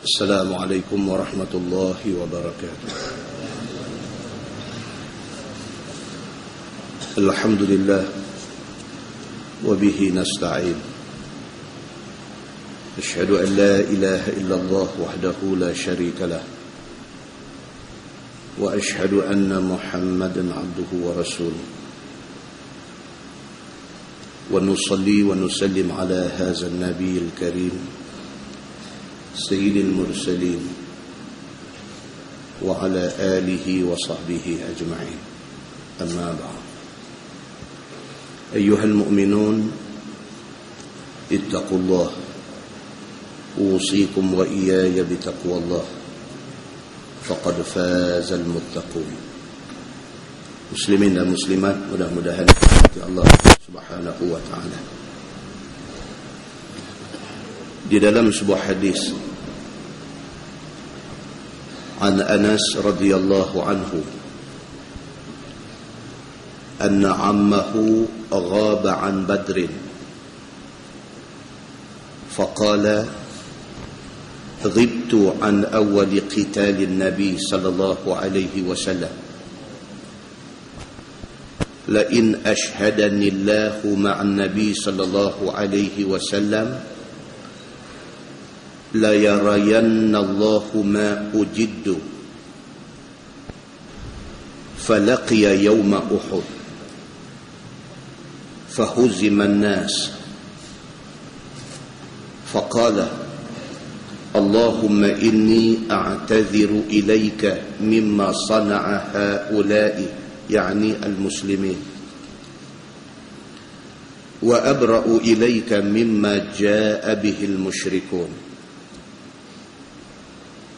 السلام عليكم ورحمة الله وبركاته. الحمد لله وبه نستعين. أشهد أن لا إله إلا الله وحده لا شريك له، وأشهد أن محمدا عبده ورسوله، ونصلي ونسلم على هذا النبي الكريم سيد المرسلين وعلى آله وصحبه أجمعين. أما بعد، أيها المؤمنون اتقوا الله، أوصيكم وإياي بتقوى الله، فقد فاز المتقون. Muslimin dan muslimat, mudah-mudahan dirahmati Allah Subhanahu wa taala. Di dalam sebuah hadis an Anas radhiyallahu anhu anna ammahu ghaba an Badr faqala غبت عن أول قتال النبي صلى الله عليه وسلم لئن أشهدني الله مع النبي صلى الله عليه وسلم ليرين الله ما أجد. فلقي يوم أحد فهزم الناس فقال اللهم إني أعتذر إليك مما صنع هؤلاء، يعني المسلمين، وأبرأ إليك مما جاء به المشركون.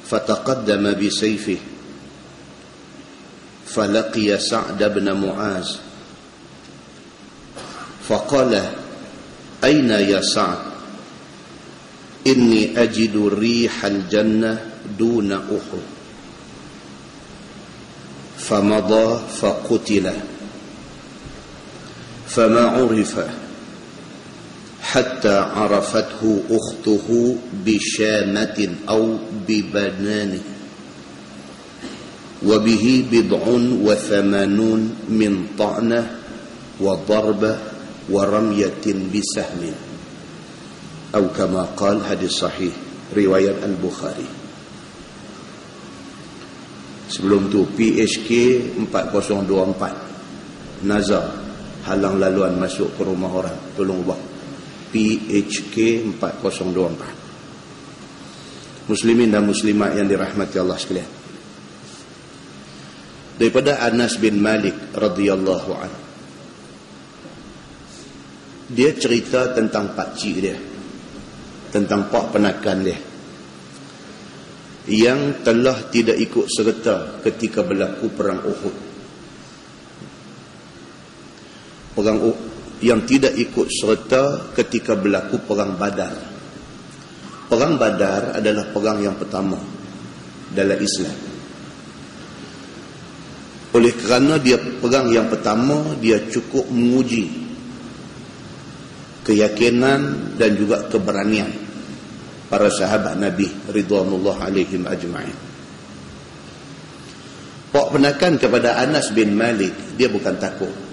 فتقدم بسيفه فلقي سعد بن معاذ فقال أين يا سعد؟ إني أجد ريح الجنة دون أحد. فمضى فقتل فما عرف حتى عرفته أخته بشامة أو ببنانه، وبه 87 من طعنة وضربة ورمية بسهم، أو كما قال. Hadis sahih riwayat Al-Bukhari. Sebelum tu PHK 4024 nazar halang laluan masuk ke rumah orang, tolong ubah PHK 4024. Muslimin dan muslimat yang dirahmati Allah sekalian, daripada Anas bin Malik radhiyallahu anhu, dia cerita tentang pakcik dia, tentang pak penakan dia yang telah tidak ikut serta ketika berlaku perang Uhud. Yang tidak ikut serta ketika berlaku perang Badar. Perang Badar adalah perang yang pertama dalam Islam. Oleh kerana dia perang yang pertama, dia cukup menguji keyakinan dan juga keberanian para sahabat Nabi ridwanullah alaihim ajma'in. Pak penakan kepada Anas bin Malik, dia bukan takut.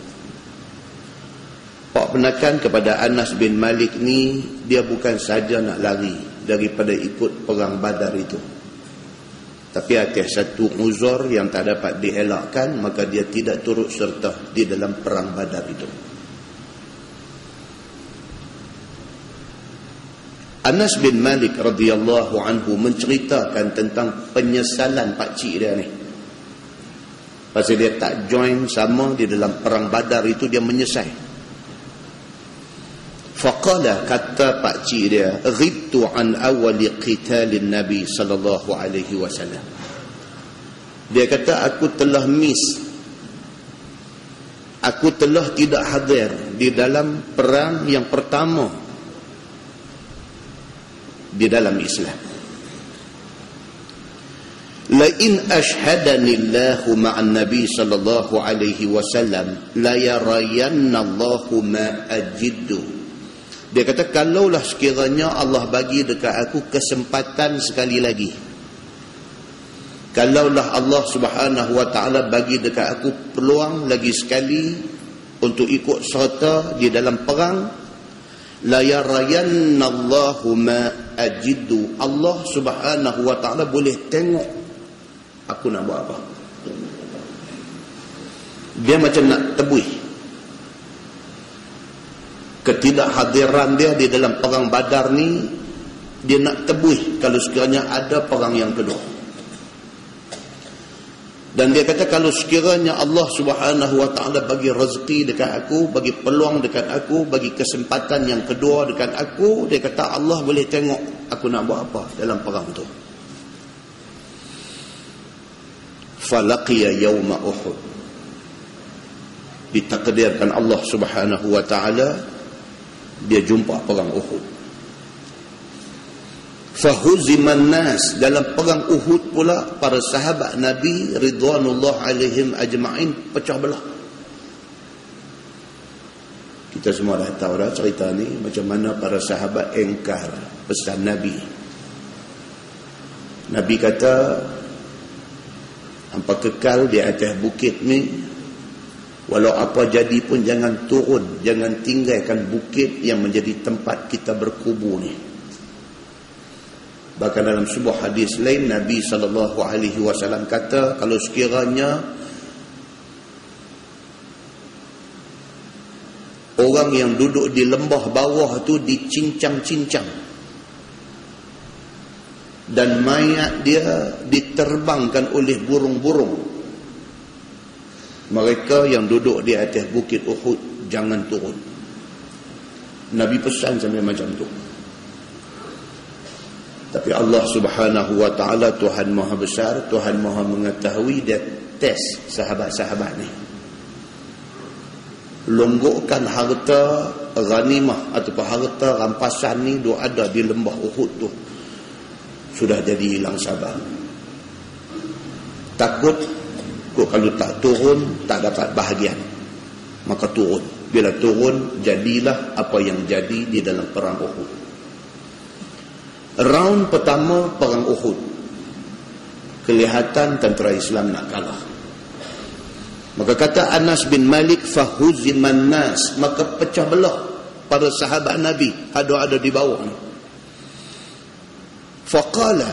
Pak penakan kepada Anas bin Malik ni, dia bukan saja nak lari daripada ikut perang Badar itu, tapi atas satu uzur yang tak dapat dielakkan, maka dia tidak turut serta di dalam perang Badar itu. Anas bin Malik radhiyallahu anhu menceritakan tentang penyesalan pakcik dia ni. Pasal dia tak join sama di dalam perang Badar itu, dia menyesal. Faqala, kata pakcik dia, ghibtu an awali qitalin Nabi sallallahu alaihi wasallam. Dia kata, aku telah miss, aku telah tidak hadir di dalam perang yang pertama di dalam Islam. La in ashhadani Allahu ma'an Nabi sallallahu alaihi wasallam la yarayanna Allahu ma ajiddu. Dia kata, kalaulah sekiranya Allah bagi dekat aku kesempatan sekali lagi, kalaulah Allah Subhanahu wa ta'ala bagi dekat aku peluang lagi sekali untuk ikut serta di dalam perang, la yarayannallahu ma ajidu, Allah Subhanahu wa ta'ala boleh tengok aku nak buat apa. Dia macam nak tebuih ketidakhadiran dia di dalam perang Badar ni. Dia nak tebuih kalau sekiranya ada perang yang kedua. Dan dia kata, kalau sekiranya Allah Subhanahu wa ta'ala bagi rezeki dekat aku, bagi peluang dekat aku, bagi kesempatan yang kedua dekat aku, dia kata Allah boleh tengok aku nak buat apa dalam perang tu. Falaqiya yawma Uhud, ditakdirkan Allah Subhanahu wa ta'ala dia jumpa perang Uhud. Fahuziman nas, dalam perang Uhud pula para sahabat Nabi ridwanullah alaihim ajma'in pecah belah. Kita semua dah tahu dah cerita ni, macam mana para sahabat engkar pesan Nabi. Nabi kata, hampa kekal di atas bukit ni, walau apa jadi pun jangan turun, jangan tinggalkan bukit yang menjadi tempat kita berkubur ni. Bahkan dalam sebuah hadis lain, Nabi SAW kata, kalau sekiranya orang yang duduk di lembah bawah tu dicincang-cincang dan mayat dia diterbangkan oleh burung-burung, mereka yang duduk di atas bukit Uhud jangan turun. Nabi pesan sampai macam tu. Tapi Allah Subhanahu wa ta'ala, Tuhan Maha Besar, Tuhan Maha Mengetahui, dia test sahabat-sahabat ni. Longgokkan harta ghanimah ataupun harta rampasan ni duk ada di lembah Uhud tu, sudah jadi hilang sabar. Takut kalau tak turun tak dapat bahagian, maka turun. Bila turun, jadilah apa yang jadi di dalam perang Uhud. Round pertama perang Uhud, kelihatan tentera Islam nak kalah. Maka kata Anas bin Malik, fahuziman nas, maka pecah belah para sahabat Nabi ada di bawah ni. Faqala,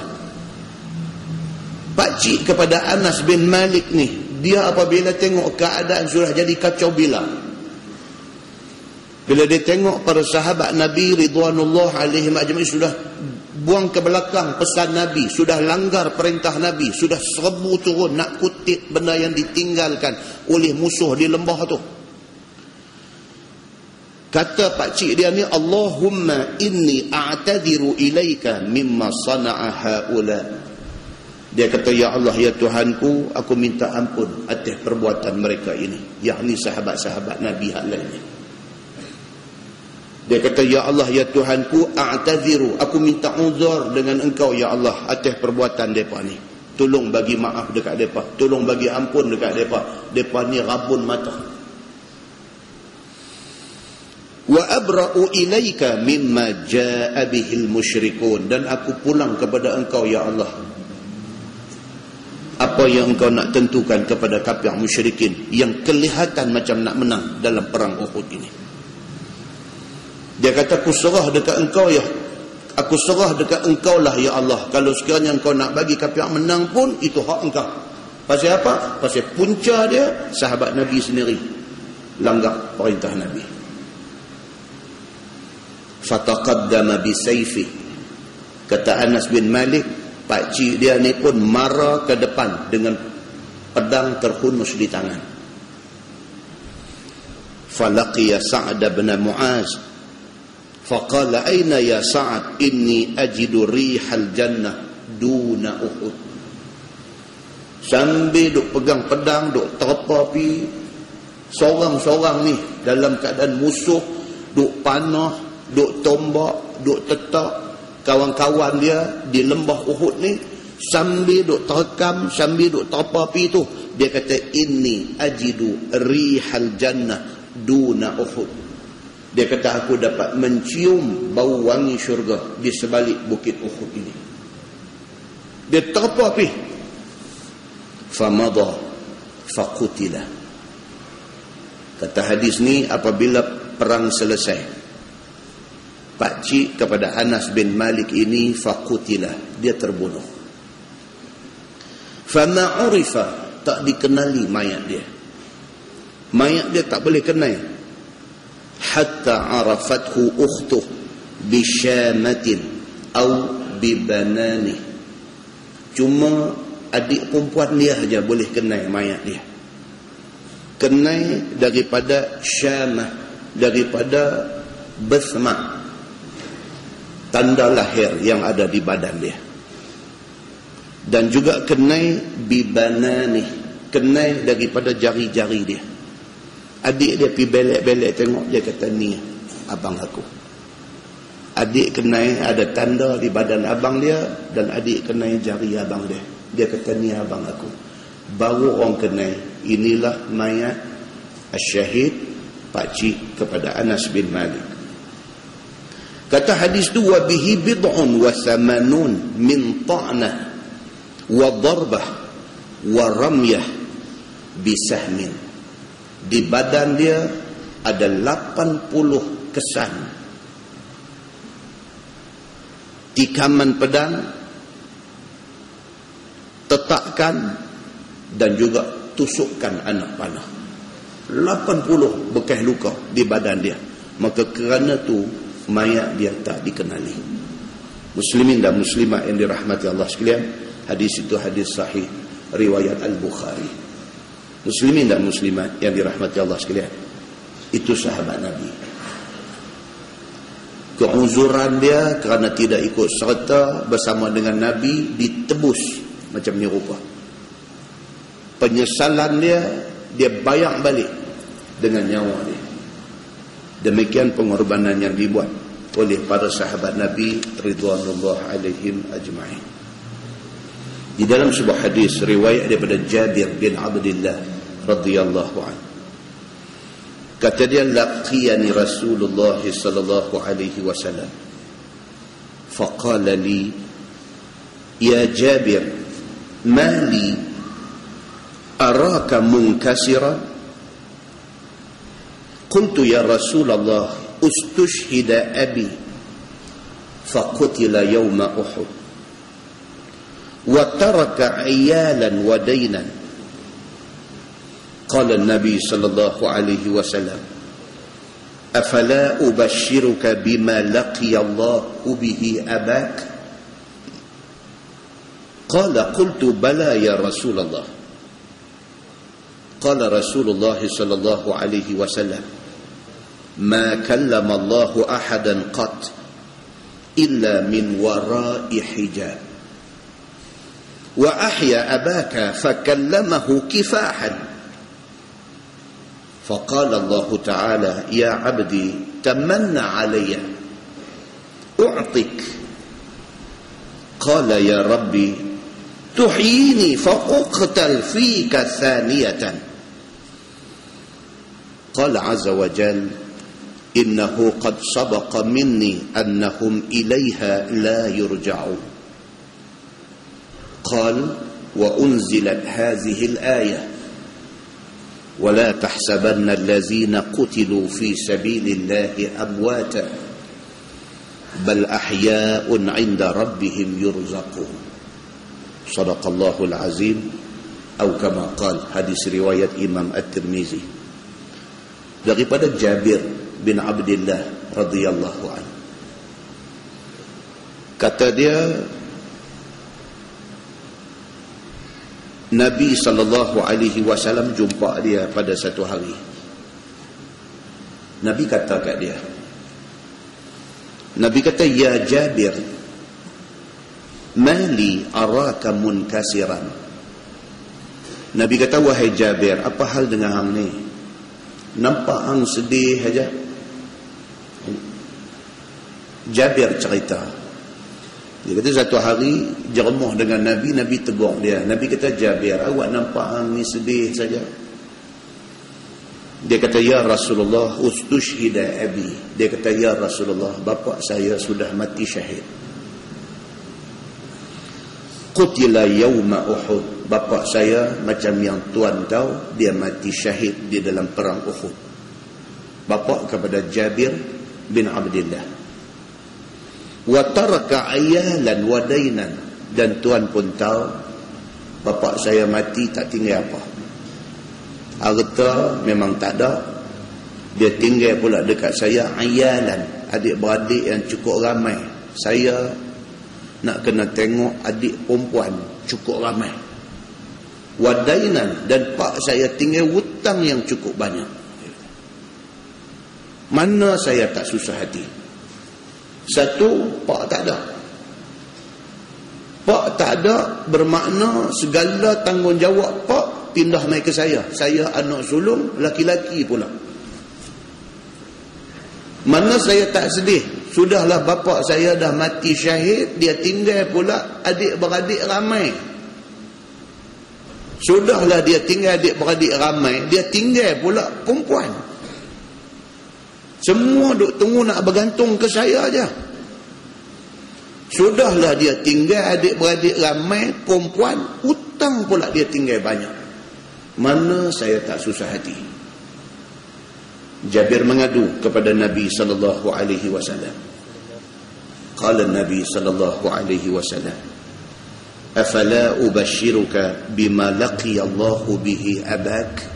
pakcik kepada Anas bin Malik ni, dia apabila tengok keadaan sudah jadi kacau bila dia tengok para sahabat Nabi ridwanullah alaihim ajma'in sudah buang ke belakang pesan Nabi, sudah langgar perintah Nabi, sudah serbu turun nak kutip benda yang ditinggalkan oleh musuh di lembah tu. Kata pakcik dia ni, Allahumma inni a'tadiru ilaika mimma sana'a haula. Dia kata, ya Allah, ya Tuhanku, aku minta ampun atas perbuatan mereka ini, yakni sahabat-sahabat Nabi hal lainnya. Dia kata, ya Allah, ya Tuhanku, a'tadiru, aku minta uzur dengan engkau ya Allah atas perbuatan mereka ni. Tolong bagi maaf dekat mereka, tolong bagi ampun dekat mereka. Mereka ni rabun mata. Wa abra'u ilaika mimma ja'a bihil musyrikun, dan aku pulang kepada engkau ya Allah apa yang engkau nak tentukan kepada kafir musyrikin yang kelihatan macam nak menang dalam perang Uhud ini. Dia kata, aku serah dekat engkau ya, aku serah dekat engkau lah ya Allah. Kalau sekiranya engkau nak bagi kafir menang pun, itu hak engkau. Pasal apa? Pasal punca dia sahabat Nabi sendiri langgar perintah Nabi. Fataqaddama bisayfi, kata Anas bin Malik, pakcik dia ni pun mara ke depan dengan pedang terhunus di tangan. Falaqiya Sa'ad bin Mu'az faqala, aina ya Sa'ad, inni ajidu rihal jannah duna Uhud. Sambil duk pegang pedang, duk terpa api, seorang-seorang ni dalam keadaan musuh duk panah, duk tombak, duk tetak kawan-kawan dia di lembah Uhud ni, sambil duk terekam, sambil duk terpa api tu. Dia kata, inni ajidu rihal jannah duna Uhud. Dia kata, aku dapat mencium bau wangi syurga di sebalik bukit Uhud ini. Dia terpa api. Famadha faqutila. Kata hadis ni, apabila perang selesai, pakcik kepada Anas bin Malik ini faqutila, dia terbunuh. Fama urifa, tak dikenali mayat dia. Mayat dia tak boleh kenal. Hatta arafathu ukhtuh bisyamatin au bibanani. Cuma adik perempuan dia saja boleh kenal mayat dia. Kenal daripada syamah, daripada basmah, tanda lahir yang ada di badan dia. Dan juga kenal bibanani, kenal daripada jari-jari dia. Adik dia pergi belek-belek tengok, dia kata, ni abang aku. Adik kenal ada tanda di badan abang dia, dan adik kenal jari abang dia. Dia kata, ni abang aku. Baru orang kenal, inilah mayat asyahid pakcik kepada Anas bin Malik. Kata hadis tu, wa bihi bid'un wa thamanun min ta'nah wa darbah wa ramyah bisahmin. Di badan dia ada 80 kesan tikaman pedang, tetakan, dan juga tusukan anak panah. 80 bekas luka di badan dia. Maka kerana tu mayat dia tak dikenali. Muslimin dan muslimat yang dirahmati Allah sekalian, hadis itu hadis sahih riwayat Al-Bukhari. Muslimin dan muslimat yang dirahmati Allah sekalian, itu sahabat Nabi. Keuzuran dia kerana tidak ikut serta bersama dengan Nabi ditebus macam ni rupa. Penyesalan dia bayar balik dengan nyawa dia. Demikian pengorbanan yang dibuat oleh para sahabat Nabi ridwanullah alaihim ajma'in. Di dalam sebuah hadis riwayat daripada Jabir bin Abdullah radhiyallahu anhu, kata dia, laqiyani Rasulullah sallallahu alaihi wasallam faqala li ya Jabir ma li araka munkasiran. Qultu ya Rasulullah ustushhida abi faqutila yawma Uhud wa taraka iyalan wa daynan. Qala an-nabi sallallahu alaihi wasallam afala ubashiruka bima laqiya Allahu bihi abak. Qala qultu bala ya Rasulullah. Qala Rasulullah sallallahu alaihi wasallam ma kallama Allahu ahadan qat illa min wara'i hijab wa ahya abaka fakallamahu kifahan. فقال الله تعالى يا عبدي تمنى علي أعطك. قال يا ربي تحييني فأقتل فيك ثانية. قال عز وجل إنه قد سبق مني أنهم إليها لا يرجعون. قال وأنزلت هذه الآية ولا تحسبن الذين قتلوا في سبيل الله أمواتا بل أحياء عند ربهم يرزقون. صدق الله العظيم أو كما قال. Hadis riwayat Imam At-Tirmizi daripada Jabir bin Abdullah radhiyallahu anhu. Kata dia, Nabi sallallahu alaihi wasallam jumpa dia pada satu hari. Nabi kata kat dia, Nabi kata, ya Jabir mali araka munkasiran. Nabi kata, wahai Jabir, apa hal dengan hang ni? Nampak hang sedih aja. Jabir cerita, dia kata satu hari jeremuh dengan Nabi, Nabi tegur dia. Nabi kata, Jabir, awak nampak hang ni sedih saja. Dia kata, ya Rasulullah, ustushhida abi. Dia kata, ya Rasulullah, bapa saya sudah mati syahid. Qutila yawma Uhud. Bapa saya macam yang tuan tahu, dia mati syahid di dalam perang Uhud. Bapa kepada Jabir bin Abdullah. Wa taraka ayalan wa dainan. Dan tuan pun tahu bapa saya mati tak tinggal apa. Harta memang tak ada. Dia tinggal pula dekat saya ayalan, adik-beradik yang cukup ramai. Saya nak kena tengok adik perempuan cukup ramai. Wadainan, dan pak saya tinggal hutang yang cukup banyak. Mana saya tak susah hati? Satu, pak tak ada. Pak tak ada bermakna segala tanggungjawab pak pindah mai ke saya. Saya anak sulung, laki-laki pula. Mana saya tak sedih? Sudahlah bapa saya dah mati syahid, dia tinggal pula adik-beradik ramai. Sudahlah dia tinggal adik-beradik ramai, dia tinggal pula perempuan. Semua duk tunggu nak bergantung ke saya aja. Sudahlah dia tinggal adik-beradik ramai, perempuan, hutang pula dia tinggal banyak. Mana saya tak susah hati? Jabir mengadu kepada Nabi sallallahu alaihi wasallam. Qala Nabi sallallahu alaihi wasallam, afala ubashiruka bima laqiya Allahu bihi abak.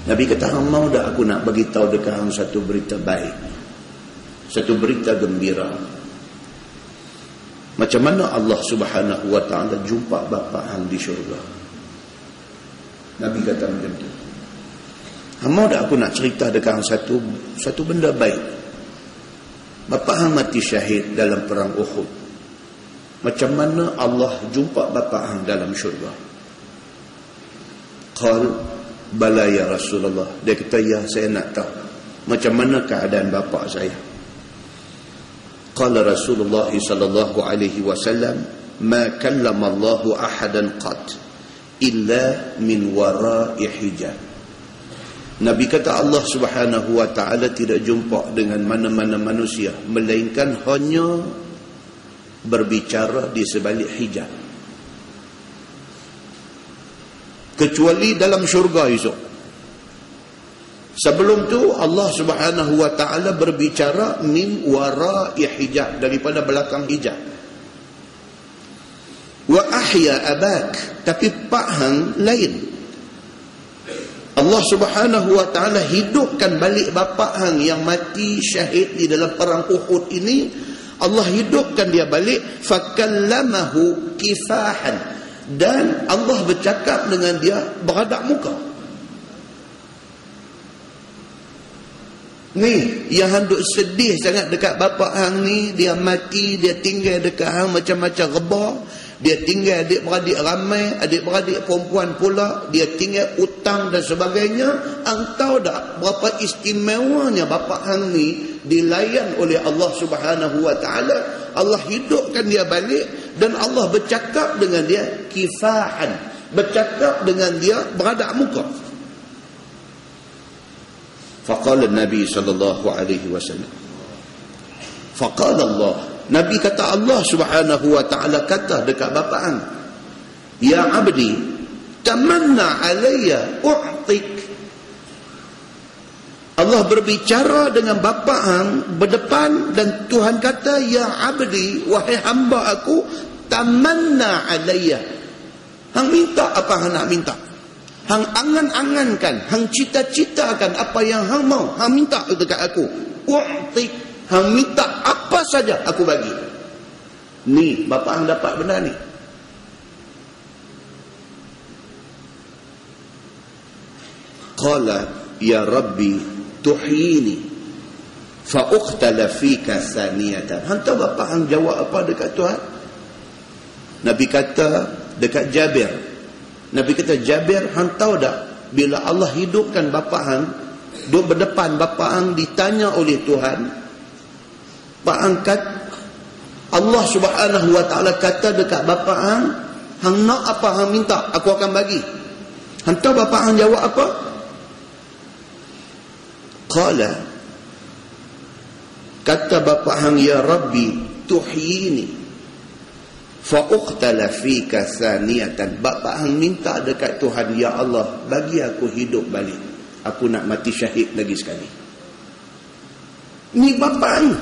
Nabi kata, hang mau dah aku nak bagi tahu dekat hang satu berita baik, satu berita gembira. Macam mana Allah Subhanahu wa taala jumpa bapa hang di syurga. Nabi kata macam tu. Hang mau dah aku nak cerita dekat hang satu benda baik. Bapa hang mati syahid dalam perang Uhud. Macam mana Allah jumpa bapa hang dalam syurga? Qal bala ya Rasulullah. Dia kata, ya saya nak tahu macam mana keadaan bapa saya. Qala Rasulullah sallallahu alaihi wasallam, ma kallama Allahu ahadan qat illa min wara'i hijab. Nabi kata, Allah Subhanahu wa taala tidak jumpa dengan mana-mana manusia melainkan hanya berbicara di sebalik hijab. Kecuali dalam syurga esok. Sebelum tu Allah Subhanahu wa taala berbicara min wara'i hijab, daripada belakang hijab. Wa ahya abak, tapi pak hang lain. Allah Subhanahu wa taala hidupkan balik bapa hang yang mati syahid di dalam perang Uhud ini. Allah hidupkan dia balik, fakallamahu kifahan, dan Allah bercakap dengan dia berhadap muka. Ni yang hang duk sedih sangat dekat bapa hang ni, dia mati, dia tinggal dekat hang macam-macam reba. Dia tinggal adik-beradik ramai, adik-beradik perempuan pula, dia tinggal utang dan sebagainya. Hang tahu tak berapa istimewanya bapa hang ni dilayan oleh Allah Subhanahu wa taala? Allah hidupkan dia balik dan Allah bercakap dengan dia kifahan, bercakap dengan dia berhadap muka. Faqala Nabi sallallahu alaihi wasallam, faqala Allah, Nabi kata, Allah Subhanahu wa taala kata dekat bapa hang, ya abdi tamanna alayya u'tik. Allah berbicara dengan bapa hang berdepan, dan Tuhan kata, ya abdi, wahai hamba aku, tamanna alayya. Hang minta apa hang nak minta? Hang angan-angankan, hang cita-citakan apa yang hang mau, hang minta dekat aku. U'tik, hang minta apa saja aku bagi. Ni bapa hang dapat benda ni. Qala ya rabbi tuhyini fa uqtala fika saniyatan. Hang tahu bapa hang jawab apa dekat Tuhan? Nabi kata dekat Jabir, Nabi kata, Jabir, hang tahu tak bila Allah hidupkan bapa hang duduk berdepan bapa hang, ditanya oleh Tuhan, Pak angkat, Allah Subhanahu wa taala kata dekat bapa hang nak apa hang minta, aku akan bagi. Hang tahu bapa hang jawab apa? Qala, kata bapa hang, ya Rabbi tuhyini fa uqtala fika thaniyatan. Bapa hang minta dekat Tuhan, ya Allah bagi aku hidup balik, aku nak mati syahid lagi sekali. Ni bapa hang,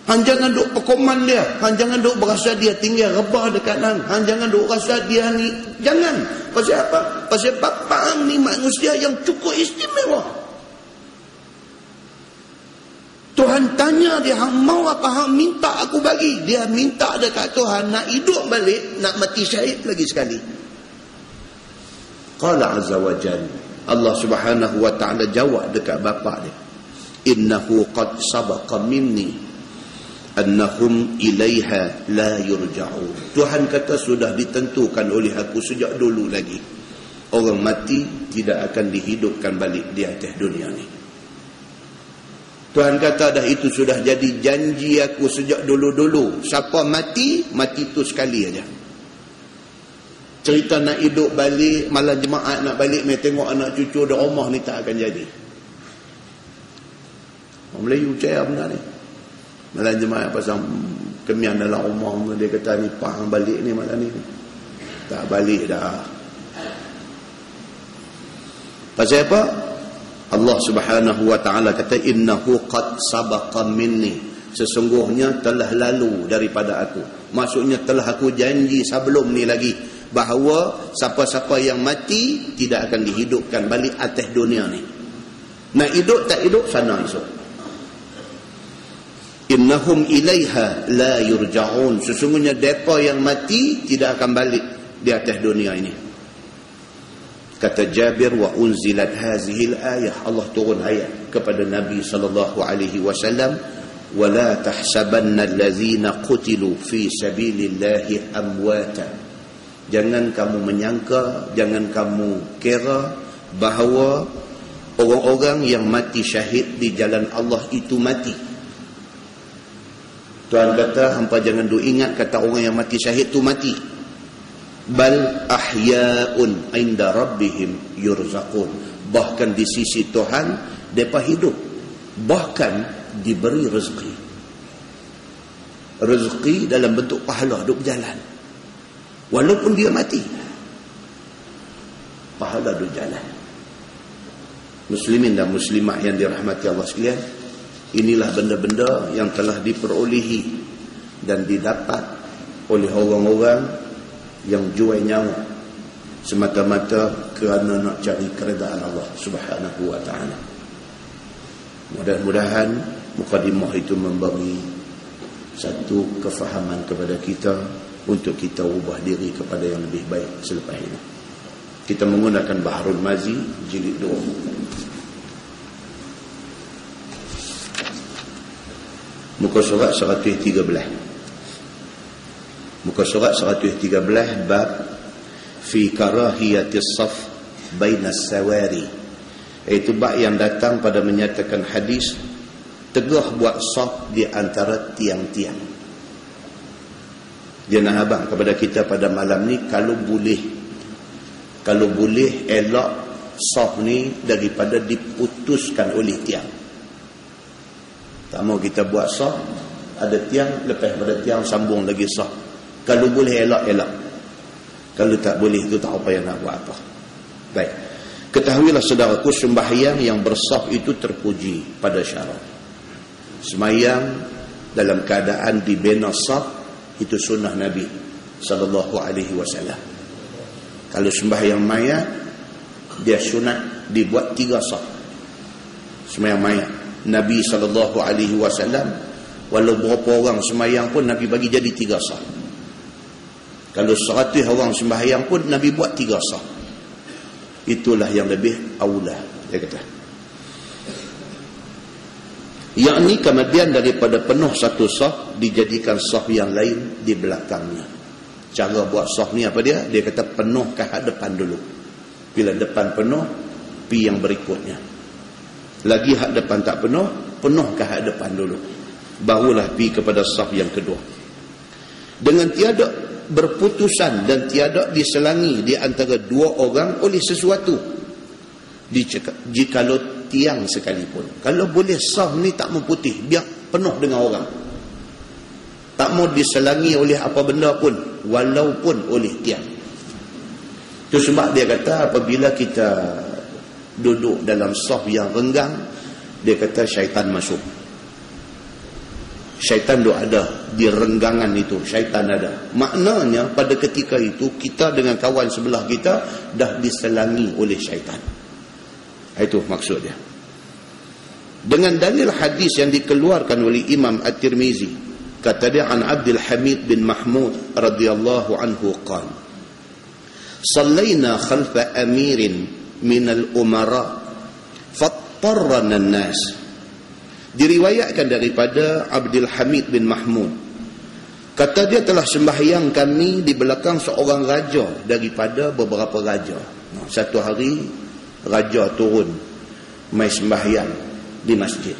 hang jangan duk pekoman dia, hang jangan duk berasa dia tinggal rebah dekat hang, hang jangan duk rasa dia ni, jangan. Pasal apa? Pasal bapa hang ni manusia yang cukup istimewa. Tuhan tanya dia, hang mau apa hang minta aku bagi? Dia minta dekat Tuhan nak hidup balik, nak mati syahid lagi sekali. Qala azza wa jalla, Allah Subhanahu wa ta'ala jawab dekat bapa dia, innahu qad sabaqa minni annahum ilaiha la yurja'un. Tuhan kata sudah ditentukan oleh aku sejak dulu lagi, orang mati tidak akan dihidupkan balik di atas dunia ni. Tuhan kata dah, itu sudah jadi janji aku sejak dulu-dulu. Siapa mati, mati tu sekali aja. Cerita nak hidup balik, malam jemaat nak balik mai tengok anak cucu di rumah ni tak akan jadi. Orang Melayu percaya benda ni. Malam jemaat pasang kemian dalam rumah, dia kata ni pahang balik ni malam ni. Tak balik dah. Pasal apa? Allah Subhanahu wa ta'ala kata, innahu qad sabaqa minni, sesungguhnya telah lalu daripada aku. Maksudnya telah aku janji sebelum ni lagi bahawa siapa-siapa yang mati tidak akan dihidupkan balik atas dunia ni. Nak hidup tak hidup sana esok. Innahum ilaiha la yurja'un, sesungguhnya mereka yang mati tidak akan balik di atas dunia ini. Kata Jabir, wa unzilat hazihi al-ayah, Allah turun ayat kepada Nabi sallallahu alaihi wasallam, wala tahsabanna allazina qutilu fi sabilillahi amwata. Jangan kamu menyangka, jangan kamu kira bahawa orang-orang yang mati syahid di jalan Allah itu mati. Tuhan kata, hampa jangan duk ingat kata orang yang mati syahid itu mati. Bal ahya'un inda rabbihim yurzaqun. Bahkan di sisi Tuhan mereka hidup, bahkan diberi rezeki. Rezeki dalam bentuk pahala, duk berjalan walaupun dia mati, pahala duk jalan. Muslimin dan muslimat yang dirahmati Allah sekalian, inilah benda-benda yang telah diperolehi dan didapat oleh orang-orang yang jual nyawa semata-mata kerana nak cari keredaan Allah Subhanahu wa ta'ala. Mudah-mudahan mukadimah itu memberi satu kefahaman kepada kita untuk kita ubah diri kepada yang lebih baik selepas ini. Kita menggunakan Bahrul Mazi jilid 2, muka surat 113. Muka surat 113, bab fi karahiyatis saf bainas sawari, iaitu bab yang datang pada menyatakan hadis tegah buat saf di antara tiang-tiang. Dia nak abang kepada kita pada malam ni, kalau boleh elak saf ni daripada diputuskan oleh tiang. Tak mau kita buat saf ada tiang, lepas pada tiang sambung lagi saf. Kalau boleh elak. Kalau tak boleh, itu tak apa yang nak buat apa. Baik. Ketahuilah saudaraku, sembahyang yang bersaf itu terpuji pada syarak. Sembahyang dalam keadaan dibina saf itu sunnah Nabi sallallahu alaihi wasallam. Kalau sembahyang mayat, dia sunat dibuat 3 saf. Sembahyang mayat Nabi sallallahu alaihi wasallam, walau berapa orang sembahyang pun Nabi bagi jadi 3 saf. Kalau 100 orang sembahyang pun Nabi buat 3 saf. Itulah yang lebih aula, dia kata. Yakni kemudian daripada penuh satu saf dijadikan saf yang lain di belakangnya. Cara buat saf ni apa dia? Dia kata penuh ke hadapan dulu. Bila depan penuh, pi yang berikutnya. Lagi hak depan tak penuh, penuh ke hadapan dulu. Barulah pi kepada saf yang kedua. Dengan tiada berputusan dan tiada diselangi di antara 2 orang oleh sesuatu. Jikalau tiang sekalipun. Kalau boleh sah ni tak mau putih, biar penuh dengan orang. Tak mau diselangi oleh apa benda pun, walaupun oleh tiang. Itu sebab dia kata apabila kita duduk dalam saf yang renggang, dia kata syaitan masuk. Syaitan tu ada di renggangan itu, syaitan ada. Maknanya pada ketika itu kita dengan kawan sebelah kita dah diselangi oleh syaitan. Itu maksudnya. Dengan dalil hadis yang dikeluarkan oleh Imam At-Tirmizi, kata dia an Abdul Hamid bin Mahmud radhiyallahu anhu qala: "Sallaina khalfa amirin min al-umara fattarrana an-nas." Diriwayatkan daripada Abdul Hamid bin Mahmud, kata dia telah sembahyang kami di belakang seorang raja daripada beberapa raja. Satu hari raja turun mai sembahyang di masjid.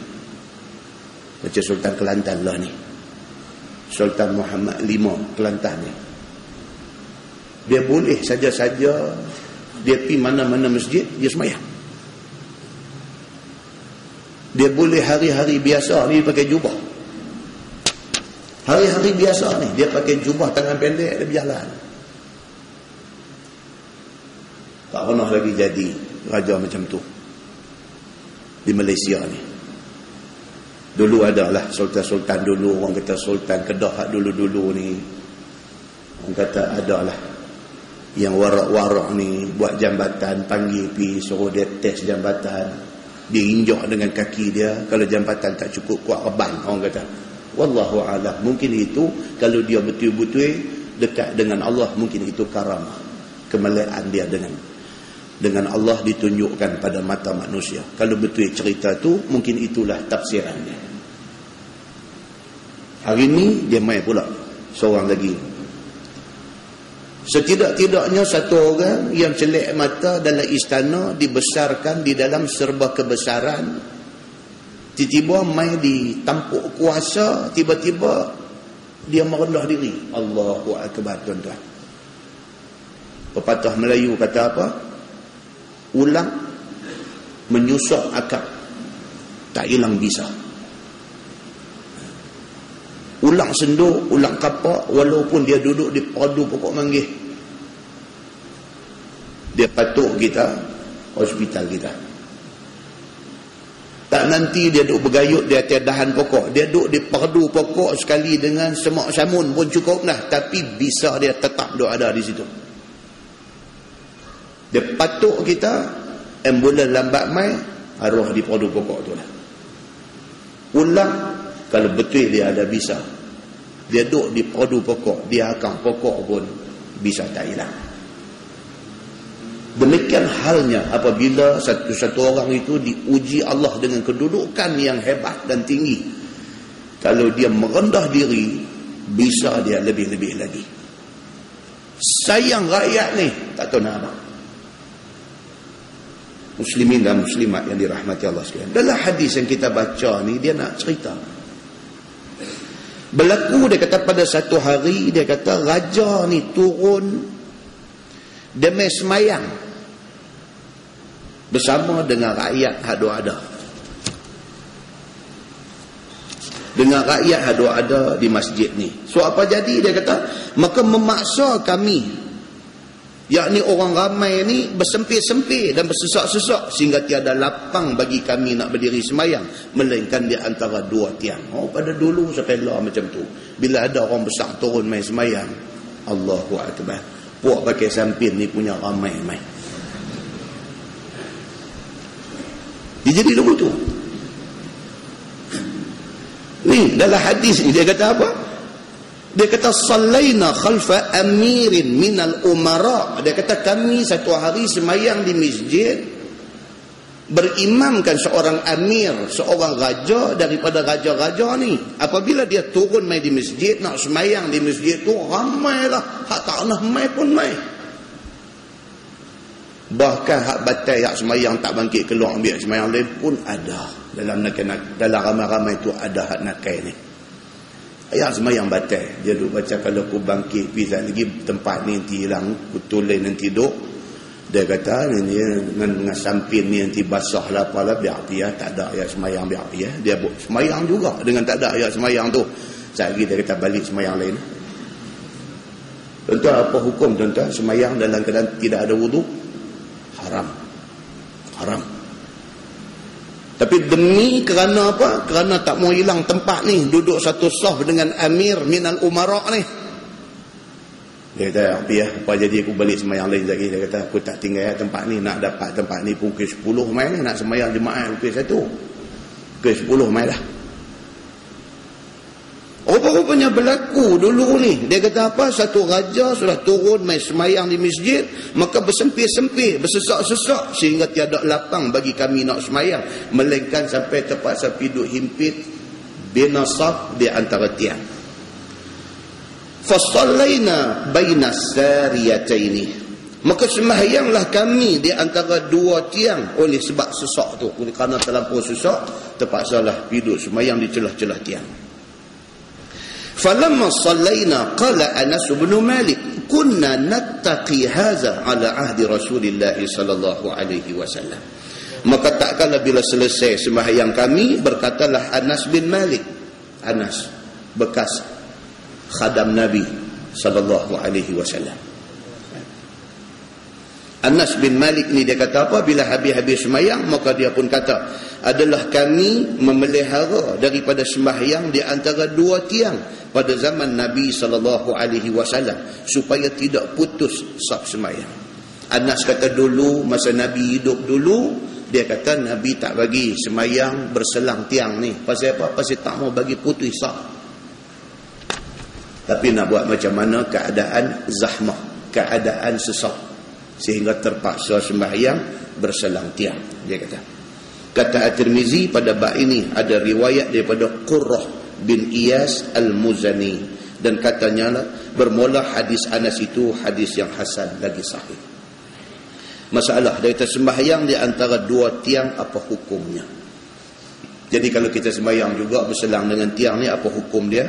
Macam Sultan Kelantan lah ni, Sultan Muhammad V Kelantan ni. Dia boleh saja-saja dia pergi mana-mana masjid dia sembahyang. Dia boleh hari-hari biasa ni pakai jubah. Hari-hari biasa ni dia pakai jubah tangan pendek, dia berjalan. Tak pernah lagi jadi raja macam tu di Malaysia ni. Dulu adalah sultan-sultan dulu, orang kata sultan Kedah dulu-dulu ni, orang kata adalah yang warak-warak ni buat jambatan, panggil pi suruh dia test jambatan. Dia injak dengan kaki dia, kalau jambatan tak cukup kuat reban, orang kata. Wallahu a'lam. Mungkin itu kalau dia betul-betul dekat dengan Allah, mungkin itu karamah, kemuliaan dia dengan Allah ditunjukkan pada mata manusia. Kalau betul cerita tu, mungkin itulah tafsiran dia. Hari ni dia mai pula seorang lagi. Setidak-tidaknya satu orang yang celik mata dalam istana, dibesarkan di dalam serba kebesaran, tiba-tiba mai ditampuk kuasa, tiba-tiba dia merendah diri. Allahu Akbar, tuan-tuan. Pepatah Melayu kata apa? Ulang menyusuk akak, tak hilang bisa. Ulang senduk, ulang kapak, walaupun dia duduk di padu pokok manggis, dia patuk kita, hospital kita. Tak nanti dia duduk bergayut di atas dahan pokok, dia duduk di padu pokok sekali dengan semak samun pun cukup dah, tapi bisa dia tetap duduk ada di situ. Dia patuk kita, ambulan lambat mai, arwah di padu pokok tu lah. Ulang, kalau betul dia ada bisa, dia duduk di padu pokok, dia akang pokok pun bisa tak hilang. Demikian halnya apabila satu-satu orang itu diuji Allah dengan kedudukan yang hebat dan tinggi. Kalau dia merendah diri, bisa dia lebih-lebih lagi. Sayang rakyat ni, tak tahu nak apa. Muslimin dan muslimat yang dirahmati Allah sekalian. Dalam hadis yang kita baca ni, dia nak cerita. Berlaku, dia kata pada satu hari, dia kata raja ni turun demi semayang bersama dengan rakyat hadu ada. Dengan rakyat hadu ada di masjid ni. So apa jadi? Dia kata, maka memaksa kami, yakni orang ramai ni, bersempit-sempit dan bersesak-sesak sehingga tiada lapang bagi kami nak berdiri semayang, melainkan di antara dua tiang. Oh, pada dulu sepela macam tu. Bila ada orang besar turun main semayang, Allahu Akbar, puak pakai sampin ni punya ramai main. Dia jadi dulu tu. Ni dalam hadis ni dia kata apa? Dia kata sallaina khalfa amirin minal umara. Dia kata kami satu hari semayang di masjid, berimamkan seorang amir, seorang raja daripada raja-raja ni. Apabila dia turun mai di masjid, nak semayang di masjid tu, ramailah. Hak tak nak mai pun mai. Bahkan hak batai, hak semayang tak bangkit keluar ambil semayang lain pun ada. Dalam ramai-ramai tu ada hak nakai ni. Ayat semayang batai, dia duduk baca, kalau aku bangkit pergi lagi tempat ni nanti hilang, aku tulis nanti duduk, Dia kata ni dengan sampin ni nanti basah lah apalah, biar dia tak ada ayat semayang, biar dia semayang juga dengan tak ada ayat semayang tu. Sekali dia kata balik semayang lain. Tuan-tuan, apa hukum tuan-tuan semayang dalam keadaan tidak ada wudu? Haram. Tapi demi kerana apa? Kerana tak mau hilang tempat ni, duduk satu saf dengan amir minal umara ni. Dia kata, apa jadi aku balik semayang lain lagi. Dia kata, aku tak tinggal tempat ni, nak dapat tempat ni pukul 10 mai ni, nak semayang jemaah pukul 1. Pukul 10 mai dah. Rupa-rupanya berlaku dulu ni. Dia kata apa? Satu raja sudah turun main semayang di masjid, maka bersempit-sempit, bersesak-sesak sehingga tiada lapang bagi kami nak semayang, melainkan sampai terpaksa duduk himpit bina saf di antara tiang. Fasallaina baina sariyataini, maka sembahyanglah kami di antara dua tiang. Oleh sebab sesak tu, kerana terlampau sesak, terpaksalah duduk semayang di celah-celah tiang. Falamma sallaina qala Anas bin Malik kunna nattaqi hadza ala ahdi Rasulillah sallallahu alaihi wasallam. Maka tak kala bila selesai sembahyang kami, berkatalah Anas bin Malik, Anas bekas khadam Nabi sallallahu alaihi wasallam. Anas bin Malik ni dia kata apa? Bila habis-habis sembahyang, maka dia pun kata, adalah kami memelihara daripada sembahyang di antara dua tiang pada zaman Nabi sallallahu alaihi wasallam supaya tidak putus saf sembahyang. Anas kata dulu masa Nabi hidup dulu, dia kata Nabi tak bagi sembahyang berselang tiang ni. Pasal apa? Pasal tak mau bagi putus saf. Tapi nak buat macam mana? Keadaan zahmah, keadaan sesak, sehingga terpaksa sembahyang berselang tiang. Dia kata At-Tirmizi pada bab ini ada riwayat daripada Qurrah bin Iyas Al-Muzani, dan katanya lah, bermula hadis Anas itu hadis yang hasan lagi sahih. Masalah dia kata sembahyang di antara dua tiang, apa hukumnya? Jadi kalau kita sembahyang juga berselang dengan tiang ni, apa hukum dia?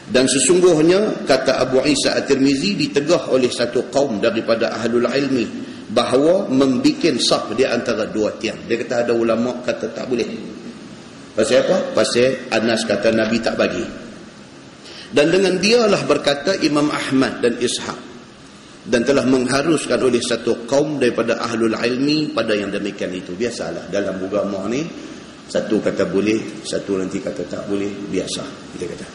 Dan sesungguhnya kata Abu Isa At-Tirmizi, ditegah oleh satu kaum daripada ahlul ilmi bahawa membikin saf di antara dua tiang. Dia kata ada ulama kata tak boleh. Pasal apa? Pasal Anas kata Nabi tak bagi. Dan dengan dialah berkata Imam Ahmad dan Ishaq, dan telah mengharuskan oleh satu kaum daripada ahlul ilmi pada yang demikian itu. Biasalah dalam agama ni, satu kata boleh, satu nanti kata tak boleh, biasa. Dia kata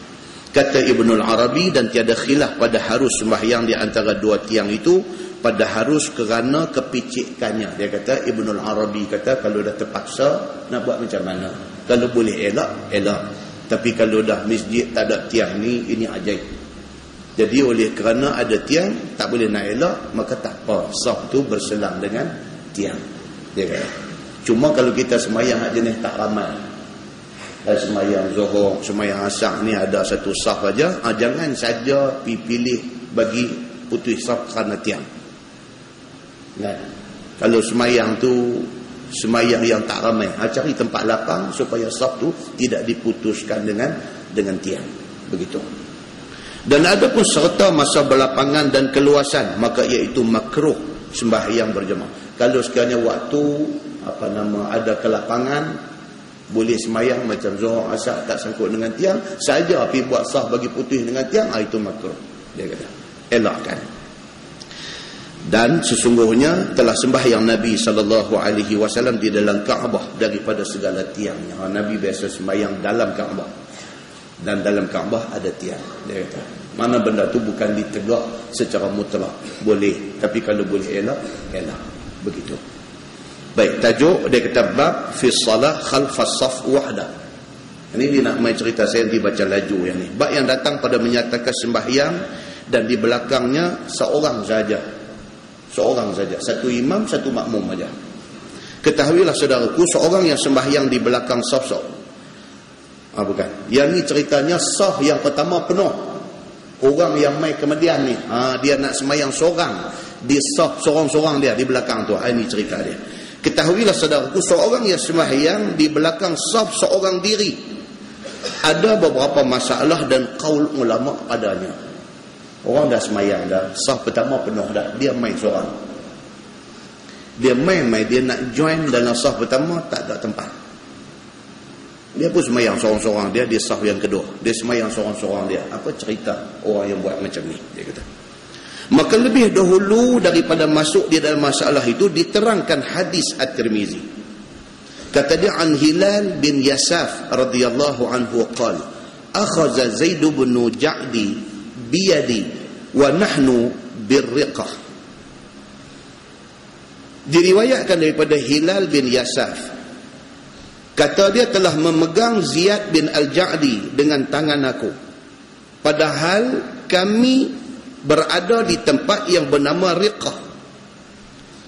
Ibnul Arabi, dan tiada khilaf pada harus sembahyang di antara dua tiang itu, pada harus kerana kepicikannya. Dia kata Ibnul Arabi kata kalau dah terpaksa nak buat macam mana? Kalau boleh elak, elak. Tapi kalau dah masjid tak ada tiang ni, ini ajaib. Jadi oleh kerana ada tiang, tak boleh nak elak, maka tak apa, saf tu berselang dengan tiang. Dia kata. Cuma kalau kita sembahyang jenis tak ramai, sembahyang Zuhur, sembahyang Asar ni ada satu saf aja, jangan saja pilih bagi putus saf kerana tiang. Kan? Kalau sembahyang tu sembahyang yang tak ramai, cari tempat lapang supaya saf tu tidak diputuskan dengan tiang. Begitu. Dan ada pun serta masa berlapangan dan keluasan, maka iaitu makruh sembahyang berjemaah. Kalau sekiranya waktu ada kelapangan, boleh sembahyang macam Zuhur Asar tak sangkut dengan tiang, saja pergi buat saf bagi putus dengan tiang, itu makruh. Dia kata elakkan. Dan sesungguhnya telah sembahyang Nabi SAW di dalam Kaabah daripada segala tiangnya. Nabi biasa sembahyang dalam Kaabah, dan dalam Kaabah ada tiang. Dia kata mana benda tu bukan ditegak secara mutlak, boleh, tapi kalau boleh elak, elak. Begitu. Baik, tajuk dia kata bab fi salah khalfas saf wahda. Ini dia nak main cerita, saya nanti baca laju yang ni. Bab yang datang pada menyatakan sembahyang dan di belakangnya seorang saja, satu imam, satu makmum saja. Ketahuilah saudaraku, seorang yang sembahyang di belakang saf bukan. Yang ni ceritanya saf yang pertama penuh. Orang yang mai kemudian ni, dia nak sembahyang seorang di saf, sorang-sorang dia di belakang tu. Ini cerita dia. Ketahuilah saudaraku, seorang yang sembahyang di belakang saf seorang diri, ada beberapa masalah dan qaul ulama padanya. Orang dah sembahyang dah, saf pertama penuh dah, dia main seorang. Dia main-main, dia nak join dalam saf pertama, tak ada tempat. Dia pun semayang seorang-seorang dia, dia saf yang kedua. Dia semayang seorang-seorang dia. Apa cerita orang yang buat macam ni? Dia kata. Maka lebih dahulu daripada masuk di dalam masalah itu, diterangkan hadis At-Tirmizi. Kata dia, an Hilal bin Yasaf radhiyallahu anhu qala, akhadha Zaid bin Ja'di biyadi wa nahnu birriqah. Diriwayatkan daripada Hilal bin Yasaf, kata dia telah memegang Ziyad bin Al-Ja'di dengan tangan aku, padahal kami berada di tempat yang bernama Riqah,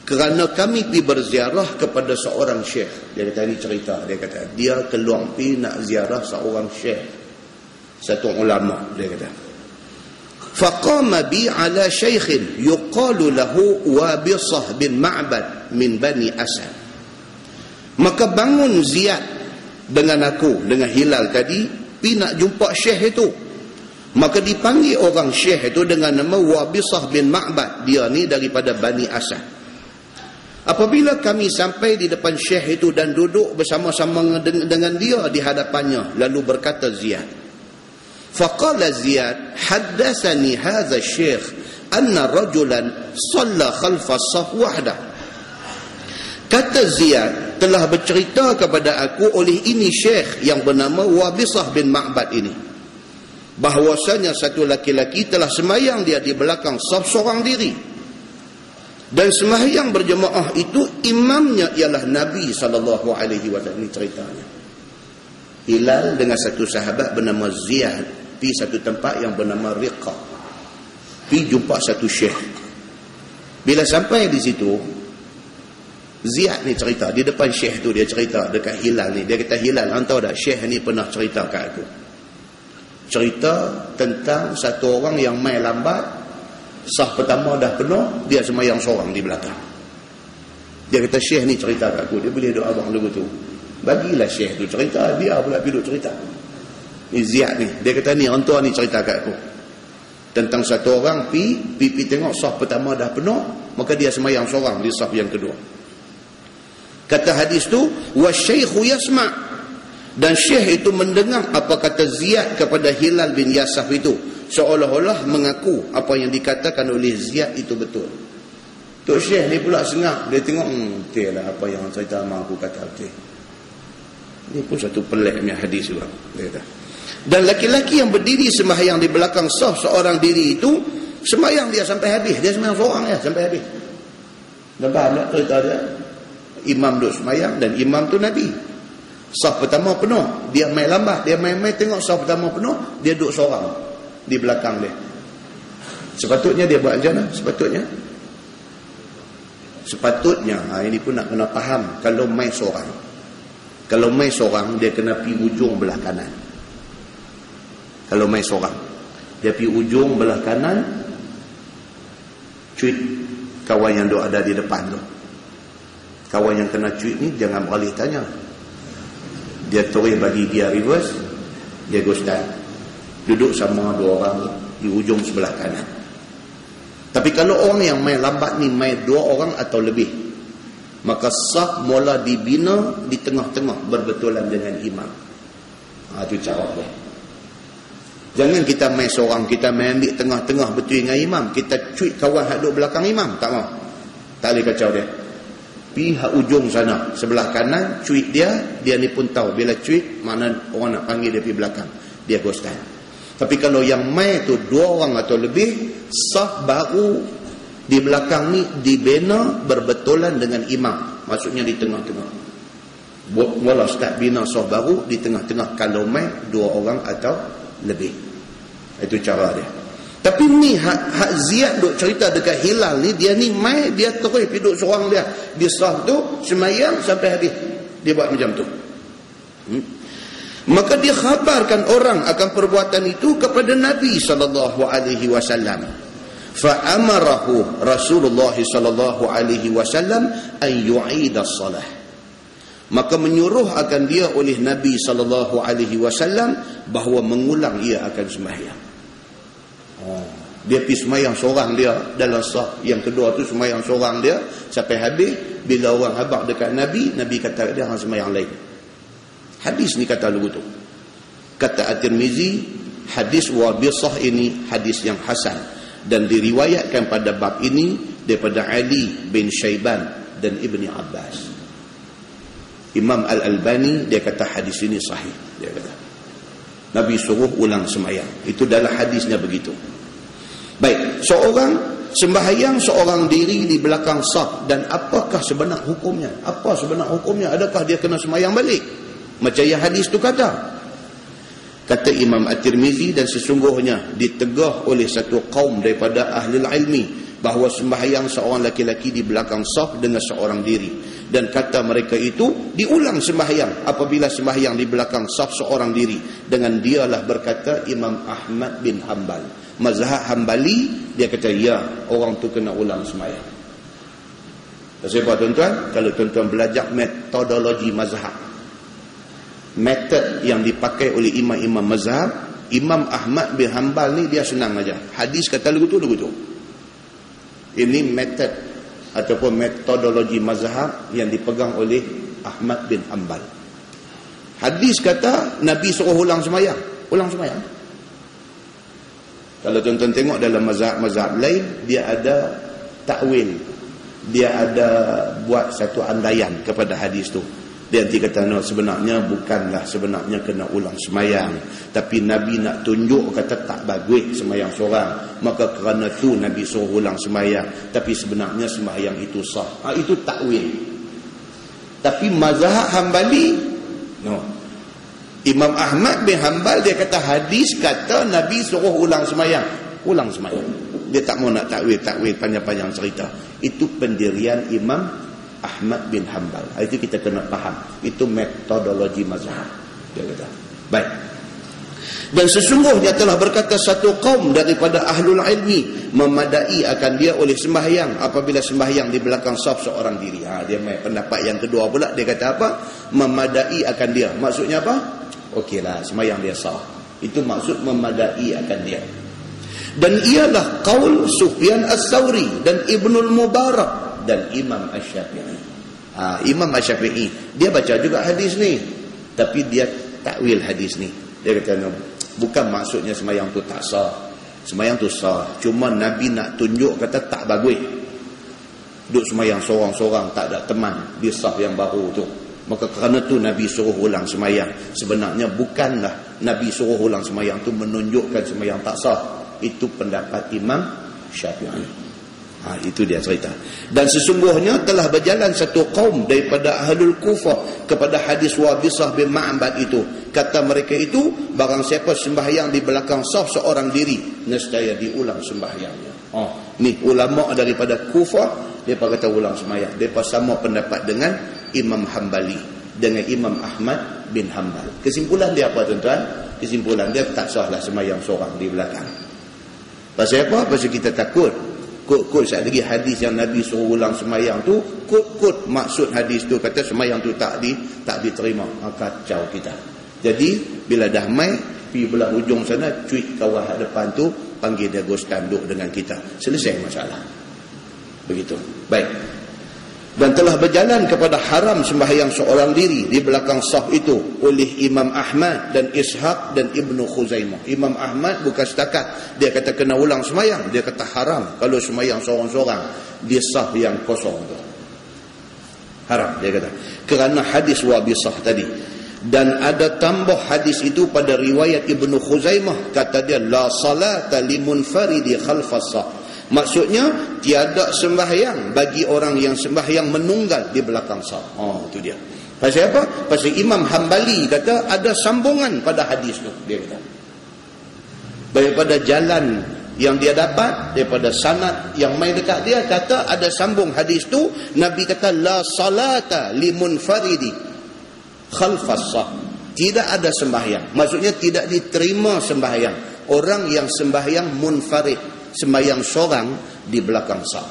kerana kami pergi berziarah kepada seorang syekh. Dia kata, ni cerita, dia kata dia keluar pergi nak ziarah seorang syekh, satu ulama. Dia kata, faqama bi ala syaikhin yuqalu lahu Wabisah bin Ma'bad min Bani Asad. Maka bangun Ziyad dengan aku, dengan Hilal tadi, pergi nak jumpa syekh itu. Maka dipanggil orang syekh itu dengan nama Wabisah bin Ma'bad. Dia ni daripada Bani Asad. Apabila kami sampai di depan syekh itu dan duduk bersama-sama dengan dia di hadapannya, lalu berkata Ziyad, faqala Ziyad, haddathani hadha syekh anna rajulan salla khalfa as-saf wahdah. Kata Ziyad, telah bercerita kepada aku oleh ini syekh yang bernama Wabisah bin Ma'bad ini, bahwasanya satu laki-laki telah semayang dia di belakang saf seorang diri, dan semayang berjemaah itu imamnya ialah Nabi SAW. Ini ceritanya. Hilal dengan satu sahabat bernama Ziyad pergi satu tempat yang bernama Riqah, pergi jumpa satu syekh. Bila sampai di situ, Ziyad ni cerita di depan syekh tu, dia cerita dekat Hilal ni. Dia kata, Hilal, tahu tak, syekh ni pernah cerita kat aku, cerita tentang satu orang yang main lambat, saf pertama dah penuh, dia semayang seorang di belakang. Dia kata, syekh ni cerita kat aku. Dia boleh doa abang dulu tu, bagilah syekh tu cerita, dia pula pergi cerita. Ni Ziyad ni, dia kata, ni orang tua ni cerita kat aku tentang satu orang pergi tengok saf pertama dah penuh, maka dia semayang seorang di saf yang kedua. Kata hadis tu, wa syaikhu yasma', dan syekh itu mendengar apa kata Ziyad kepada Hilal bin Yasaf itu, seolah-olah mengaku apa yang dikatakan oleh Ziyad itu betul. Tok syekh ni pula sengak, dia tengok, betul lah apa yang cerita mak aku kata, betul. Ini pun satu peliknya hadis juga, dia kata. Dan laki-laki yang berdiri sembahyang di belakang saf seorang diri itu, sembahyang dia sampai habis. Dia sembahyang seorang ya sampai habis. Dan faham tak cerita dia? Imam duduk sembahyang, dan imam tu Nabi. Saf pertama penuh, dia main lambat, dia main-main tengok saf pertama penuh, dia duduk seorang di belakang dia. Sepatutnya dia buat macam mana? Sepatutnya ini pun nak kena faham. Kalau main seorang, dia kena pergi ujung belah kanan. Kalau main seorang, dia pergi ujung belah kanan, cuit kawan yang duk ada di depan tu. Kawan yang kena cuit ni jangan beralih tanya, dia terus bagi dia reverse, dia go stand, duduk sama dua orang di ujung sebelah kanan. Tapi kalau orang yang main lambat ni main dua orang atau lebih, maka saf mula dibina di tengah-tengah berbetulan dengan imam. Itu cara dia. Jangan kita main seorang, kita main ambil tengah-tengah betul dengan imam, kita cuit kawan yang duduk belakang imam, tak mau. Tak boleh kacau dia. Pergi hak ujung sana, sebelah kanan, cuit dia ni pun tahu. Bila cuit, mana orang nak panggil dia pergi belakang, dia go stand. Tapi kalau yang main tu dua orang atau lebih, saf baru di belakang ni dibina berbetulan dengan imam, maksudnya di tengah-tengah. Mula start bina saf baru di tengah-tengah kalau main dua orang atau lebih. Itu cara dia. Tapi ni hak Ziyad duk cerita dekat Hilal ni, dia ni mai, dia terus duduk seorang dia di saf tu semayang sampai habis. Dia buat macam tu. Maka dia khabarkan orang akan perbuatan itu kepada Nabi SAW. Fa amarahu Rasulullah SAW an yu'ida as-salah. Maka menyuruh akan dia oleh Nabi SAW bahawa mengulang ia akan sembahyang. Dia pergi sembahyang seorang dia dalam saf yang kedua tu, sembahyang seorang dia sampai habis. bila orang habaq dekat Nabi, Nabi kata dia hang sembahyang lain. Hadis ni kata lagu tu. Kata At-Tirmizi, hadis Wabisah ini hadis yang hasan dan diriwayatkan pada bab ini daripada Ali bin Syaiban dan Ibni Abbas. Imam Al-Albani dia kata hadis ini sahih. Dia kata Nabi suruh ulang sembahyang. Itu dalam hadisnya begitu. Baik, seorang sembahyang seorang diri di belakang saf, dan apakah sebenar hukumnya? Apa sebenar hukumnya? Adakah dia kena sembahyang balik? Macam yang hadis tu kata. Kata Imam At-Tirmizi, dan sesungguhnya ditegah oleh satu kaum daripada ahli ilmi bahawa sembahyang seorang laki-laki di belakang saf dengan seorang diri, dan kata mereka itu diulang sembahyang apabila sembahyang di belakang saf seorang diri. Dengan dialah berkata Imam Ahmad bin Hanbal, mazhab Hanbali, dia kata ya, orang tu kena ulang sembahyang. Sebab tuan-tuan, kalau tuan-tuan belajar metodologi mazhab, metod yang dipakai oleh imam-imam mazhab, Imam Ahmad bin Hanbal ni dia senang aja. Hadis kata lagu tu. Ini metod ataupun metodologi mazhab yang dipegang oleh Ahmad bin Hanbal. Hadis kata Nabi suruh ulang sembahyang. Kalau tuan-tuan tengok dalam mazhab lain, dia ada takwil, dia ada buat satu andaian kepada hadis tu. Dia nanti kata no, sebenarnya bukanlah sebenarnya kena ulang sembahyang, tapi Nabi nak tunjuk kata tak bagus sembahyang seorang, maka kerana tu Nabi suruh ulang sembahyang, tapi sebenarnya sembahyang itu sah. Itu takwil. Tapi mazhab Hanbali no. Imam Ahmad bin Hanbal dia kata hadis kata Nabi suruh ulang sembahyang. Dia tak mau nak takwil panjang-panjang cerita. Itu pendirian Imam Ahmad bin Hanbal. Itu kita kena faham. Itu metodologi mazhab. Dia kata. Baik. Dan sesungguhnya telah berkata satu kaum daripada ahlul ilmi memadai akan dia oleh sembahyang apabila sembahyang di belakang saf seorang diri. Dia main pendapat yang kedua pula. Dia kata apa? Memadai akan dia. Maksudnya apa? Okeylah, sembahyang dia sah. Itu maksud memadai akan dia. Dan ialah qaul Sufyan As-Sauri dan Ibnul Mubarak dan Imam Asy-Syafi'i. Imam Asy-Syafi'i dia baca juga hadis ni, tapi dia takwil hadis ni. Dia kata bukan maksudnya sembahyang tu tak sah. Sembahyang tu sah, cuma Nabi nak tunjuk kata tak bagus duduk sembahyang seorang-seorang, tak ada teman di saf yang baru tu. Maka kerana tu Nabi suruh ulang sembahyang. Sebenarnya bukanlah Nabi suruh ulang sembahyang tu menunjukkan sembahyang tak sah. Itu pendapat Imam Syafi'i. Itu dia cerita. Dan sesungguhnya telah berjalan satu kaum daripada ahlul Kufah kepada hadis Wabisah bin Ma'bad itu. Kata mereka itu, barang siapa sembahyang di belakang saf seorang diri, nescaya diulang sembahyangnya. Ni ulama daripada Kufah, mereka kata ulang sembahyang. Mereka sama pendapat dengan Imam Hanbali, dengan Imam Ahmad bin Hanbal. Kesimpulan dia apa tuan-tuan? Kesimpulan dia tak sahlah sembahyang seorang di belakang. Pasal apa? Pasal kita takut kut sekali lagi hadis yang Nabi suruh ulang sembahyang tu, kut maksud hadis tu kata sembahyang tu tak diterima. Kacau kita. Jadi bila dah mai pergi belah hujung sana, cuit kawah depan tu, panggil dia gos tanduk dengan kita, selesai masalah. Begitu. Baik. Dan telah berjalan kepada haram sembahyang seorang diri di belakang saf itu oleh Imam Ahmad dan Ishaq dan Ibnu Khuzaimah. Imam Ahmad bukan setakat dia kata kena ulang sembahyang, dia kata haram kalau sembahyang seorang-seorang di saf yang kosong tu. Haram dia kata. Kerana hadis Wabisah tadi. Dan ada tambah hadis itu pada riwayat Ibnu Khuzaimah, kata dia la salata limunfaridi khalfas saf. Maksudnya tiada sembahyang bagi orang yang sembahyang menunggal di belakang saf. Itu dia. Pasal apa? Pasal Imam Hanbali kata ada sambungan pada hadis tu, dia kata. Daripada jalan yang dia dapat, daripada sanad yang main dekat dia, kata ada sambung hadis tu. Nabi kata la salata limunfaridi khalfas saf. Tidak ada sembahyang. Maksudnya tidak diterima sembahyang orang yang sembahyang munfarid, sembahyang seorang di belakang saf.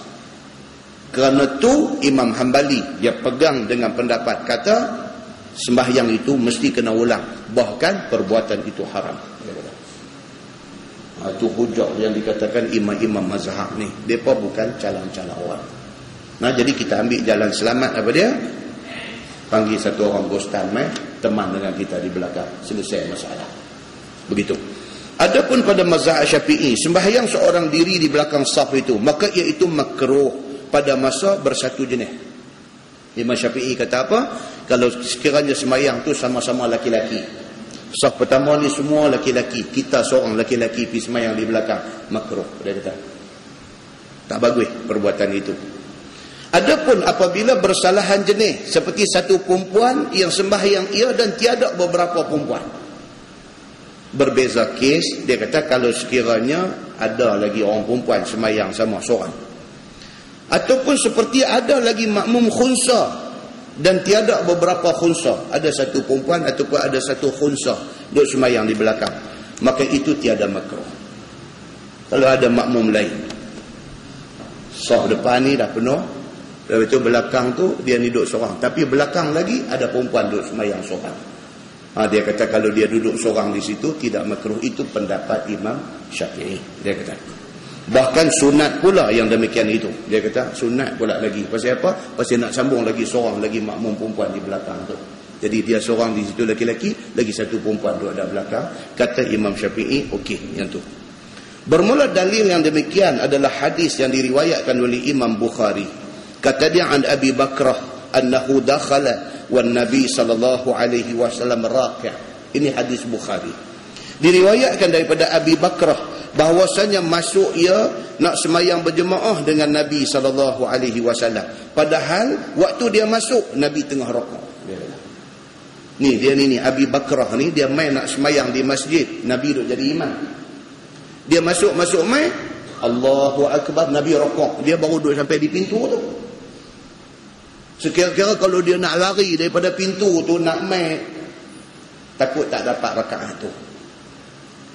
Kerana tu Imam Hanbali dia pegang dengan pendapat kata sembahyang itu mesti kena ulang, bahkan perbuatan itu haram. Itu hujah yang dikatakan imam-imam mazhab ni. Mereka bukan calang-calang orang. Nah, jadi kita ambil jalan selamat apa dia? Panggil satu orang bostan teman dengan kita di belakang, selesai masalah. Begitu. Adapun pada mazhab Syafi'i, sembahyang seorang diri di belakang saf itu, maka iaitu makruh pada masa bersatu jenis. Imam Syafi'i kata apa? Kalau sekiranya sembahyang tu sama-sama laki-laki, saf pertama ni semua laki-laki, kita seorang laki-laki pergi sembahyang di belakang, makruh, dia kata. Tak bagus perbuatan itu. Adapun apabila bersalahan jenis, seperti satu perempuan yang sembahyang ia dan tiada beberapa perempuan, berbeza kes, dia kata kalau sekiranya ada lagi orang perempuan sembahyang sama seorang, ataupun seperti ada lagi makmum khunsa dan tiada beberapa khunsa, ada satu perempuan ataupun ada satu khunsa duduk sembahyang di belakang, maka itu tiada makruh. Kalau ada makmum lain, saf depan ni dah penuh, lepas itu belakang tu dia ni duduk seorang, tapi belakang lagi ada perempuan duduk sembahyang seorang. Dia kata kalau dia duduk seorang di situ tidak makruh. Itu pendapat Imam Syafi'i. Dia kata bahkan sunat pula yang demikian itu. Dia kata sunat pula lagi. Pasal apa? Pasal nak sambung lagi seorang lagi makmum perempuan di belakang tu. Jadi dia seorang di situ laki-laki, lagi satu perempuan duduk di belakang. Kata Imam Syafi'i, okey yang tu. Bermula dalil yang demikian adalah hadis yang diriwayatkan oleh Imam Bukhari. Kata dia an Abi Bakrah annahu dakhala wan Nabi sallallahu alaihi wasallam raqi'. Ini hadis Bukhari. Diriwayatkan daripada Abi Bakrah bahwasanya masuk ia nak sembahyang berjemaah dengan Nabi sallallahu alaihi wasallam. Padahal waktu dia masuk Nabi tengah rakaat. Ni dia ni Abi Bakrah ni dia main nak sembahyang di masjid, Nabi duk jadi imam. Dia masuk main, Allahu akbar, Nabi rakaat. Dia baru duduk sampai di pintu tu. Sekira-kira kalau dia nak lari daripada pintu tu nak main, takut tak dapat rakaat tu.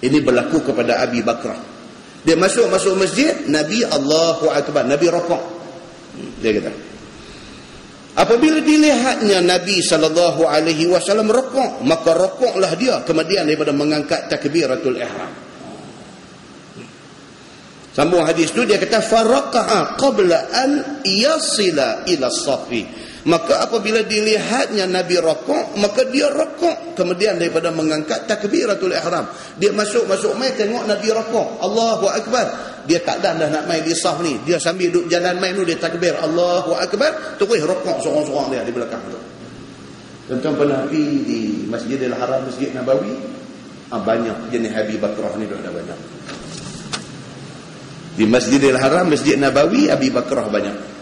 Ini berlaku kepada Abi Bakrah. Dia masuk masjid, Nabi Allahu akbar, Nabi rakaat. Dia kata, apabila dilihatnya Nabi SAW rakaat, maka rakaatlah dia kemudian daripada mengangkat takbiratul ihram. Sambung hadis tu dia kata faraqa'a qabla an yasila ila safi. Maka apabila dilihatnya Nabi rakaat, maka dia rakaat kemudian daripada mengangkat takbiratul ihram. Dia masuk mai tengok Nabi rakaat, Allahu akbar. Dia tak dah nak main di saf ni. Dia sambil duduk jalan main tu dia takbir Allahu akbar, terus rakaat seorang-seorang dia di belakang tu. Tuan-tuan pernah pergi di Masjidil Haram, Masjid Nabawi? Banyak jenis Abi Bakrah ni dah banyak. Di Masjidil Haram, Masjid Nabawi, Abi Bakrah banyak.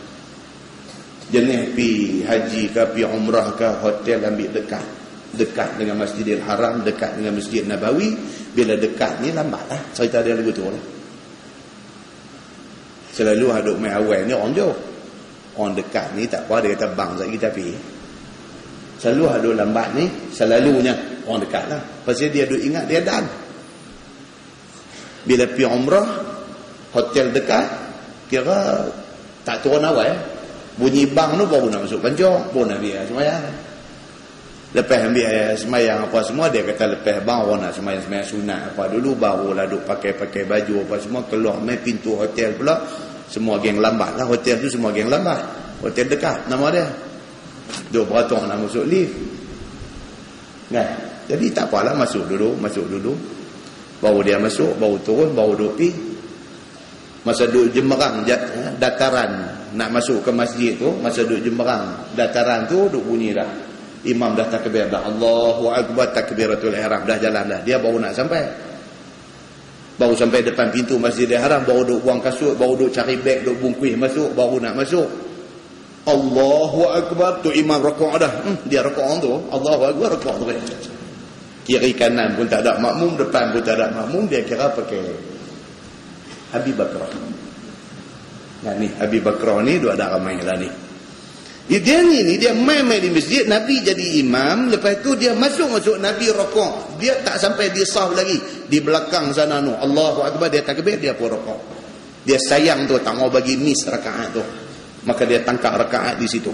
Jenis pi haji ke, pi umrah ke, hotel ambil dekat dengan Masjidil Haram, dekat dengan Masjid Nabawi. Bila dekat ni lambat lah. Cerita dia lagu tu lah. Selalu haduk main awal ni orang jauh. Orang dekat ni tak apa, dia kata bang sekejap kita pergi. Selalu haduk lambat ni, selalunya orang dekat lah. Pasal dia duk ingat dia dan. Bila pi umrah, hotel dekat, kira tak turun awal. Bunyi bang tu baru nak masuk pancong, baru nak biar semayang. Lepas ambil semayang apa semua, dia kata lepas bang orang nak semayang sunat apa dulu, barulah duk pakai baju apa semua, keluar main pintu hotel pula. Semua geng lambat lah, hotel tu semua geng lambat. Hotel dekat nama dia. Duk beratung nak masuk lift. Kan? Jadi tak apalah, masuk dulu. Baru dia masuk, baru turun, baru duk pergi. Masa duduk Jemerang dataran nak masuk ke masjid tu, masa duduk Jemerang dataran tu duk bunyi dah, imam dah takbir dah, Allahu akbar, takbiratul ihram, dah jalan dah. Dia baru nak sampai, baru sampai depan pintu Masjidil Haram, baru duk buang kasut, baru duk cari beg, duk bungkus masuk, baru nak masuk. Allahu akbar tu imam rakaat dah. Dia rakaat tu Allahu akbar, rakaat tu kiri kanan pun tak ada makmum, depan pun tak ada makmum. Dia kira pakai Abi Bakrah. Nah ni Abi Bakrah ni duk ada ramai lah ni. Dia main di masjid, Nabi jadi imam, lepas tu dia masuk Nabi rakaat. Dia tak sampai di saf lagi, di belakang sana tu Allahu akbar, dia takbir, dia pun rakaat. Dia sayang tu, tak mau bagi miss rakaat tu, maka dia tangkap rakaat di situ.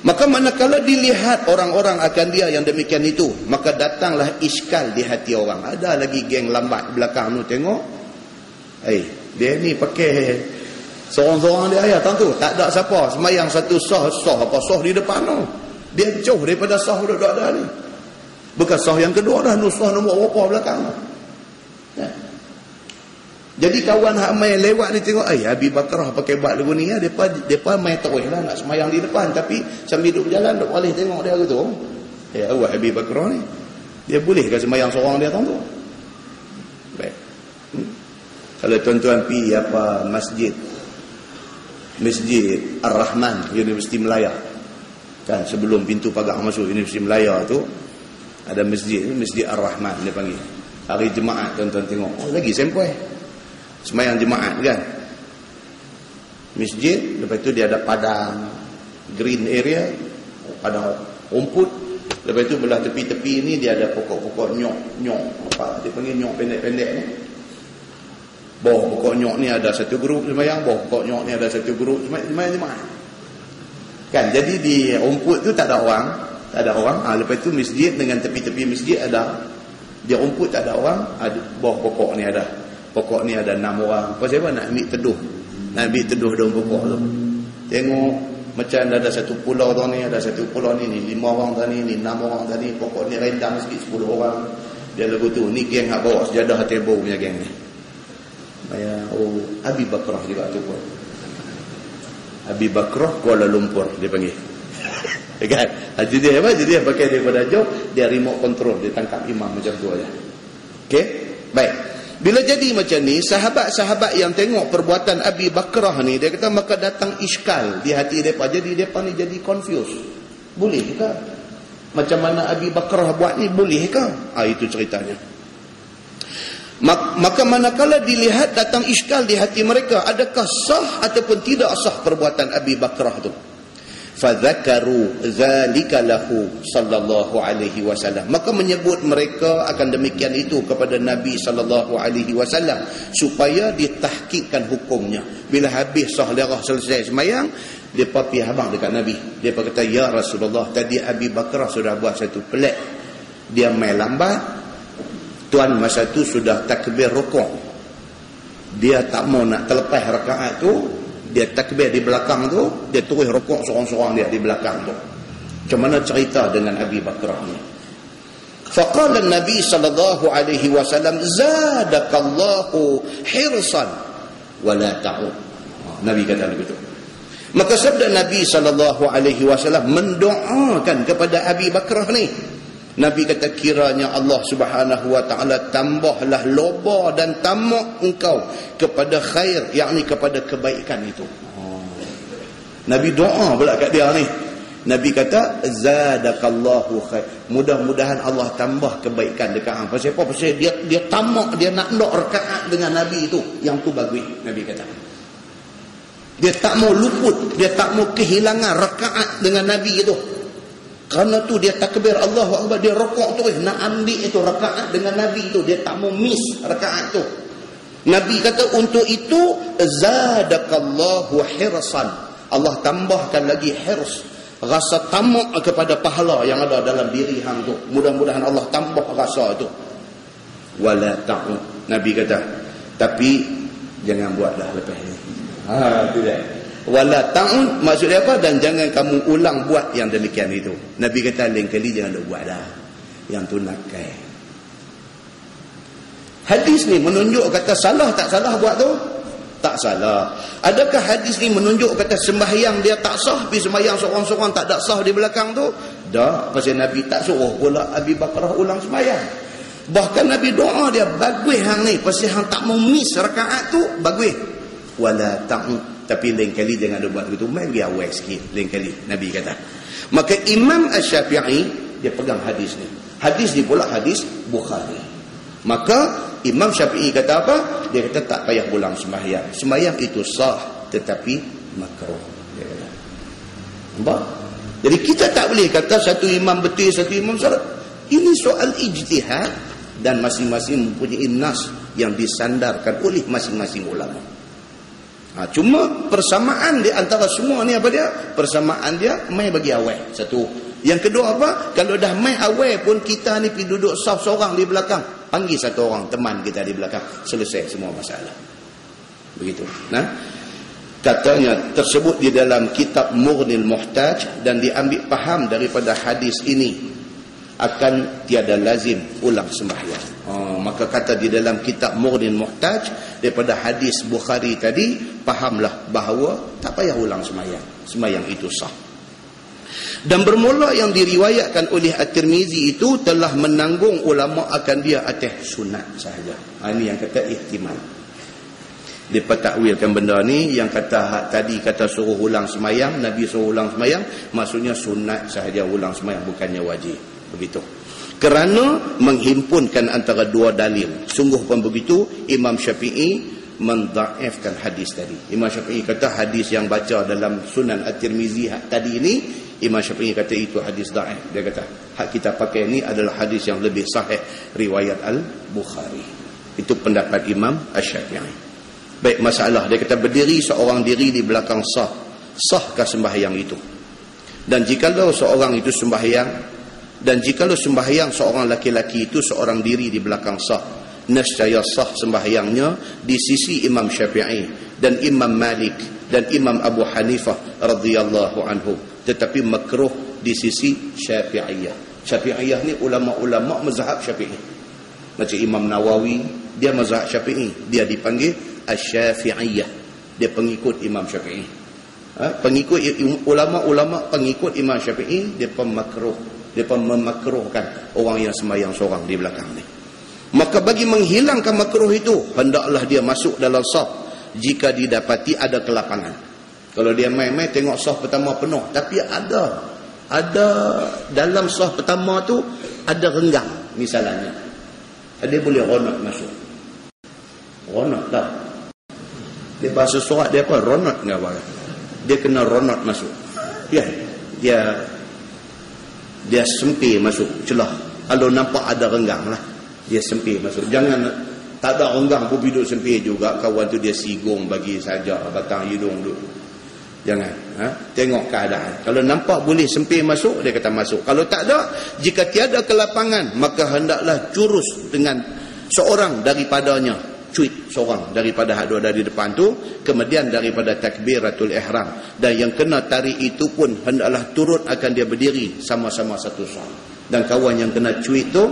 Maka manakala dilihat orang-orang akan dia yang demikian itu, maka datanglah iskal di hati orang. Ada lagi geng lambat belakang tu tengok, dia ni pakai Seorang-seorang dia ayah tentu tak ada siapa semayang satu sah apa sah di depan tu. Dia jauh daripada sah duduk ada ni. Bukan sah yang kedua dah, sah nombor berapa belakang tu. Ya. Jadi kawan hak main lewat ni tengok, Abi Bakrah pakai bak lagu ni, depa main terus lah nak semayang di depan, tapi sambil duduk berjalan duk boleh tengok dia gitu. Awak Abi Bakrah ni, dia bolehkah semayang seorang dia tu? Baik. Kalau tuan-tuan pergi apa Masjid Ar-Rahman Universiti Melaya, kan sebelum pintu pagar masuk Universiti Melaya tu ada Masjid Ar-Rahman dia panggil. Hari Jumaat tuan-tuan tengok, lagi sampai semayang jemaat kan. Masjid, lepas tu dia ada padang green area, padang rumput. Lepas tu belah tepi-tepi ni dia ada pokok-pokok nyok apa dia panggil nyok pendek-pendek ni. Bawah pokok nyok ni ada satu grup semayang, bawah pokok nyok ni ada satu grup semayang jemaat. Kan, jadi di rumput tu tak ada orang. Lepas tu masjid dengan tepi-tepi masjid ada, di rumput tak ada orang, ada bawah pokok ni ada. Pokok ni ada 6 orang. Pasal apa nak ambil teduh? Nak ambil teduh daun pokok tu. Tengok macam ada satu pulau tu ni, ada satu pulau ni 5 orang tadi ni, 6 orang tadi, pokok ni rendang sikit 10 orang. Dia lagu tu, ni geng hak bawa sejadah tebo punya geng ni. Abi Bakrah juga tu pun. Abi Bakrah Kuala Lumpur dia panggil. Kan? Jadi dia apa? Jadi dia pakai daripada jauh, dia remote control, dia tangkap imam macam tu aja. Okey? Baik. Bila jadi macam ni, sahabat-sahabat yang tengok perbuatan Abi Bakrah ni, dia kata maka datang iskal di hati mereka. Jadi mereka ni jadi confused. Boleh ke? Macam mana Abi Bakrah buat ni, boleh ke? Itu ceritanya. Maka manakala dilihat datang iskal di hati mereka, adakah sah ataupun tidak sah perbuatan Abi Bakrah tu? Fadzakaru dzalika lahu sallallahu alaihi wasallam, maka menyebut mereka akan demikian itu kepada Nabi sallallahu alaihi wasallam supaya ditahqiqkan hukumnya. Bila habis sahlerah selesai semayang, depa pergi habang dekat Nabi. Depa kata, ya Rasulullah, tadi Abi Bakrah sudah buat satu pelik. Dia main lambat, tuan masa tu sudah takbir rukuk, dia tak mau nak terlepas rakaat tu, dia takbir di belakang tu, dia terus rukuk seorang-seorang dia di belakang tu. Macam mana cerita dengan Abi Bakrah ni? Faqala Nabi sallallahu alaihi wasallam, zadakallahu hirsan wa la ta'ud. Nabi kata begitu. Maka sabda Nabi sallallahu alaihi wasallam mendoakan kepada Abi Bakrah ni. Nabi kata, kiranya Allah Subhanahu wa taala tambahlah loba dan tamak engkau kepada khair, yakni kepada kebaikan itu. Nabi doa pula kat dia ni. Nabi kata, zadakallahu khair. Mudah-mudahan Allah tambah kebaikan dekat hang. Pasal apa? Pasal dia tamak, dia nak rakaat dengan Nabi itu. Yang tu bagus, Nabi kata. Dia tak mau luput, dia tak mau kehilangan rakaat dengan Nabi itu. Kerana tu dia takbir Allahu Akbar, dia rukuk terus nak ambil itu rakaat dengan Nabi itu, dia tak mau miss rakaat tu. Nabi kata untuk itu zadakallahu hirsan, Allah tambahkan lagi hirs, rasa tamak kepada pahala yang ada dalam diri hang tu. Mudah-mudahan Allah tambah rasa itu. Wala ta'ud, Nabi kata, tapi jangan buatlah lepas ni. Tidak. Wala ta'ud maksudnya apa? Dan jangan kamu ulang buat yang demikian itu. Nabi kata lain kali jangan buat dah. Yang tu nakal. Hadis ni menunjuk kata salah tak salah buat tu? Tak salah. Adakah hadis ni menunjuk kata sembahyang dia tak sah, pergi sembahyang seorang-seorang tak ada sah di belakang tu? Tak. Pasal Nabi tak suruh pula Abi Bakrah ulang sembahyang. Bahkan Nabi doa dia, bagus hang ni, pasal hang tak mau miss rakaat tu, bagus. Wala ta'ud, tapi lain kali jangan ada buat begitu, main pergi awal sikit lain kali, Nabi kata. Maka Imam Asy-Syafi'i dia pegang hadis ni. Hadis ni pula hadis Bukhari. Maka Imam Syafi'i kata apa? Dia kata tak payah ulang sembahyang. Sembahyang itu sah tetapi makruh, dia kata. Nampak? Jadi kita tak boleh kata satu imam betul, satu imam salah. Ini soal ijtihad dan masing-masing mempunyai nas yang disandarkan oleh masing-masing ulama. Cuma persamaan di antara semua ni apa dia? Persamaan dia mai bagi awal. Satu. Yang kedua apa? Kalau dah mai awal pun kita ni pergi duduk saf seorang di belakang, panggil satu orang teman kita di belakang, selesai semua masalah. Begitu. Nah. Katanya tersebut di dalam kitab Mughnil Muhtaj, dan diambil faham daripada hadis ini akan tiada lazim ulang sembahyang. Maka kata di dalam kitab Mughnil Muhtaj daripada hadis Bukhari tadi, fahamlah bahawa tak payah ulang sembahyang. Sembahyang itu sah. Dan bermula yang diriwayatkan oleh At-Tirmizi itu telah menanggung ulama akan dia atas sunat sahaja. Ini yang kata ihtimal. Dia takwilkan benda ni, yang kata tadi kata suruh ulang semayang, Nabi suruh ulang semayang, maksudnya sunat sahaja ulang semayang, bukannya wajib. Begitu. Kerana menghimpunkan antara dua dalil. Sungguh pun begitu, Imam Syafi'i mendhaifkan hadis tadi. Imam Syafi'i kata hadis yang baca dalam Sunan At-Tirmizi tadi ini, Imam Syafi'i kata itu hadis dhaif. Dia kata hak kita pakai ni adalah hadis yang lebih sahih riwayat Al-Bukhari. Itu pendapat Imam Asy-Syafi'i. Baik, masalah dia kata berdiri seorang diri di belakang sahkah sembahyang itu? Dan jikalau seorang itu sembahyang, dan jikalau sembahyang seorang laki-laki itu seorang diri di belakang sah, nescaya sah sembahyangnya di sisi Imam Syafi'i dan Imam Malik dan Imam Abu Hanifah radhiyallahu anhu, tetapi makruh di sisi Syafi'iyah. Syafi'iyah ni ulama-ulama mazhab Syafi'i. Macam Imam Nawawi, dia mazhab Syafi'i, dia dipanggil Asy-Syafi'iyah, dia pengikut Imam Syafi'i. Pengikut ulama-ulama pengikut Imam Syafi'i, dia pemakruh, dia memakruhkan orang yang sembahyang seorang di belakang ni. Maka bagi menghilangkan makruh itu, hendaklah dia masuk dalam saf jika didapati ada kelapangan. Kalau dia main-main tengok saf pertama penuh, tapi ada dalam saf pertama tu ada renggang misalnya, dia boleh ronat masuk. Ronat dah. Dia bahasa surat dia apa? Ronat enggak apa? Dia kena ronat masuk. Ya. Dia sempir masuk celah. Kalau nampak ada renggang lah, dia sempir masuk. Jangan tak ada renggang pun duduk sempir juga. Kawan tu dia sigung bagi saja batang hidung dulu. Jangan. Tengok keadaan. Kalau nampak boleh sempir masuk, dia kata masuk. Kalau tak ada, jika tiada kelapangan, maka hendaklah curus dengan seorang daripadanya. Cuit seorang daripada hak dua dari depan tu, kemudian daripada takbiratul ihram, dan yang kena tarik itu pun hendaklah turut akan dia berdiri sama-sama satu saf. Dan kawan yang kena cuit tu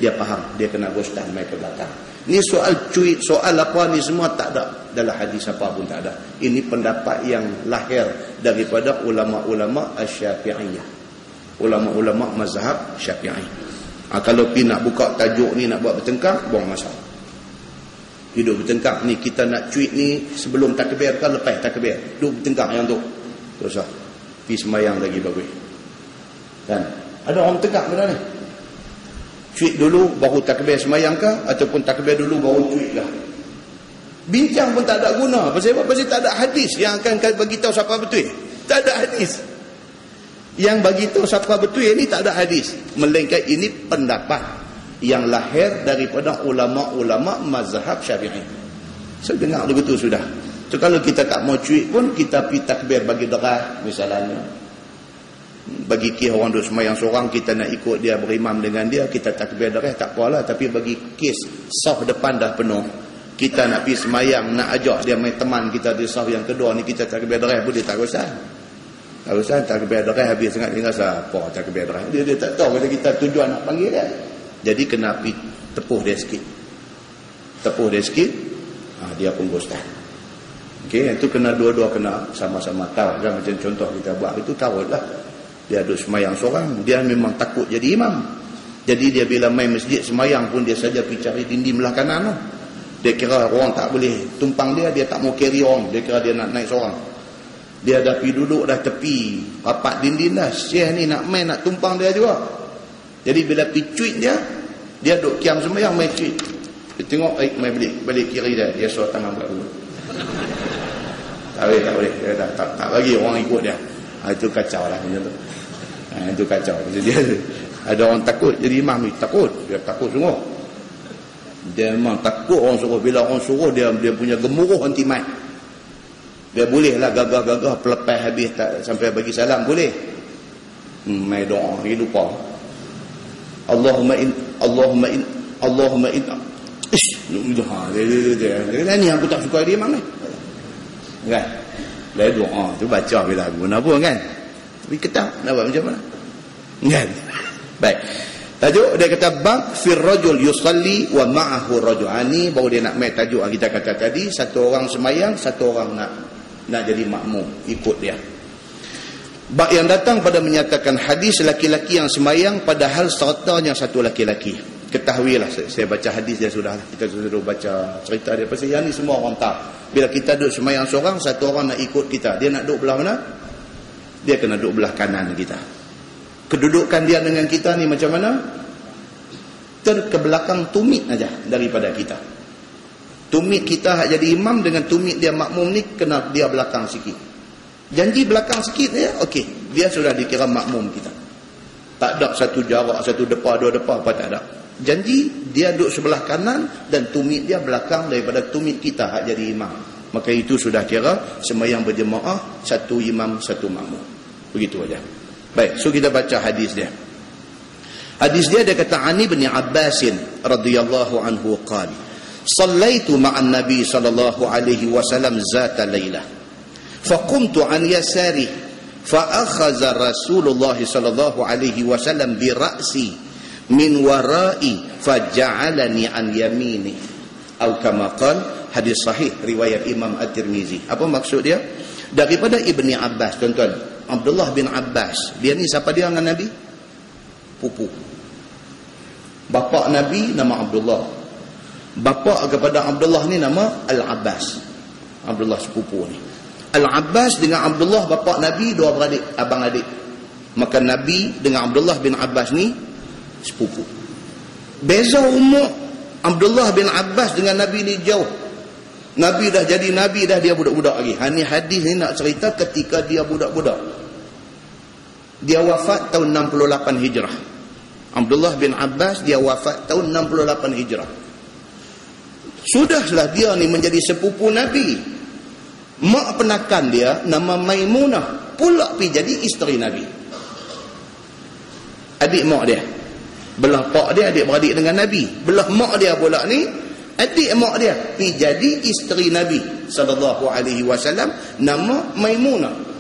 dia faham, dia kena gostan mai ke belakang. Ni soal cuit, soal apa ni semua tak ada dalam hadis apa pun tak ada. Ini pendapat yang lahir daripada ulama-ulama Asy-Syafi'iyah, ulama-ulama mazhab Syafi'i. Kalau pi nak buka tajuk ni nak buat bertengkar, buang masa. Hidup bertengkar ni, kita nak cuit ni sebelum takbir ke lepas takbir, duduk bertengkar yang tu terus pergi semayang lagi bagus kan. Ada orang bertengkar benda ni, cuit dulu baru takbir semayang ke, ataupun takbir dulu baru cuit lah. Bincang pun tak ada guna. Pasal apa? Pasal tak ada hadis yang akan bagi tahu siapa betul. Tak ada hadis yang bagi tahu siapa betul ni, tak ada hadis. Melainkan ini pendapat yang lahir daripada ulama-ulama mazhab Syafi'i. Saya dengar begitu sudah. So, kalau kita tak mau cuit pun, kita pergi takbir bagi deras misalnya. Bagi kes orang duduk semayang seorang, kita nak ikut dia berimam dengan dia, kita takbir deras tak apalah. Tapi bagi kes saf depan dah penuh, kita nak pergi semayang, nak ajak dia main teman kita di saf yang kedua ni, kita takbir deras pun dia tak usah. Tak usah takbir deras habis sangat, dia rasa apa takbir deras. Dia tak tahu kata kita tujuan nak panggil dia. Jadi kena pergi tepuh dia sikit. Tepuh dia sikit, dia pun gostan. Okey, itu kena dua-dua kena sama-sama tahu kan. Macam contoh kita buat itu, tahu lah. Dia duduk semayang seorang, dia memang takut jadi imam. Jadi dia bila main masjid semayang pun dia saja pergi cari dinding belah kanan tu. Dia kira orang tak boleh tumpang dia tak mau carry on. Dia kira dia nak naik seorang. Dia dah pergi duduk dah tepi rapat dinding dah. Syekh ni nak main nak tumpang dia juga. Jadi bila pergi cuit dia duduk kiam sembahyang main cuit. Dia tengok, main balik kiri dia suruh tangan buat dulu. Tak boleh. Dia tak bagi orang ikut dia. Itu kacau lah macam tu. Itu kacau. Jadi dia ada orang takut jadi imam ni, takut. Dia takut sungguh. Dia memang takut orang suruh. Bila orang suruh, dia punya gemuruh anti mic. Dia boleh lah gagah-gagah pelepas habis tak sampai bagi salam boleh. Main doa ni lupa. Allahumma in dia ni aku tak suka dia imam ni kan. Dia doa tu baca bila guna pun kan. Tapi ketang nak buat macam mana? Kan? Baik. Tajuk dia kata bab fir rajul yusalli wa ma'ahu rajulani, baru dia nak mai tajuk kita kata tadi, satu orang semayang, satu orang nak jadi makmum ikut dia. Bab yang datang pada menyatakan hadis laki-laki yang semayang padahal sertanya satu laki-laki. Ketahuilah, saya baca hadis dia sudah, kita sudah baca cerita dia pasal yang ni semua orang tahu. Bila kita duduk semayang seorang, satu orang nak ikut kita, dia nak duduk belah mana? Dia kena duduk belah kanan kita. Kedudukan dia dengan kita ni macam mana? Terkebelakang tumit aja daripada kita. Tumit kita hak jadi imam dengan tumit dia makmum ni kena dia belakang sikit. Janji belakang sikit ya, okey. Dia sudah dikira makmum kita. Tak ada satu jarak, satu depan, dua depan apa tak ada. Janji dia duduk sebelah kanan dan tumit dia belakang daripada tumit kita hak jadi imam. Maka itu sudah kira sembahyang berjemaah, satu imam, satu makmum. Begitu aja. Baik, so kita baca hadis dia. Hadis dia kata Ani bin Abbas radhiyallahu anhu qala Sallaitu ma'an Nabi sallallahu alaihi wasallam zata lailah faqumtu an yasari fa akhadha Rasulullah sallallahu alaihi wasallam bi ra'si min wara'i faja'alani an yamini atau kama qala. Hadis sahih riwayat Imam At-Tirmizi. Apa maksud dia? Daripada Ibni Abbas, tuan-tuan, Abdullah bin Abbas, dia ni siapa dia dengan Nabi? Pupu. Bapa Nabi nama Abdullah. Bapa kepada Abdullah ni nama Al-Abbas. Abdullah sepupu ni. Al-Abbas dengan Abdullah bapa Nabi dua beradik, abang adik. Maka Nabi dengan Abdullah bin Abbas ni sepupu. Beza umur Abdullah bin Abbas dengan Nabi ni jauh. Nabi dah jadi Nabi dah, dia budak-budak lagi. Ni hadis ni nak cerita ketika dia budak-budak. Dia wafat tahun 68 Hijrah. Abdullah bin Abbas dia wafat tahun 68 Hijrah. Sudahlah dia ni menjadi sepupu Nabi. Mak penakan dia nama Maimunah pula pergi jadi isteri Nabi. Adik mak dia. Belah pak dia adik-beradik dengan Nabi. Belah mak dia pula ni adik mak dia pergi jadi isteri Nabi sallallahu alaihi wasallam nama Maimunah.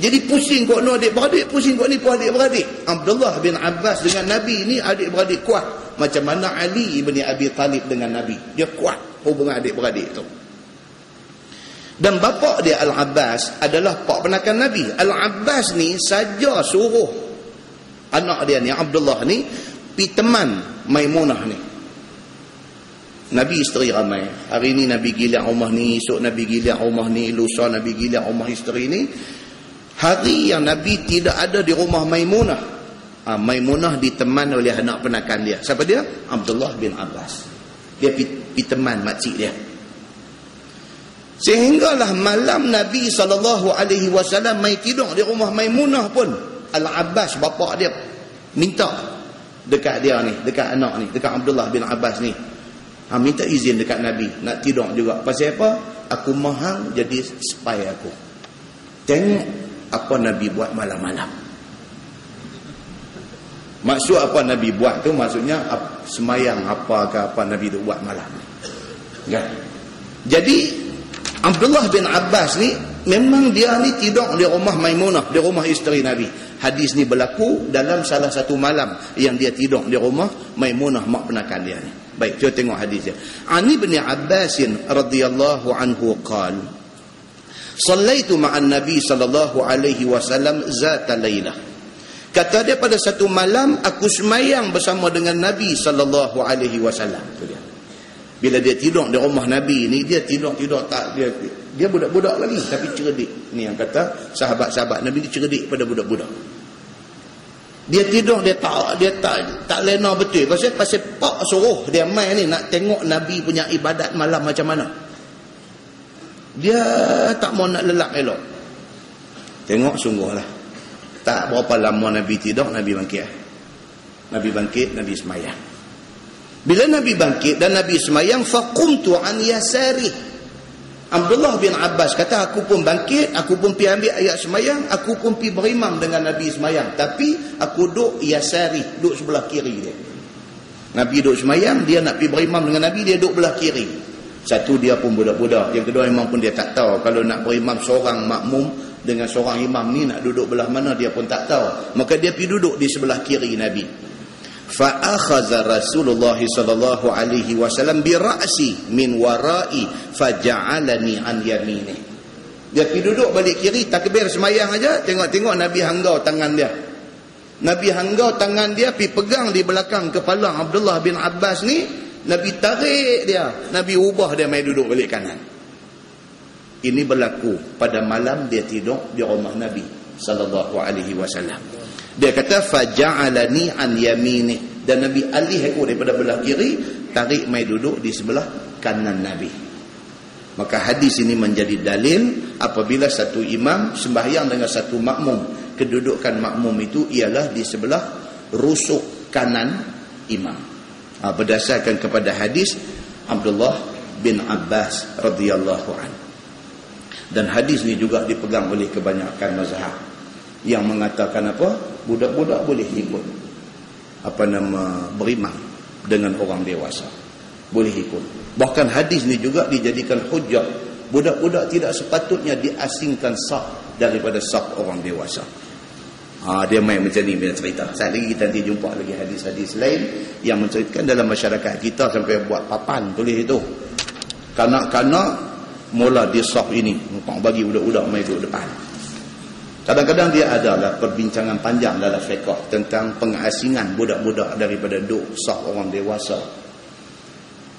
Jadi pusing kok no adik-beradik, pusing kok ni pun adik-beradik. Abdullah bin Abbas dengan Nabi ni adik-beradik kuat. Macam mana Ali ibn Abi Talib dengan Nabi. Dia kuat hubungan adik-beradik tu. Dan bapa dia Al-Abbas adalah pak penakan Nabi. Al-Abbas ni saja suruh anak dia ni Abdullah ni pi teman Maimunah ni. Nabi isteri ramai. Hari ni Nabi gilir rumah ni, esok Nabi gilir rumah ni, lusa Nabi gilir rumah isteri ni. Hari yang Nabi tidak ada di rumah Maimunah, Maimunah diteman oleh anak penakan dia. Siapa dia? Abdullah bin Abbas. Dia pi teman makcik dia. Sehinggalah malam Nabi SAW mai tidur di rumah Maimunah pun, Al-Abbas bapa dia minta dekat dia ni, dekat anak ni, dekat Abdullah bin Abbas ni, minta izin dekat Nabi nak tidur juga. Pasal apa? Aku mahal jadi spy aku. Tengok apa Nabi buat malam-malam. Maksud apa Nabi buat tu maksudnya semayang apa ke apa Nabi tu buat malam. Kan? Jadi Abdullah bin Abbas ni memang dia ni tidur di rumah Maimunah, di rumah isteri Nabi. Hadis ni berlaku dalam salah satu malam yang dia tidur di rumah Maimunah mak penakan dia ni. Baik, kita tengok hadis dia. Ani bin Abbas radhiyallahu anhu qala Sallaitu ma'an Nabi sallallahu alaihi wasallam zata lailah. Kata dia pada satu malam aku semayang bersama dengan Nabi sallallahu alaihi wasallam. Tu dia. Bila dia tidur di rumah Nabi ni, dia tidur tak dia budak-budak lagi tapi cerdik. Ni yang kata sahabat-sahabat Nabi ni cerdik pada budak-budak. Dia tidur dia tak lena betul. Pasal pak suruh dia mai ni nak tengok Nabi punya ibadat malam macam mana. Dia tak mau nak lelap elok. Tengok sungguhlah. Tak berapa lama Nabi tidur, Nabi bangkit. Nabi bangkit, Nabi semayang. Bila Nabi bangkit dan Nabi semayang, faqumtu an yasari. Abdullah bin Abbas kata, aku pun bangkit, aku pun pergi ambil ayat semayang, aku pun pergi berimam dengan Nabi semayang. Tapi aku duduk yasari, duduk sebelah kiri dia. Nabi duduk semayang, dia nak pergi berimam dengan Nabi, dia duduk belah kiri. Satu, dia pun budak-budak. Yang kedua, imam pun dia tak tahu. Kalau nak berimam seorang makmum dengan seorang imam ni nak duduk belah mana, dia pun tak tahu. Maka dia pergi duduk di sebelah kiri Nabi. Fa akhadha Rasulullah sallallahu alaihi wasallam bi ra'si min wara'i faja'alani an yamini. Dia pergi duduk balik kiri, takbir semayang aja, tengok-tengok Nabi hanggau tangan dia. Nabi hanggau tangan dia, pergi pegang di belakang kepala Abdullah bin Abbas ni. Nabi tarik dia, Nabi ubah dia mai duduk balik kanan. Ini berlaku pada malam dia tidur di rumah Nabi sallallahu alaihi wasallam. Dia kata faja'alani an yamini, dan Nabi alih aku daripada belah kiri, tarik mai duduk di sebelah kanan Nabi. Maka hadis ini menjadi dalil apabila satu imam sembahyang dengan satu makmum, kedudukan makmum itu ialah di sebelah rusuk kanan imam. Berdasarkan kepada hadis Abdullah bin Abbas radhiyallahu anhu. Dan hadis ni juga dipegang oleh kebanyakan mazhab yang mengatakan apa? Budak-budak boleh ikut berimam dengan orang dewasa. Boleh ikut. Bahkan hadis ni juga dijadikan hujjah. Budak-budak tidak sepatutnya diasingkan saf daripada saf orang dewasa. Dia main macam ni punya cerita. Saat lagi kita nanti jumpa lagi hadis-hadis lain yang menceritakan dalam masyarakat kita sampai buat papan tulis itu. Kanak-kanak mula di saf ini, bagi budak-budak main duduk depan. Kadang-kadang dia adalah perbincangan panjang dalam fiqh tentang pengasingan budak-budak daripada duduk saf orang dewasa.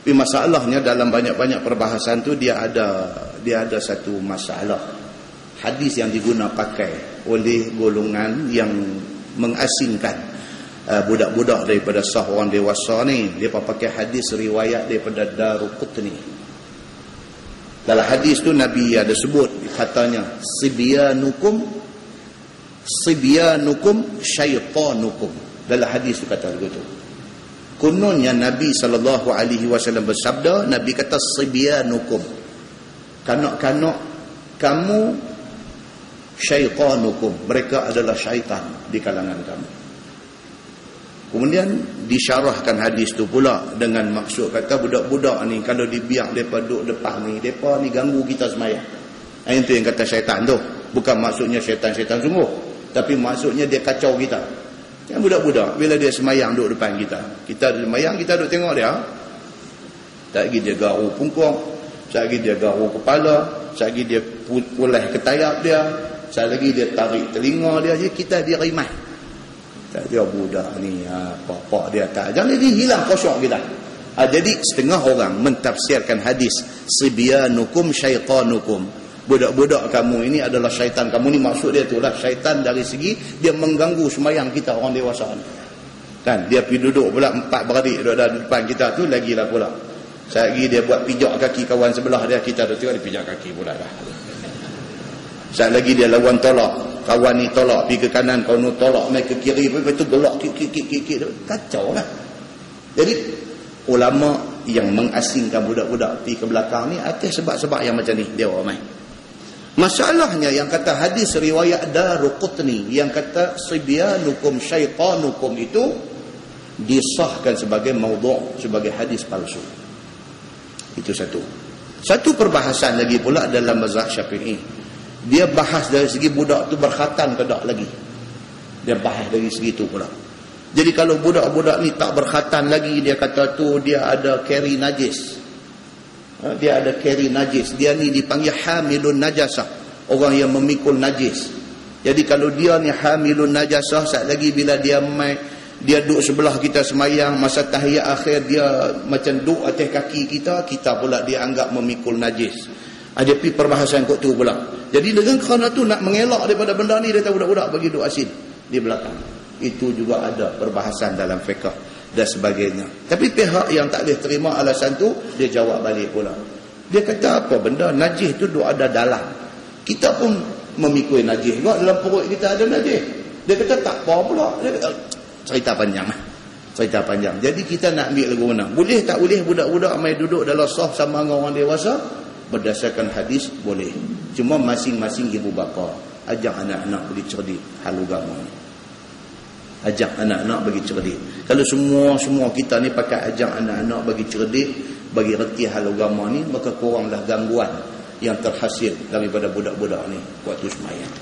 Tapi masalahnya dalam banyak-banyak perbahasan tu dia ada satu masalah. Hadis yang diguna pakai oleh golongan yang mengasingkan budak-budak daripada saf orang dewasa ni, dia pakai hadis riwayat daripada Daruqutni. Dalam hadis tu Nabi ada sebut, katanya sibyanukum syaitanukum. Dalam hadis tu kata begitu. Kononnya Nabi SAW bersabda, Nabi kata sibyanukum, kanak-kanak kamu, syaitanukum, mereka adalah syaitan di kalangan kamu. Kemudian disyarahkan hadis tu pula dengan maksud kata budak-budak ni kalau dibiak mereka duduk depan ni, mereka ni ganggu kita semayang. Itu yang kata syaitan tu. Bukan maksudnya syaitan-syaitan sungguh, tapi maksudnya dia kacau kita. Yang budak-budak bila dia semayang duduk depan kita, kita semayang, kita duduk tengok dia. Tak lagi dia garu pungkung, tak lagi dia garu kepala, tak lagi dia pulai ketayap dia, tak lagi dia tarik telinga dia, je kita dia rimat. Tak dia budak ni apa-apa dia tak. Jangan dia hilang kosong kita. Jadi setengah orang mentafsirkan hadis sibyanukum syaitanukum, budak-budak kamu ini adalah syaitan kamu ni. Maksud dia itulah syaitan dari segi dia mengganggu semayang kita orang dewasa ni. Kan dia pergi duduk pula empat beradik duduk di depan kita tu lagilah pula. Lagi dia buat pijak kaki kawan sebelah dia, kita dah tengok dia pijak kaki pula dah. Saat lagi dia lawan tolak, kawan ni tolak pergi ke kanan, kawan ni tolak main ke kiri, lepas tu gelak kik kacau lah. Jadi ulama yang mengasingkan budak-budak pergi ke belakang ni atas sebab-sebab yang macam ni dia orang main. Masalahnya yang kata hadis riwayat Daruqutni yang kata sibyanukum syaitanukum itu disahkan sebagai maudhu', sebagai hadis palsu. Itu satu perbahasan lagi pula dalam mazhab Syafi'i. Dia bahas dari segi budak tu berkhatan ke tak lagi. Dia bahas dari segi tu pula. Jadi kalau budak-budak ni tak berkhatan lagi, dia kata tu dia ada carry najis. Dia ada carry najis. Dia ni dipanggil hamilun najasah, orang yang memikul najis. Jadi kalau dia ni hamilun najasah, saat lagi bila dia duduk sebelah kita semayang, masa tahiyat akhir dia macam duduk atas kaki kita, kita pula dia anggap memikul najis. Ada pergi perbahasan kot tu pula. Jadi dengan kerana tu nak mengelak daripada benda ni, dia tahu budak-budak bagi duduk asin di belakang. Itu juga ada perbahasan dalam fiqh dan sebagainya. Tapi pihak yang tak boleh terima alasan tu, dia jawab balik pula. Dia kata apa benda najis tu duk ada dalam. Kita pun memikul najis juga, dalam perut kita ada najis. Dia kata tak apa pula. Dia kata, cerita panjang. Jadi kita nak ambil lagu mana? Boleh tak boleh budak-budak mai duduk dalam saf sama dengan orang dewasa? Berdasarkan hadis boleh. Cuma masing-masing ibu bapa ajak anak-anak bagi cerdik hal agama ni. Ajak anak-anak bagi cerdik. Kalau semua kita ni pakai ajak anak-anak bagi cerdik, bagi reti hal agama ni, maka kuranglah gangguan yang terhasil daripada budak-budak ni waktu semayang.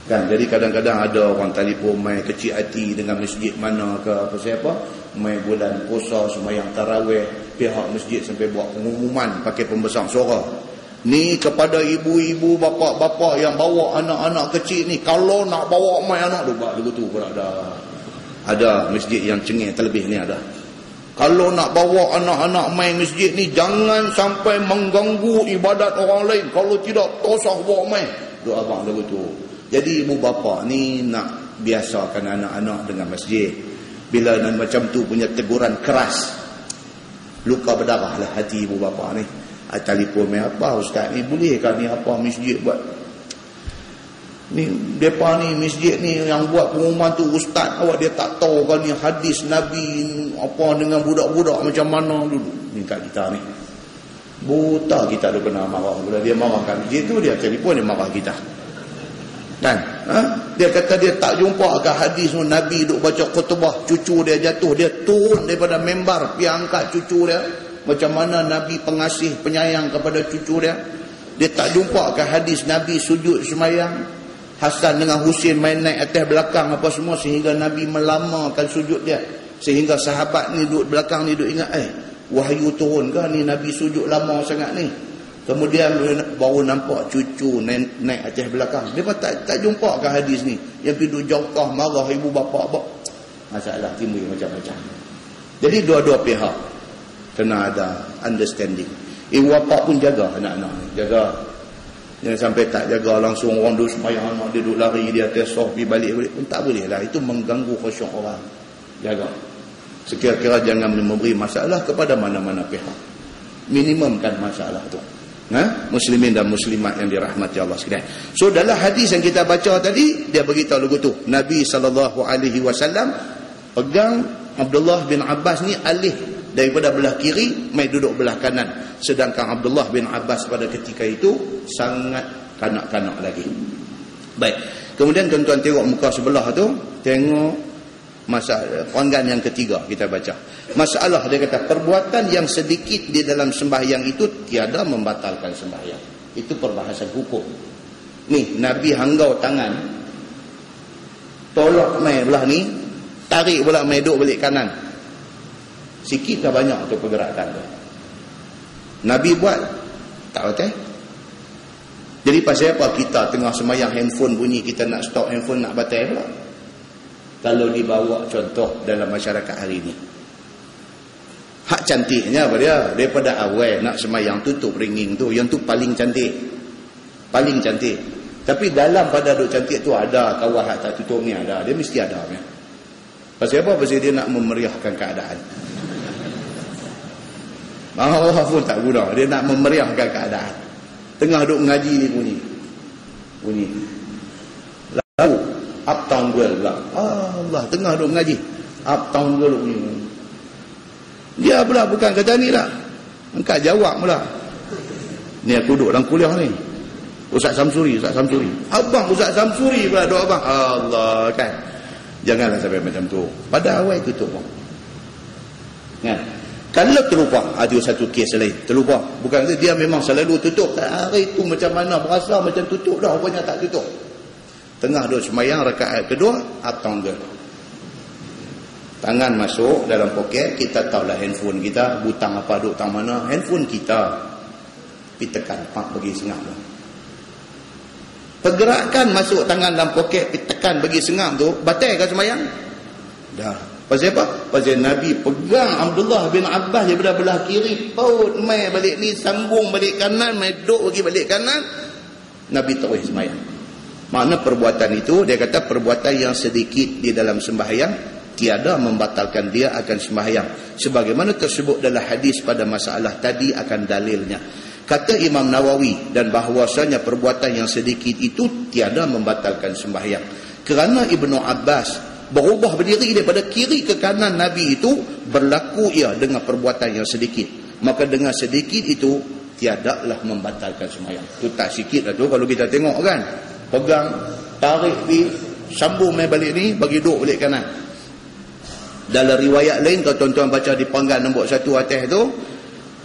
Kan, jadi kadang-kadang ada orang telefon mai kecil hati dengan masjid mana ke apa siapa, mai bulan puasa semayang tarawih, pihak masjid sampai buat pengumuman pakai pembesar suara. Ni kepada ibu-ibu, bapa-bapa yang bawa anak-anak kecil ni, kalau nak bawa mai anak tu buat begitu pula ada. Ada masjid yang cengih terlebih ni ada. Kalau nak bawa anak-anak mai masjid ni, jangan sampai mengganggu ibadat orang lain. Kalau tidak, tosah bawa mai. Doa abang begitu. Jadi ibu bapa ni nak biasakan anak-anak dengan masjid. Bila macam tu punya teguran keras, luka berdarah lah hati ibu bapa ni. Telefon mai, apa ustaz ni, bolehkah ni apa masjid buat ni, depa ni masjid ni yang buat pengumuman tu ustaz, awak dia tak tahu kan ni hadis Nabi apa dengan budak-budak macam mana dulu ni kat kita ni. Buta kita dah kena marah. Bila dia marah kat masjid tu, dia telefon dia marah kita. Kan? Dia kata dia tak jumpa ke hadis Nabi duk baca khutbah, cucu dia jatuh, dia turun daripada membar pergi angkat cucu dia. Macam mana Nabi pengasih, penyayang kepada cucu dia. Dia tak jumpa ke hadis Nabi sujud semayang, Hasan dengan Husin main naik atas belakang apa semua, sehingga Nabi melamakan sujud dia, sehingga sahabat ni duduk belakang ni duduk ingat, wahyu turun ke ni Nabi sujud lama sangat ni. Kemudian baru nampak cucu naik atas belakang. Dia tak jumpa ke hadis ni, yang pergi duduk jongkah marah ibu bapa apa. Masalah timbul macam-macam. Jadi dua-dua pihak kena ada understanding. Ibu bapa pun jaga anak-anak ni, jaga. Jangan sampai tak jaga, langsung orang duduk semayang, anak dia duduk lari di atas soh, pergi balik pun tak boleh lah. Itu mengganggu khusyuk orang. Jaga. Sekira-kira jangan memberi masalah kepada mana-mana pihak. Minimumkan masalah tu. Muslimin dan muslimat yang dirahmati Allah sekalian. So dalam hadis yang kita baca tadi, dia beritahu lagu tu, Nabi SAW pegang Abdullah bin Abbas ni alih daripada belah kiri mai duduk belah kanan, sedangkan Abdullah bin Abbas pada ketika itu sangat kanak-kanak lagi. Baik, kemudian tuan-tuan tengok muka sebelah tu, tengok masalah panggan yang ketiga kita baca. Masalah dia kata perbuatan yang sedikit di dalam sembahyang itu tiada membatalkan sembahyang. Itu perbahasan hukum. Ni Nabi hanggau tangan, tolak mai belah ni, tarik pula mai duduk balik kanan. Sikit ke banyak tu pergerakan tu? Nabi buat tak betul. Jadi pasal apa kita tengah sembahyang handphone bunyi, kita nak stop handphone nak batal pula? Kalau dibawa contoh dalam masyarakat hari ini, hak cantiknya apa dia? Daripada awal nak semayang tutup ringing tu, yang tu paling cantik. Paling cantik. Tapi dalam pada duk cantik tu ada kawal hak tak tutup ni ada. Dia mesti ada. Ya? Pasal apa? Pasal dia nak memeriahkan keadaan. Allah pun tak guna. Dia nak memeriahkan keadaan. Tengah duk mengaji ni bunyi. Lalu Uptown Girl pula. Allah, tengah duk mengaji. Uptown Girl bunyi. Dia pula bukan kata ni lah. Engkau jawab pula. Ni aku duduk dalam kuliah ni. Ustaz Samsuri. Abang Ustaz Samsuri pula duk abang. Allah kan. Janganlah sampai macam tu. Pada awal tutup. Kan? Kalau terlupa, ada satu kes lain. Terlupa. Bukan dia memang selalu tutup. Hari itu macam mana berasa macam tutup dah. Rupanya tak tutup. Tengah duduk semayang rakaat kedua, Uptown Girl. Tangan masuk dalam poket, kita tahulah handphone kita, butang apa duduk tang mana, handphone kita. Pergi tekan, pak bagi sengam. Pergerakan masuk tangan dalam poket, pergi tekan bagi sengam tu, batal ke semayang? Dah. Pasal apa? Pasal Nabi pegang Abdullah bin Abbas daripada belah kiri, paut mai balik ni, sambung balik kanan, mai duduk bagi balik kanan, Nabi terus semayang. Makna perbuatan itu, dia kata perbuatan yang sedikit di dalam sembahyang tiada membatalkan dia akan sembahyang, sebagaimana tersebut dalam hadis pada masalah tadi akan dalilnya. Kata Imam Nawawi, dan bahawasanya perbuatan yang sedikit itu tiada membatalkan sembahyang, kerana Ibnu Abbas berubah berdiri daripada kiri ke kanan Nabi itu berlaku ia dengan perbuatan yang sedikit, maka dengan sedikit itu tiadalah membatalkan sembahyang. Itu tak sikit lah tu kalau kita tengok kan, pegang, tarik di sambung main balik ni, bagi duduk balik kanan. Dalam riwayat lain, kalau tuan-tuan baca di panggan nombor 1 atas tu,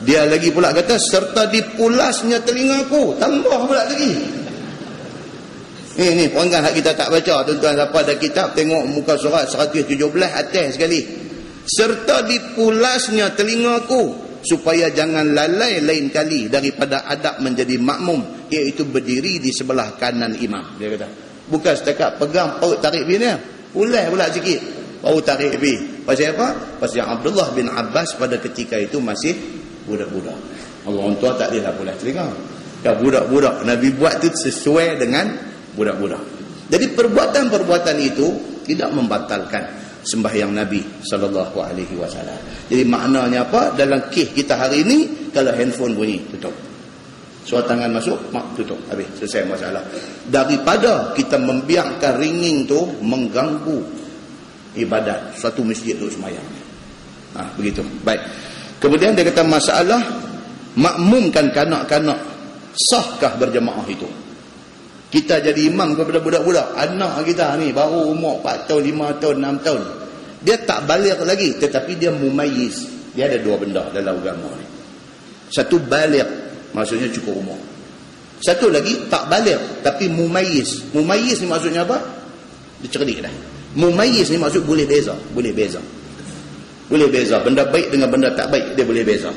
Dia lagi pula kata serta dipulasnya telingaku, tambah pula lagi. Ini perenggan hak kita tak baca. Tuan-tuan siapa ada kitab tengok muka surat 117 atas sekali. Serta dipulasnya telingaku supaya jangan lalai lain kali daripada adab menjadi makmum, iaitu berdiri di sebelah kanan imam. Dia kata bukan setakat pegang paut tarik bina, pulas pula sikit paut tarik bi. Pasal apa? Pasal Abdullah bin Abbas pada ketika itu masih budak-budak. Allah tua tak boleh pulas telinga. Kan budak-budak Nabi buat tu sesuai dengan budak-budak. Jadi perbuatan-perbuatan itu tidak membatalkan sembahyang Nabi sallallahu alaihi wasallam. Jadi maknanya apa? Dalam kes kita hari ini, kalau handphone bunyi, tutup. Suara tangan masuk, tutup. Habis, selesai masalah. Daripada kita membiarkan ringing tu mengganggu ibadat suatu masjid tu sembahyang. Begitu. Baik. Kemudian dia kata masalah makmumkan kanak-kanak, sahkah berjemaah itu? Kita jadi imam kepada budak-budak. Anak kita ni baru umur 4 tahun, 5 tahun, 6 tahun. Dia tak balik lagi, tetapi dia mumayyiz. Dia ada dua benda dalam agama ni. Satu balik, maksudnya cukup umur. Satu lagi tak balik, tapi mumayyiz. Mumayyiz ni maksudnya apa? Dia cerdik dah. Mumayyiz ni maksud boleh beza. Boleh beza. Boleh beza. Benda baik dengan benda tak baik, dia boleh beza.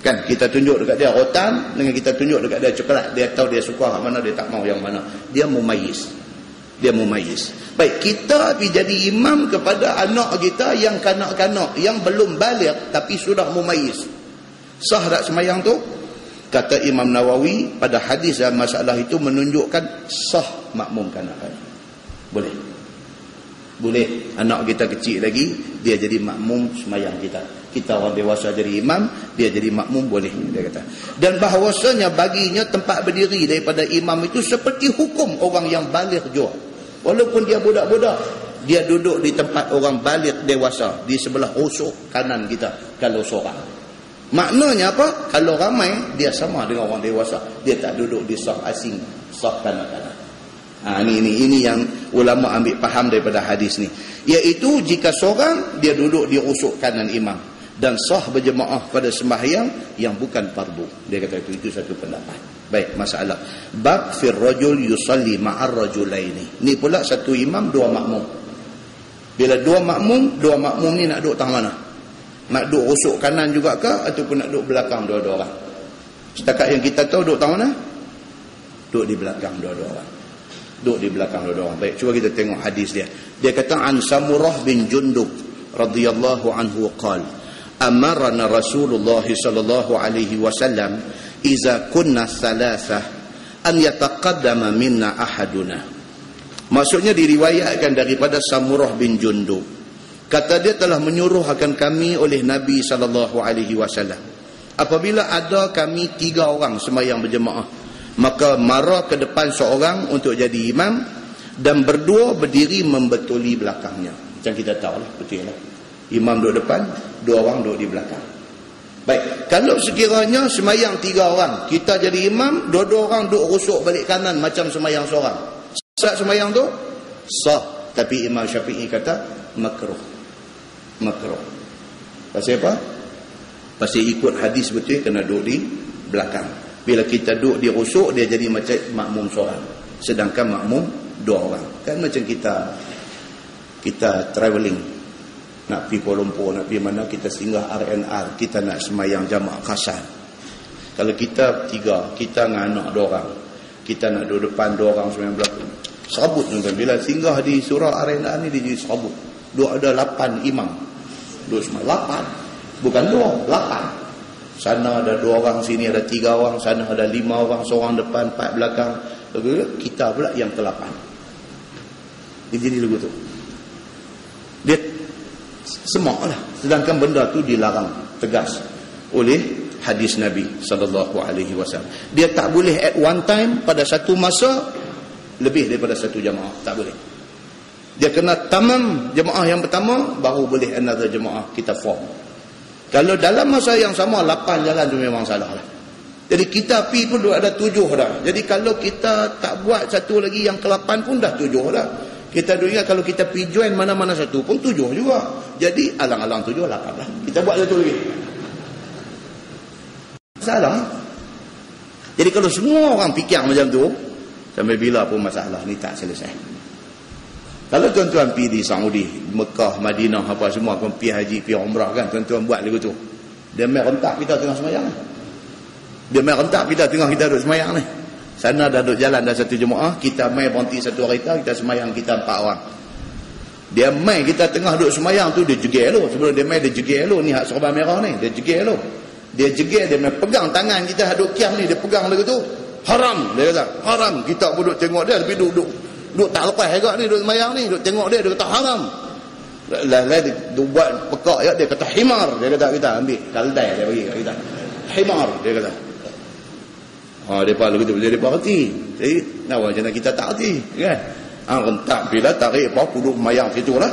Kan kita tunjuk dekat dia rotan dengan kita tunjuk dekat dia coklat, dia tahu dia suka kat mana, dia tak mau yang mana. Dia mumayyiz. Dia mumayyiz. Baik, kita pergi jadi imam kepada anak kita yang kanak-kanak, yang belum balik tapi sudah mumayyiz. Sah tak sembahyang tu? Kata Imam Nawawi, pada hadis dan masalah itu menunjukkan sah makmum kanak-kanak. Boleh. Boleh. Anak kita kecil lagi, dia jadi makmum sembahyang kita. Kita orang dewasa jadi imam, dia jadi makmum, boleh, dia kata. Dan bahawasanya baginya tempat berdiri daripada imam itu seperti hukum orang yang baligh juga. Walaupun dia budak-budak, dia duduk di tempat orang baligh dewasa, di sebelah rusuk kanan kita kalau seorang. Maknanya apa? Kalau ramai, dia sama dengan orang dewasa. Dia tak duduk di saf asing, saf kanan-kanan. Ini yang ulama ambil faham daripada hadis ni. Iaitu jika seorang dia duduk di rusuk kanan imam dan sah berjemaah pada sembahyang yang bukan fardu. Dia kata itu satu pendapat. Baik, masalah bab fir rajul yusalli ma'ar rajulaini. Ni pula satu imam dua makmum. Bila dua makmum ni nak duduk tang mana? Nak duduk rusuk kanan juga ke ataupun nak duduk belakang dua-dua orang? Setakat yang kita tahu duduk tang mana? Duduk di belakang dua-dua orang. Duduk di belakang dua-dua orang. Baik, cuba kita tengok hadis dia. Dia kata an Samurah bin Jundub radhiyallahu anhu qala amarna Rasulullah sallallahu alaihi wasallam iza kunna thalathah an yataqaddama minna ahaduna. Maksudnya diriwayatkan daripada Samurah bin Jundub, kata dia telah menyuruh akan kami oleh Nabi sallallahu alaihi wasallam, apabila ada kami 3 orang sembahyang berjemaah, maka mara ke depan seorang untuk jadi imam dan berdua berdiri membetuli belakangnya. Macam kita tahu lah, betul lah. Imam duduk depan, 2 orang duduk di belakang. Baik, kalau sekiranya sembahyang 3 orang, kita jadi imam, 2 orang duduk rusuk balik kanan macam sembahyang seorang. Sah sembahyang tu? Sah. Tapi Imam Syafi'i kata makruh. Makruh. Pasal apa? Pasal ikut hadis betul kena duduk di belakang. Bila kita duduk di rusuk, dia jadi macam makmum seorang. Sedangkan makmum 2 orang. Kan macam kita travelling. Nak pergi Kuala Lumpur, nak pergi mana, kita singgah RNR, kita nak semayang jamaah kasar. Kalau kita 3, kita dengan anak 2 orang, kita nak duduk depan 2 orang semayang belakang, serabut tuan-tuan. Bila singgah di surah RNR ni, dia jadi serabut. Ada 8 imam duduk semayang, 8, bukan 2, 8. Sana ada 2 orang, sini ada 3 orang, sana ada 5 orang, seorang depan, 4 belakang. Kita pula yang ke-8. Dia jadi lagu tu. Dia semak lah. Sedangkan benda tu dilarang tegas oleh hadis Nabi SAW. Dia tak boleh at one time, pada satu masa lebih daripada satu jemaah. Tak boleh. Dia kena tamam jemaah yang pertama, baru boleh another jemaah kita form. Kalau dalam masa yang sama 8 jalan tu memang salah lah. Jadi kita pi pun ada 7 dah. Jadi kalau kita tak buat satu lagi yang ke-8 pun dah 7 dah. Kita ingat kalau kita pergi join mana-mana satu pun 7 juga. Jadi alang-alang 7, 8 lah. Kita buat satu lagi. Masalah. Jadi kalau semua orang fikir macam tu, sampai bila pun masalah ni tak selesai. Kalau tuan-tuan pergi di Saudi, Mekah, Madinah apa semua, pun pergi haji, pergi umrah kan, tuan-tuan buat lagu tu. Dia main rentak kita tengah semayang ni. Dia main rentak kita tengah kita duduk semayang ni. Sana dah duduk jalan dah satu jemaah, kita main berhenti satu harita, kita semayang kita 4 orang. Dia main kita tengah duduk semayang tu, dia jegel lo. Sebelum dia main, dia jegel lo. Ni hak serban merah ni, dia jegel lo. Dia jegel, dia main pegang tangan kita duduk kiam ni, dia pegang lagu tu. Haram, dia kata. Haram. Kita pun duduk tengok dia, tapi duduk tak lepas agak ni, duduk semayang ni, duduk tengok dia kata haram. Lah dia buat pekak ya, dia kata himar. Dia kata kita ambil kaldai dia bagi kat kita. Himar, dia kata. Depa lagu tu dia reti. Jadi nak macam kita tak reti, kan? Rentak bila tarik apa duduk mayang situ lah.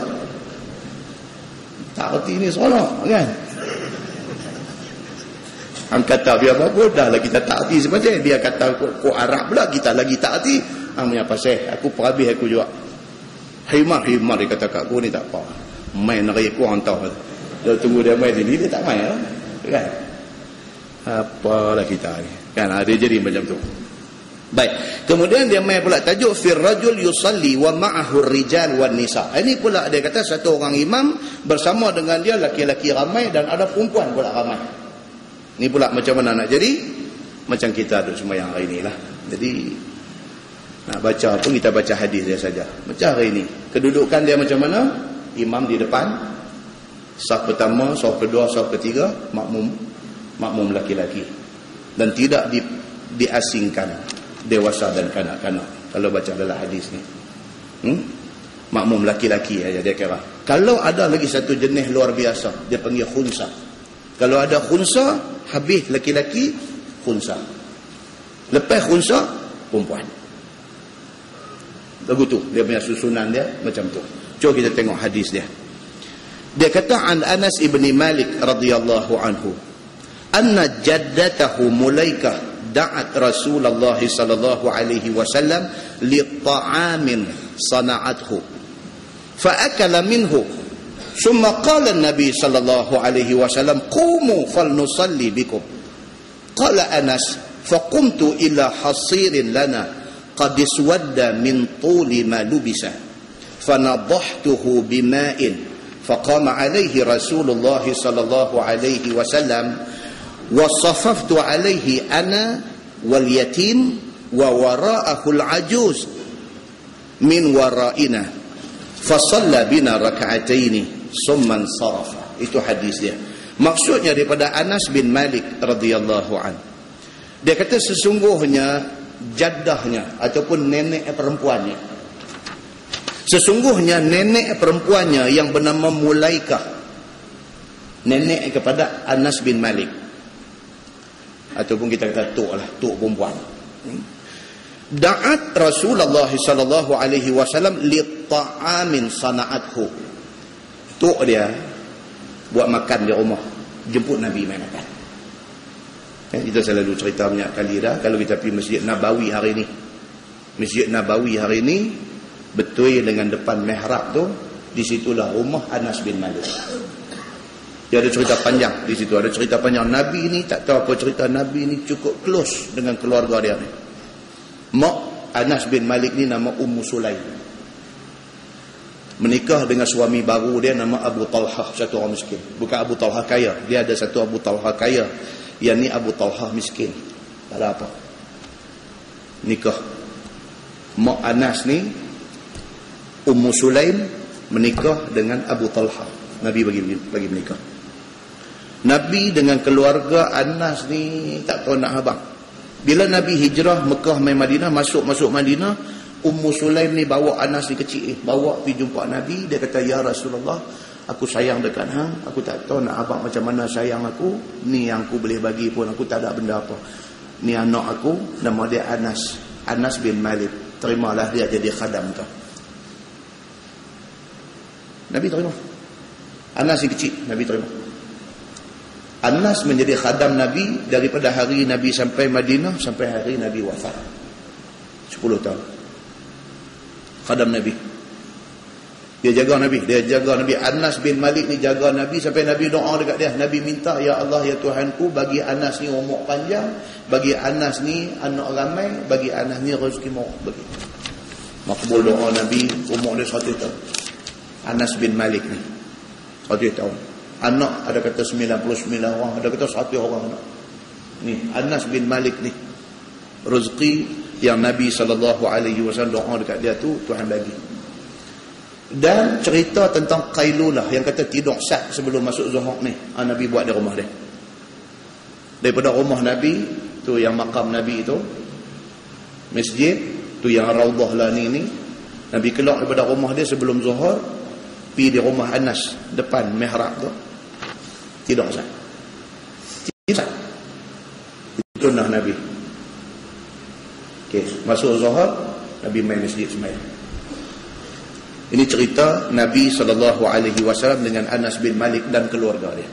Tak reti ni seronok, kan? Kata biar apa dah lah kita tak reti semacam dia kata kok Arab pula kita lagi tak reti. Punya pasal aku perhabis aku juga. Himar dia kata kat aku ni tak apa. Main hari aku hantar. Dia tunggu dia main sini dia tak main lah. Kan? Apalah kita ni. Kan ada jadi macam tu. Baik. Kemudian dia main pula tajuk fir rajul yusalli wa ma'ahu rijal wan nisa. Ini pula dia kata satu orang imam bersama dengan dia laki-laki ramai dan ada perempuan pula ramai. Ni pula macam mana nak jadi? Macam kita duduk sembahyang hari ni lah. Jadi nak baca pun kita baca hadis dia saja. Macam hari ni. Kedudukan dia macam mana? Imam di depan, saf pertama, saf kedua, saf ketiga, makmum laki-laki. Dan tidak diasingkan dewasa dan kanak-kanak. Kalau baca dalam hadis ni. Makmum laki-laki aja dia kira. Kalau ada lagi satu jenis luar biasa, dia panggil khunsa. Kalau ada khunsa, habis laki-laki, khunsa. Lepas khunsa, perempuan. Lagu tu dia punya susunan dia macam tu. Cuba kita tengok hadis dia. Dia kata an Anas ibn Malik radhiyallahu anhu anna jaddatahu Mulaikah da'at Rasulullah sallallahu alaihi wasallam li ta'amin sana'athu fa akala minhu thumma qala an-nabi sallallahu alaihi wasallam qumu falnusalli bikum qala Anas faqumtu ila hasirin lana قد اسود من طول ما لبس فنضحته بماء فقام عليه رسول الله صلى الله عليه وسلم وصففت عليه أنا واليتيم ووراءه العجوز من ورائنا فصلى بنا ركعتين ثم انصرف. Itu hadis dia. Maksudnya daripada Anas bin Malik radhiyallahu anhu. Dia kata sesungguhnya jaddahnya ataupun nenek perempuannya. Sesungguhnya nenek perempuannya yang bernama Mulaikah, nenek kepada Anas bin Malik, ataupun kita kata tok lah, tok perempuan. Da'at Rasulullah sallallahu alaihi wasallam li ta'amin sana'athu. Tok dia buat makan di rumah, jemput Nabi main makan. Kita selalu cerita banyak kali dah. Kalau kita pergi Masjid Nabawi hari ni, Masjid Nabawi hari ni betul dengan depan mihrab tu, di situlah rumah Anas bin Malik. Dia ada cerita panjang di situ. Ada cerita panjang. Nabi ni tak tahu apa cerita. Nabi ni cukup close dengan keluarga dia ni. Mak Anas bin Malik ni nama Ummu Sulaim. Menikah dengan suami baru dia nama Abu Talhah, satu orang miskin. Bukan Abu Talhah kaya. Dia ada satu Abu Talhah kaya. Yang ni Abu Talhah miskin. Tak ada apa. Nikah. Mak Anas ni Ummu Sulaim menikah dengan Abu Talhah. Nabi bagi menikah. Nabi dengan keluarga Anas ni tak tahu nak habang. Bila Nabi hijrah Mekah mai Madinah, masuk Madinah, Ummu Sulaim ni bawa Anas ni kecil, bawa pergi jumpa Nabi. Dia kata, ya Rasulullah, aku sayang dekat hang, aku tak tahu nak abang macam mana sayang aku. Ni yang aku boleh bagi pun aku tak ada benda apa. Ni anak aku, nama dia Anas, Anas bin Malik. Terimalah dia jadi khadam kau. Nabi terima. Anas ni kecil, Nabi terima. Anas menjadi khadam Nabi daripada hari Nabi sampai Madinah sampai hari Nabi wafat. 10 tahun. Khadam Nabi. Dia jaga Nabi. Anas bin Malik ni jaga Nabi sampai Nabi doa dekat dia. Nabi minta, ya Allah, ya Tuhanku, bagi Anas ni umur panjang, bagi Anas ni anak ramai, bagi Anas ni rezeki mau bagi. Makbul doa Nabi, umur dia 100 tahun. Anas bin Malik ni 100 tahun. Anak ada kata 99 orang, ada kata 100 orang anak. Ni Anas bin Malik ni, rezeki yang Nabi SAW doa dekat dia tu Tuhan bagi. Dan cerita tentang Qailulah, yang kata tidur sat sebelum masuk Zuhur ni, Nabi buat di rumah dia. Daripada rumah Nabi tu, yang makam Nabi tu, masjid tu yang Raudhah lah ni, Nabi keluar daripada rumah dia sebelum Zuhur, pergi di rumah Anas depan mihrab tu, tidur sat. Itu sunnah Nabi. Okey, masuk Zuhur, Nabi main masjid sembahyang. Ini cerita Nabi SAW dengan Anas bin Malik dan keluarga dia.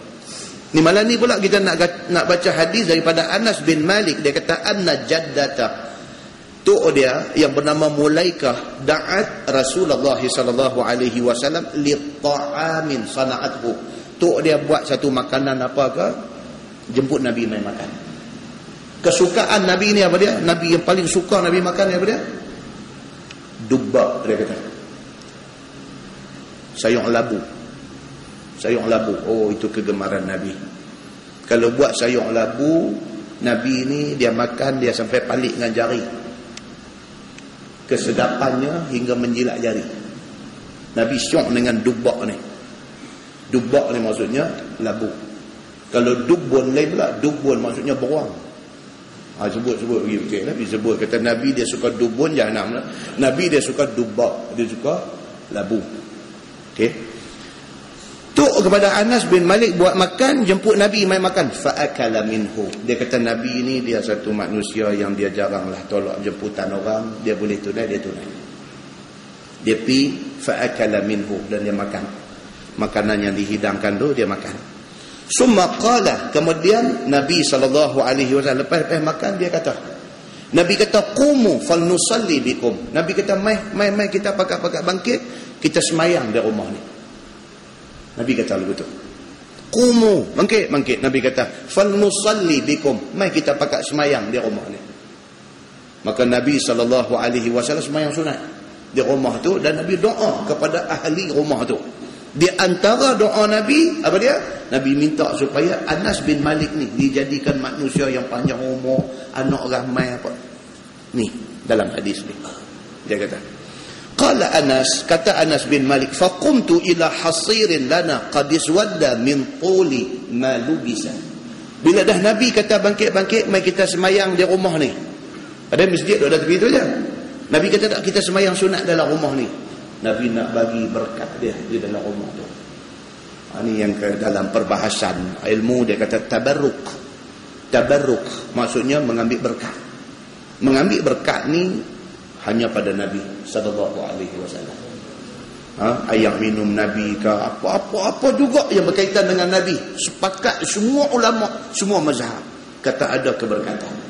Ni malam ni pula kita nak baca hadis daripada Anas bin Malik. Dia kata, anna jaddata, tu dia yang bernama Mulaikah, da'at Rasulullah SAW li ta'amin sana'athu. Tu dia buat satu makanan apa ke, jemput Nabi main makan. Kesukaan Nabi ni apa dia? Nabi yang paling suka Nabi makan ni apa dia? Dubba, dia kata. Sayur labu. Oh, itu kegemaran Nabi. Kalau buat sayur labu, Nabi ni dia makan, dia sampai palik dengan jari. Kesedapannya hingga menjilat jari. Nabi syok dengan dubak ni. Dubak ni maksudnya labu. Kalau dubun lain pula, dubun maksudnya beruang. Sebut lagi okey. Nabi sebut, kata Nabi dia suka dubun, jahanam. Nabi dia suka dubak, dia suka labu. Okey. Tuk kepada Anas bin Malik buat makan, jemput Nabi main makan. Fa'akala minhu. Dia kata Nabi ni dia satu manusia yang dia jaranglah tolak jemputan orang. Dia boleh tunai, dia tunai. Dia pergi fa'akala minhu, dan dia makan. Makanan yang dihidangkan tu dia makan. Summa qala, kemudian Nabi SAW lepas makan dia kata, Nabi kata, qumu falnusalli bikum. Nabi kata, mai kita pakat bangkit, kita semayang di rumah ni. Nabi kata begitu. Qumu, bangkit. Nabi kata, falnusalli bikum. Mai kita pakat semayang di rumah ni. Maka Nabi SAW semayang sunat di rumah tu, dan Nabi doa kepada ahli rumah tu. Di antara doa Nabi, apa dia? Nabi minta supaya Anas bin Malik ni dijadikan manusia yang panjang umur, anak ramai apa. Ni dalam hadis ni. Dia kata, qala Anas, kata Anas bin Malik, faqumtu ila hasirin lana qad iswadda min tuli ma lubisa. Bila dah Nabi kata bangkit, mai kita semayang di rumah ni. Ada masjid ada tepi tu je. Nabi kata tak, kita semayang sunat dalam rumah ni. Nabi nak bagi berkat dia di dalam rumah tu. Ini yang ke dalam perbahasan ilmu, dia kata tabarruk. Tabarruk maksudnya mengambil berkat. Mengambil berkat ni hanya pada Nabi SAW. Air minum Nabi ke apa juga yang berkaitan dengan Nabi, sepakat semua ulama, semua mazhab kata ada keberkatan.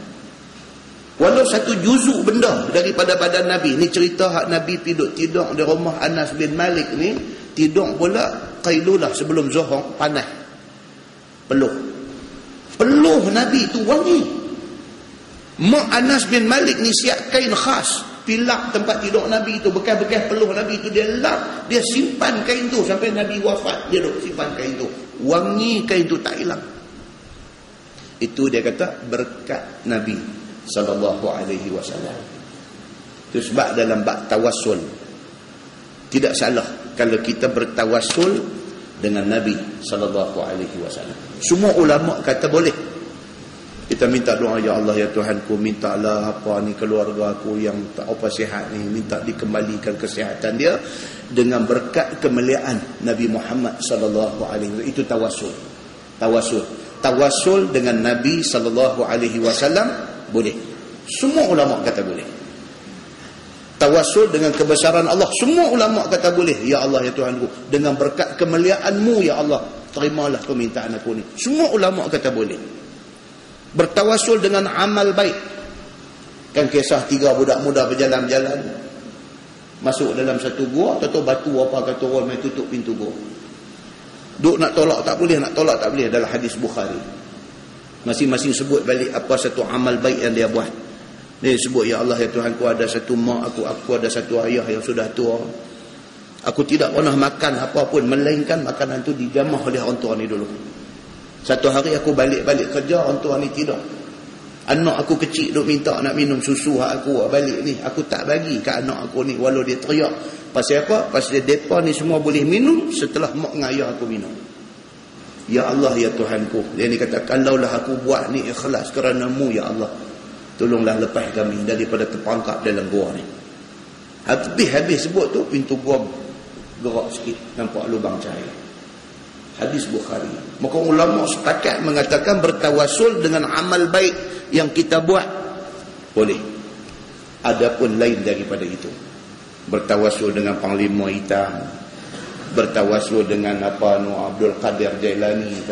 Walau satu juzuk benda daripada badan Nabi. Ni cerita hak Nabi tidur di rumah Anas bin Malik ni, tidur pula Qailulah sebelum Zuhur, panas. Peluh Nabi tu wangi. Mak Anas bin Malik ni siap kain khas, pilak tempat tidur Nabi tu, bekas-bekas peluh Nabi tu dia lap, dia simpan kain tu sampai Nabi wafat, dia duk simpan kain tu. Wangi kain tu tak hilang. Itu dia kata berkat Nabi SAW. Itu sebab dalam bab tawassul tidak salah kalau kita bertawassul dengan Nabi SAW. Semua ulama kata boleh. Kita minta doa, ya Allah ya Tuhanku, mintalah apa ni keluarga aku yang tak apa sihat ni, minta dikembalikan kesihatan dia dengan berkat kemuliaan Nabi Muhammad SAW. Itu tawassul. Tawassul dengan Nabi SAW boleh. Semua ulama kata boleh. Tawassul dengan kebesaran Allah, semua ulama kata boleh. Ya Allah ya Tuhanku, dengan berkat kemuliaan-Mu ya Allah, terimalah permintaan aku ni. Semua ulama kata boleh. Bertawassul dengan amal baik. Kan kisah 3 budak muda berjalan-jalan, Masuk dalam satu gua, atau batu apa kata orang main tutup pintu gua. Duk nak tolak tak boleh, nak tolak tak boleh, dalam hadis Bukhari. Masing-masing sebut balik apa satu amal baik yang dia buat. Dia sebut, ya Allah, ya Tuhan ku, ada satu mak aku ada satu ayah yang sudah tua. Aku tidak pernah makan apa pun melainkan makanan tu dijamah oleh orang tua ni dulu. Satu hari aku balik-balik kerja, orang tua ni tidur. Anak aku kecil duk minta nak minum susu aku balik ni, aku tak bagi ke anak aku ni walau dia teriak. Pasal apa? Pasal depa ni semua boleh minum setelah mak dengan ayah aku minum. Ya Allah, ya Tuhanku, dia ni kata, kalaulah aku buat ni ikhlas kerana-Mu, ya Allah, tolonglah lepas kami daripada terperangkap dalam gua ni. Habis sebut tu, pintu gua gerak sikit, nampak lubang cahaya. Hadis Bukhari. Maka ulama sepakat mengatakan bertawasul dengan amal baik yang kita buat boleh. Adapun lain daripada itu, bertawasul dengan Panglima Hitam, bertawasul dengan Abdul Qadir Jailani,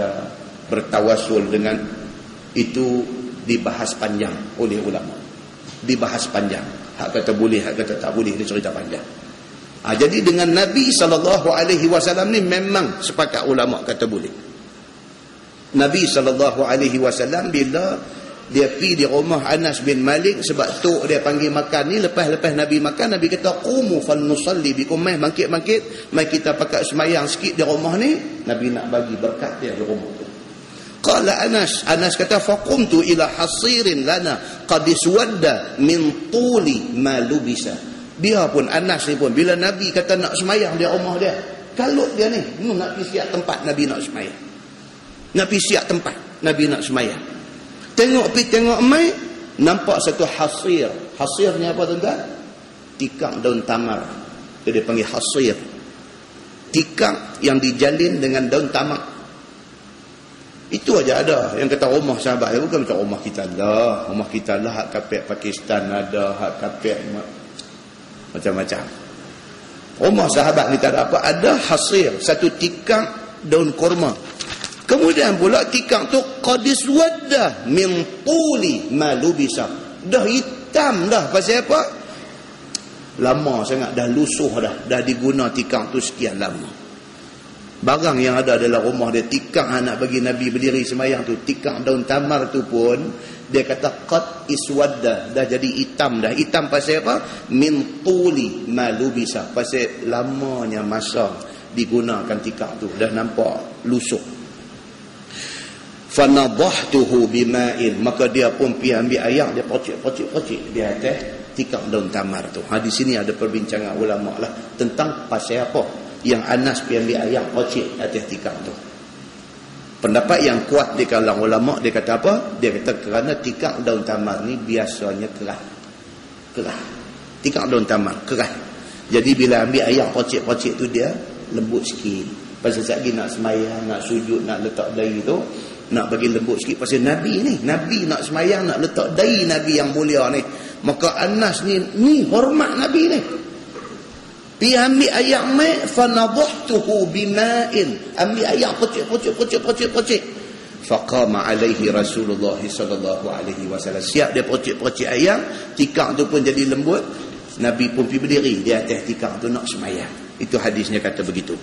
bertawasul dengan itu dibahas panjang oleh ulama. Dibahas panjang. Hak kata boleh, hak kata tak boleh, dia cerita panjang. Jadi dengan Nabi SAW ni memang sepakat ulama kata boleh. Nabi SAW bila dia pergi di rumah Anas bin Malik, sebab tok dia panggil makan ni, lepas Nabi makan, Nabi kata qumu fal nusalli bikum, mai bangkit mai kita pakai semayang sikit di rumah ni. Nabi nak bagi berkat dia di rumah tu. Qala Anas kata faqumtu ila hasirin lana qad iswadda min tuli ma lubisa. Dia pun Anas ni pun bila Nabi kata nak semayang di rumah dia, kalau dia ni nak pergi siap tempat Nabi nak semayang, nak pergi siap tempat Nabi nak semayang, tengok mai nampak satu hasir. Hasir ni apa tuan-tuan? Tikar daun tamar. Dia panggil hasir, tikar yang dijalin dengan daun tamar. Itu aja ada. Yang kata rumah sahabat dia bukan macam rumah kita lah. Rumah kita lah hak kapek Pakistan ada, hak kapek macam-macam. Rumah sahabat ni tak ada apa, ada hasir, satu tikar daun kurma. Kemudian pula tikar tu qadis wadda min tuli ma lubisa. Dah hitam dah, pasal apa? Lama sangat dah lusuh dah diguna tikar tu sekian lama. Barang yang ada dalam rumah dia, tikar nak bagi Nabi berdiri semayang tu, tikar daun tamar tu pun dia kata qad iswadda, dah jadi hitam dah. Hitam pasal apa? Min tuli ma lubisa, pasal lamanya masa digunakan tikar tu, dah nampak lusuh. Fanadahtuhu bima'in, maka dia pun pergi ambil air, dia pocik di atas tikar daun tamar tu. Di sini ada perbincangan ulama lah tentang pasal apa yang Anas pergi ambil air pocik atas tikar tu. Pendapat yang kuat di kalangan ulama, dia kata apa? Dia kata kerana tikar daun tamar ni biasanya keras. Tikar daun tamar keras. Jadi bila ambil air pocik-pocik tu dia lembut sikit. Pasal sekali nak semayang, nak sujud, nak letak dahi tu, nak bagi lembut sikit. Pasal Nabi nak semayang, nak letak dahi Nabi yang mulia ni. Maka Anas ni hormat Nabi ni. Pergi ambil air mai, fanadahtuhu bima'in, ambil air pocik. Faqama alaihi Rasulullah sallallahu alaihi wasallam. Siap dia pocik air, tikar tu pun jadi lembut. Nabi pun pergi berdiri di atas tikar tu nak semayang. Itu hadisnya kata begitu.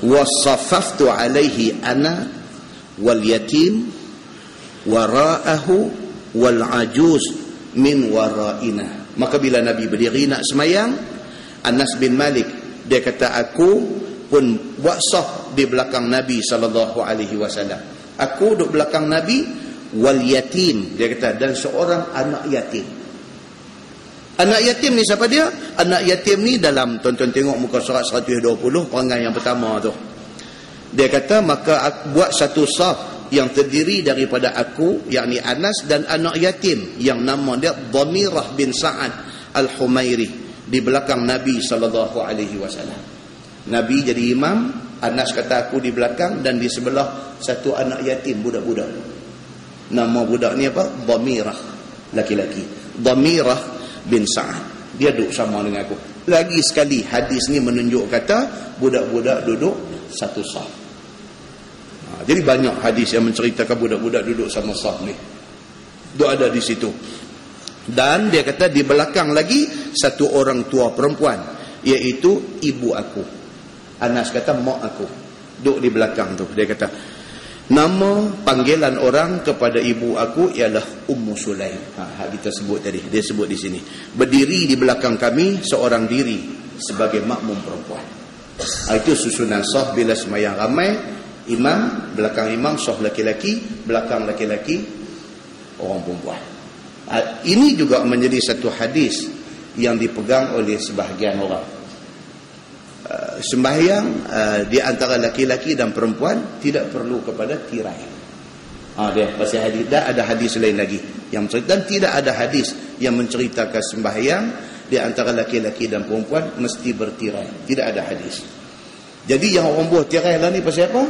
Wasafaftu alaihi ana wal yatim wara'ahu wal ajuz min wara'ina. Maka bila Nabi berdiri nak semayang, Anas bin Malik dia kata aku pun buat saf di belakang Nabi sallallahu alaihi wasallam. Aku duduk belakang Nabi wal yatim, dia kata, dan seorang anak yatim. Anak yatim ni siapa dia? Anak yatim ni dalam, tuan-tuan tengok muka surat 120 perangai yang pertama tu. Dia kata maka aku buat satu saf yang terdiri daripada aku, yakni Anas, dan anak yatim yang nama dia Dhamirah bin Sa'ad Al-Humairi di belakang Nabi sallallahu alaihi wasallam. Nabi jadi imam, Anas kata aku di belakang, dan di sebelah satu anak yatim budak-budak. Nama budak ni apa? Dhamirah, laki-laki. Dhamirah bin Sa'ad. Dia duduk sama dengan aku. Lagi sekali hadis ni menunjuk kata budak-budak duduk satu saf. Jadi banyak hadis yang menceritakan budak-budak duduk sama saf ni. Dia ada di situ. Dan dia kata di belakang lagi satu orang tua perempuan iaitu ibu aku. Anas kata mak aku duduk di belakang tu. Dia kata nama panggilan orang kepada ibu aku ialah Ummu Sulaim. Kita sebut tadi, dia sebut di sini, berdiri di belakang kami seorang diri sebagai makmum perempuan. Itu susunan saf bila semayang ramai, imam belakang imam saf laki-laki, belakang laki-laki orang perempuan. Ini juga menjadi satu hadis yang dipegang oleh sebahagian orang. Sembahyang di antara laki-laki dan perempuan tidak perlu kepada tirai. Dia pasal hadis, dah ada hadis lain lagi yang menceritakan, tidak ada hadis yang menceritakan sembahyang di antara laki-laki dan perempuan mesti bertirai. Tidak ada hadis. Jadi yang orang buat tirai lah ni pasal apa?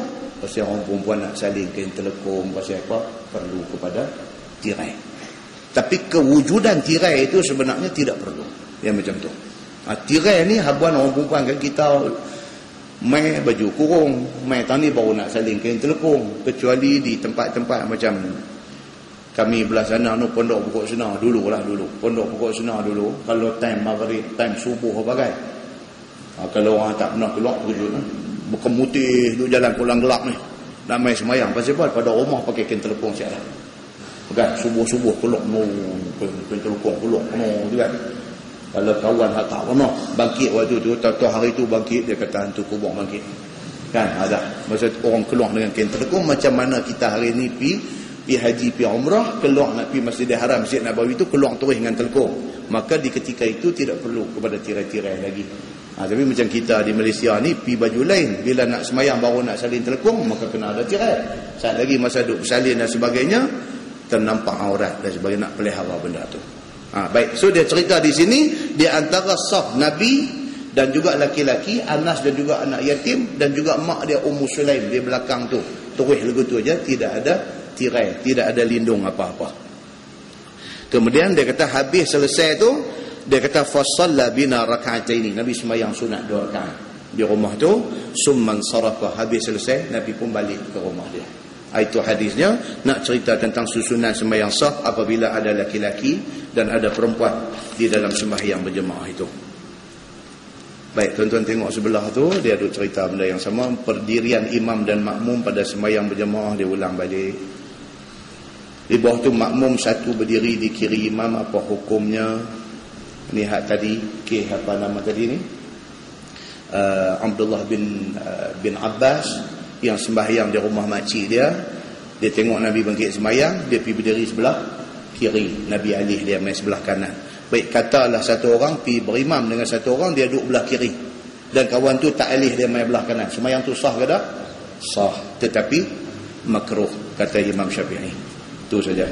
Pasal orang perempuan nak saling kain telekung, pasal apa? Perlu kepada tirai. Tapi kewujudan tirai itu sebenarnya tidak perlu. Yang macam tu. Tirai ni habuan orang perempuan kan kita mai baju kurung, mai tani baru nak saling kain telekung, kecuali di tempat-tempat macam kami belah sana no pondok pokok senar dulu. Pondok pokok senar dulu kalau time maghrib, time subuh apa kan. Kalau orang tak pernah keluar terjun berkemutih duduk jalan pulang gelap ni nak mai semayang pasal apa? Pada rumah pakai kain telekung siap dah. Kan subuh-subuh keluar kain telekung keluar tu kan. Kalau kawan tak pernah bangkit waktu tu, tahu hari tu bangkit, dia kata hantu kubur bangkit. Kan ada. Maksud orang keluar dengan kain telekung macam mana kita hari ni pi haji, pi umrah, keluar nak pi Masjidil Haram, Masjid Nabawi itu keluar terus dengan telekung. Maka di ketika itu tidak perlu kepada tirai-tirai lagi. Tapi macam kita di Malaysia ni pi baju lain, bila nak semayang baru nak salin telekung, maka kena ada tirai. Saat lagi masa duduk salin dan sebagainya, ternampak aurat dan sebagainya, nak pelihara benda tu. Baik, so dia cerita di sini di antara saf Nabi dan juga laki-laki, Anas dan juga anak yatim dan juga mak dia Ummu Sulaim di belakang tu. Terus lagu tu aja, tidak ada tirai, tidak ada lindung apa-apa. Kemudian dia kata habis selesai tu, dia kata fasalla bina raka'ataini. Nabi sembahyang sunat 2 rakaat di rumah tu, summan sarafa, habis selesai Nabi pun balik ke rumah dia. Itu hadisnya nak cerita tentang susunan sembahyang saf apabila ada laki-laki dan ada perempuan di dalam sembahyang berjemaah itu. Baik, tuan-tuan tengok sebelah tu, dia ada cerita benda yang sama, perdirian imam dan makmum pada sembahyang berjemaah, dia ulang balik. Di bawah tu makmum satu berdiri di kiri imam, apa hukumnya? Ni hak tadi, apa nama tadi ni? Abdullah bin Abbas yang sembahyang di rumah makcik dia tengok Nabi bangkit sembahyang, dia pergi berdiri sebelah kiri, Nabi alih dia main sebelah kanan. Baik, katalah satu orang pergi berimam dengan satu orang, dia duduk belah kiri dan kawan tu tak alih dia main belah kanan, sembahyang tu sah ke tak? Sah, tetapi makruh kata Imam Syafi'i. Itu saja.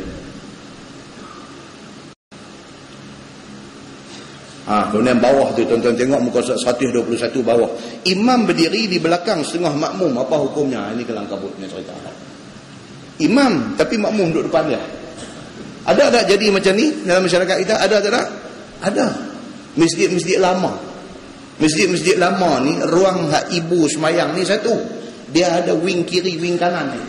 Kemudian bawah tu tuan-tuan tengok muka surat 121 bawah. Imam berdiri di belakang setengah makmum, apa hukumnya? Ini kelang kabutnya cerita. Imam tapi makmum duduk depan dia. Ada tak jadi macam ni dalam masyarakat kita? Ada tak? Ada. Masjid-masjid lama. Masjid-masjid lama ni ruang hak ibu semayang ni satu. Dia ada wing kiri, wing kanan ni.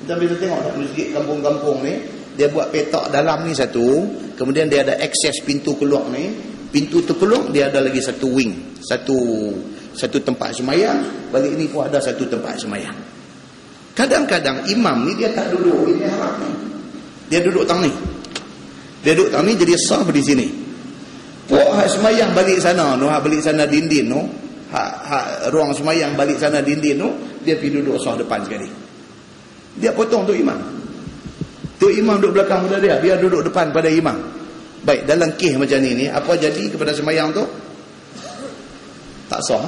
Kita bisa tengok tak masjid kampung-kampung ni, dia buat petak dalam ni satu, kemudian dia ada akses pintu keluar ni. Pintu tu keluar, dia ada lagi satu wing, satu tempat semayang, balik ni pun ada satu tempat semayang. Kadang-kadang imam ni dia tak duduk ini harap ni, dia duduk tang ni, jadi sah di sini. Puak hak semayang balik sana, no hak balik sana dinding, no hak ruang semayang balik sana dinding, no dia pergi duduk sah depan sekali. Dia potong tu imam. Tu imam duduk belakang pada dia, biar duduk depan pada imam. Baik, dalam kes macam ni apa jadi kepada sembahyang tu? Tak sah.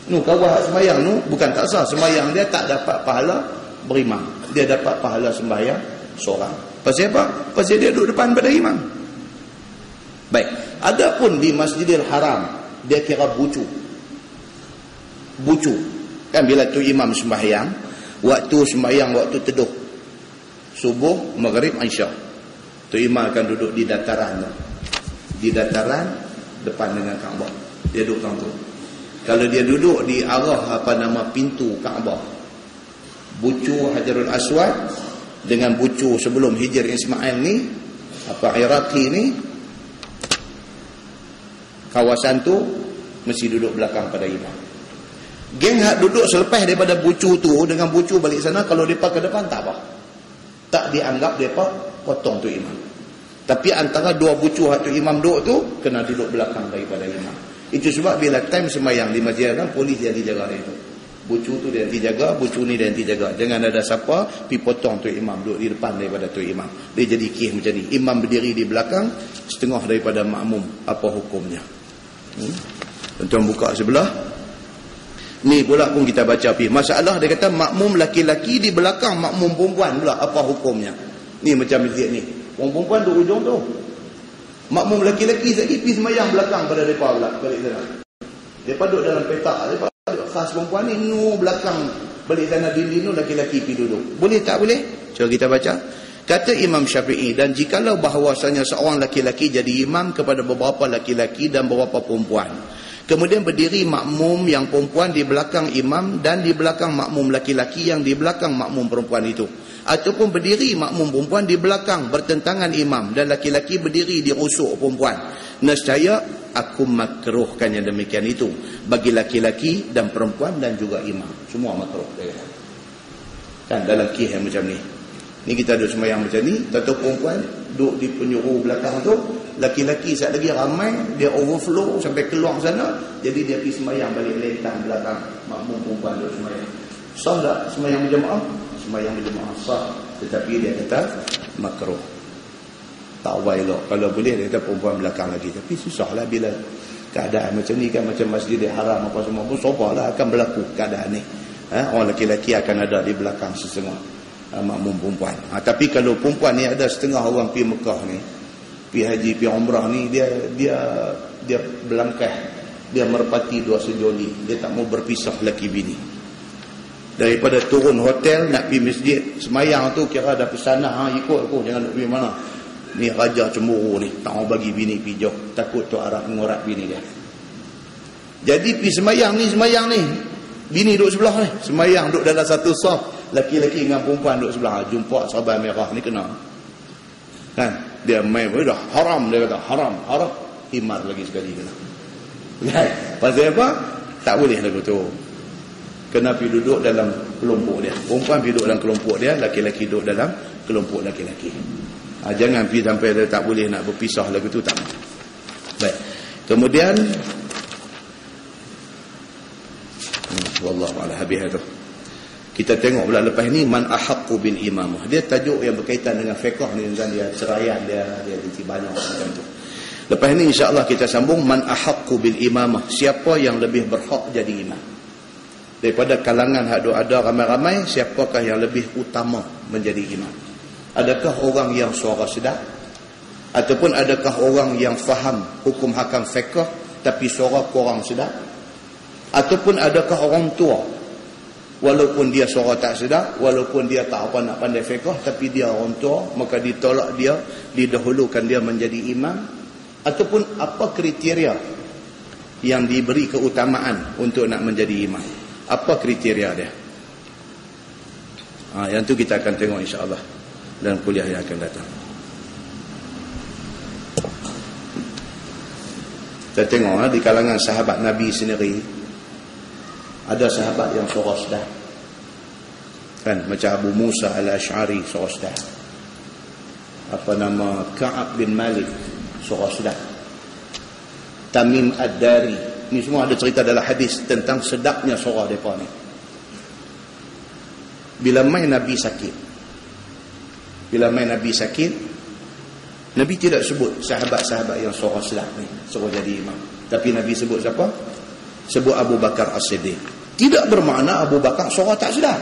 Kawah sembahyang bukan tak sah, sembahyang dia tak dapat pahala berimam. Dia dapat pahala sembahyang seorang. Pasal apa? Pasal dia duduk depan pada imam. Baik, adapun di Masjidil Haram dia kira bucu. Kan bila tu imam sembahyang, waktu sembahyang waktu teduh, subuh, maghrib, isyak, tu imam akan duduk di dataran depan dengan Kaabah. Dia duduk tang tu. Kalau dia duduk di arah pintu Kaabah, bucu Hajarul Aswad dengan bucu sebelum Hijr Ismail ni, Iraqi ni, kawasan tu mesti duduk belakang pada imam. Geng hak duduk selepas daripada bucu tu dengan bucu balik sana, kalau mereka ke depan tak apa, tak dianggap mereka potong tu imam. Tapi antara dua bucu hak tu imam duduk tu kena duduk belakang daripada imam. Itu sebab bila time semayang di masjid kan, polis dia dijaga dia tu. Bucu tu dia dijaga, bucu ni dia dijaga. Jangan ada siapa pergi potong tu imam duduk di depan daripada tu imam. Dia jadi kih macam ni. Imam berdiri di belakang, setengah daripada makmum. Apa hukumnya? Tuan buka sebelah. Ni pula pun kita baca pergi. Masalah dia kata makmum laki-laki di belakang makmum perempuan pula. Apa hukumnya? Ni macam masjid ni. Orang perempuan duduk ujung tu. Makmum laki-laki sekali pergi semayang belakang pada mereka pula. Balik sana. Mereka duduk dalam petak. Mereka duduk khas perempuan ni. Belakang balik sana dinding tu laki-laki pergi duduk. Boleh tak boleh? Cuba kita baca. Kata Imam Syafi'i, dan jikalau bahawasanya seorang laki-laki jadi imam kepada beberapa laki-laki dan beberapa perempuan, kemudian berdiri makmum yang perempuan di belakang imam dan di belakang makmum laki-laki yang di belakang makmum perempuan itu, ataupun berdiri makmum perempuan di belakang bertentangan imam dan laki-laki berdiri di rusuk perempuan, nescaya aku makruhkan yang demikian itu bagi laki-laki dan perempuan dan juga imam. Semua makruh. Kan dalam kisah macam ni. Ni kita duduk semayang macam ni, tentu perempuan duduk di penjuru belakang tu, laki-laki saat lagi ramai, dia overflow sampai keluar sana, jadi dia pergi semayang balik lentang belakang makmum perempuan duduk semayang. Sah tak semayang berjemaah? Semayang berjemaah sah, tetapi dia kata makruh. Tak elok. Kalau boleh dia kata perempuan belakang lagi, tapi susahlah bila keadaan macam ni kan, macam Masjidil Haram apa semua pun sobalah akan berlaku keadaan ni. Orang lelaki akan ada di belakang sesengah makmum perempuan. Tapi kalau perempuan ni ada setengah orang pergi Mekah ni, pergi haji, pergi umrah ni, dia belangkah, dia merpati dua sejoli, dia tak mau berpisah laki bini. Daripada turun hotel nak pergi masjid semayang tu, kira ada pesanan, ikut aku, jangan nak pergi mana. Ni raja cemburu ni, tak mau bagi bini pergi jauh, takut tu arah mengorat bini dia. Jadi pergi semayang ni bini duduk sebelah ni, semayang duduk dalam satu saf, laki-laki dengan perempuan duduk sebelah. Jumpa sahabat merah ni kena kan, dia main dah haram, dia kata haram, himar lagi sekali kena kan. Pasal apa? Tak boleh lagu tu. Kena pergi duduk dalam kelompok dia, perempuan pergi duduk dalam kelompok dia, laki-laki duduk dalam kelompok laki-laki. Jangan pergi sampai dia tak boleh nak berpisah lagu tu, tak. Baik, kemudian wallahu ala habis tu. Kita tengok pula lepas ni man ahaqqu bil imamah. Dia tajuk yang berkaitan dengan fiqh ni, dan dia ceraian dia banyak macam tu. Lepas ni insya-Allah kita sambung man ahaqqu bil imamah. Siapa yang lebih berhak jadi imam? Daripada kalangan hak ada ramai-ramai, siapakah yang lebih utama menjadi imam? Adakah orang yang suara sedap? Ataupun adakah orang yang faham hukum hakam fiqh tapi suara kurang sedap? Ataupun adakah orang tua, walaupun dia suara tak sedap, walaupun dia tak apa nak pandai fiqh, tapi dia orang tua, maka ditolak dia, didahulukan dia menjadi imam? Ataupun apa kriteria yang diberi keutamaan untuk nak menjadi imam? Apa kriteria dia? Yang tu kita akan tengok insya-Allah dalam kuliah yang akan datang. Kita tengok di kalangan sahabat Nabi sendiri, ada sahabat yang suara sedap kan, macam Abu Musa al-Ash'ari suara sedap, apa nama, Ka'ab bin Malik suara sedap, Tamim ad-Dari. Ni semua ada cerita dalam hadis tentang sedapnya suara mereka ni. Bila main Nabi sakit, Nabi tidak sebut sahabat-sahabat yang suara sedap ni suruh jadi imam, tapi Nabi sebut siapa? Sebut Abu Bakar As-Siddiq. Tidak bermakna Abu Bakar suara tak sedap.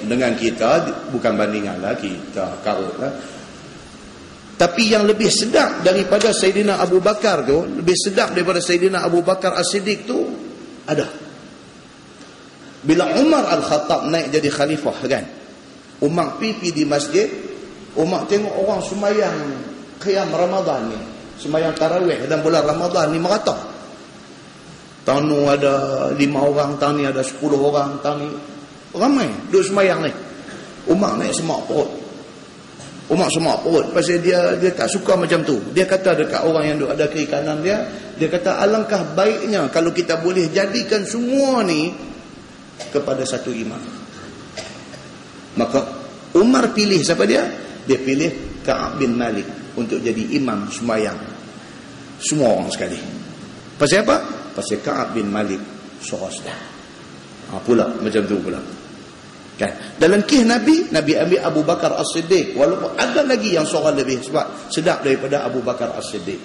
Dengan kita bukan bandingan lah, kita karut lah. Tapi yang lebih sedap daripada Sayyidina Abu Bakar tu, lebih sedap daripada Sayyidina Abu Bakar As-Siddiq tu ada. Bila Umar Al-Khattab naik jadi khalifah kan, Umar pergi di masjid, Umar tengok orang semayang qiyam Ramadan ni, semayang tarawih dalam bulan Ramadan ni merata. Tahun ni ada 5 orang, tahun ni ada 10 orang, tahun ni ramai duduk semayang ni. Umar naik semak perut. Pasal dia tak suka macam tu. Dia kata dekat orang yang duduk ada kiri kanan dia, dia kata alangkah baiknya kalau kita boleh jadikan semua ni kepada satu imam. Maka Umar pilih siapa dia? Dia pilih Ka'ab bin Malik untuk jadi imam sembahyang semua orang sekali. Pasal apa? Pasal Ka'ab bin Malik soros dah. Pula macam tu pula. Kan? Dalam kisah Nabi ambil Abu Bakar As-Siddiq, walaupun ada lagi yang seorang lebih sebab sedap daripada Abu Bakar As-Siddiq.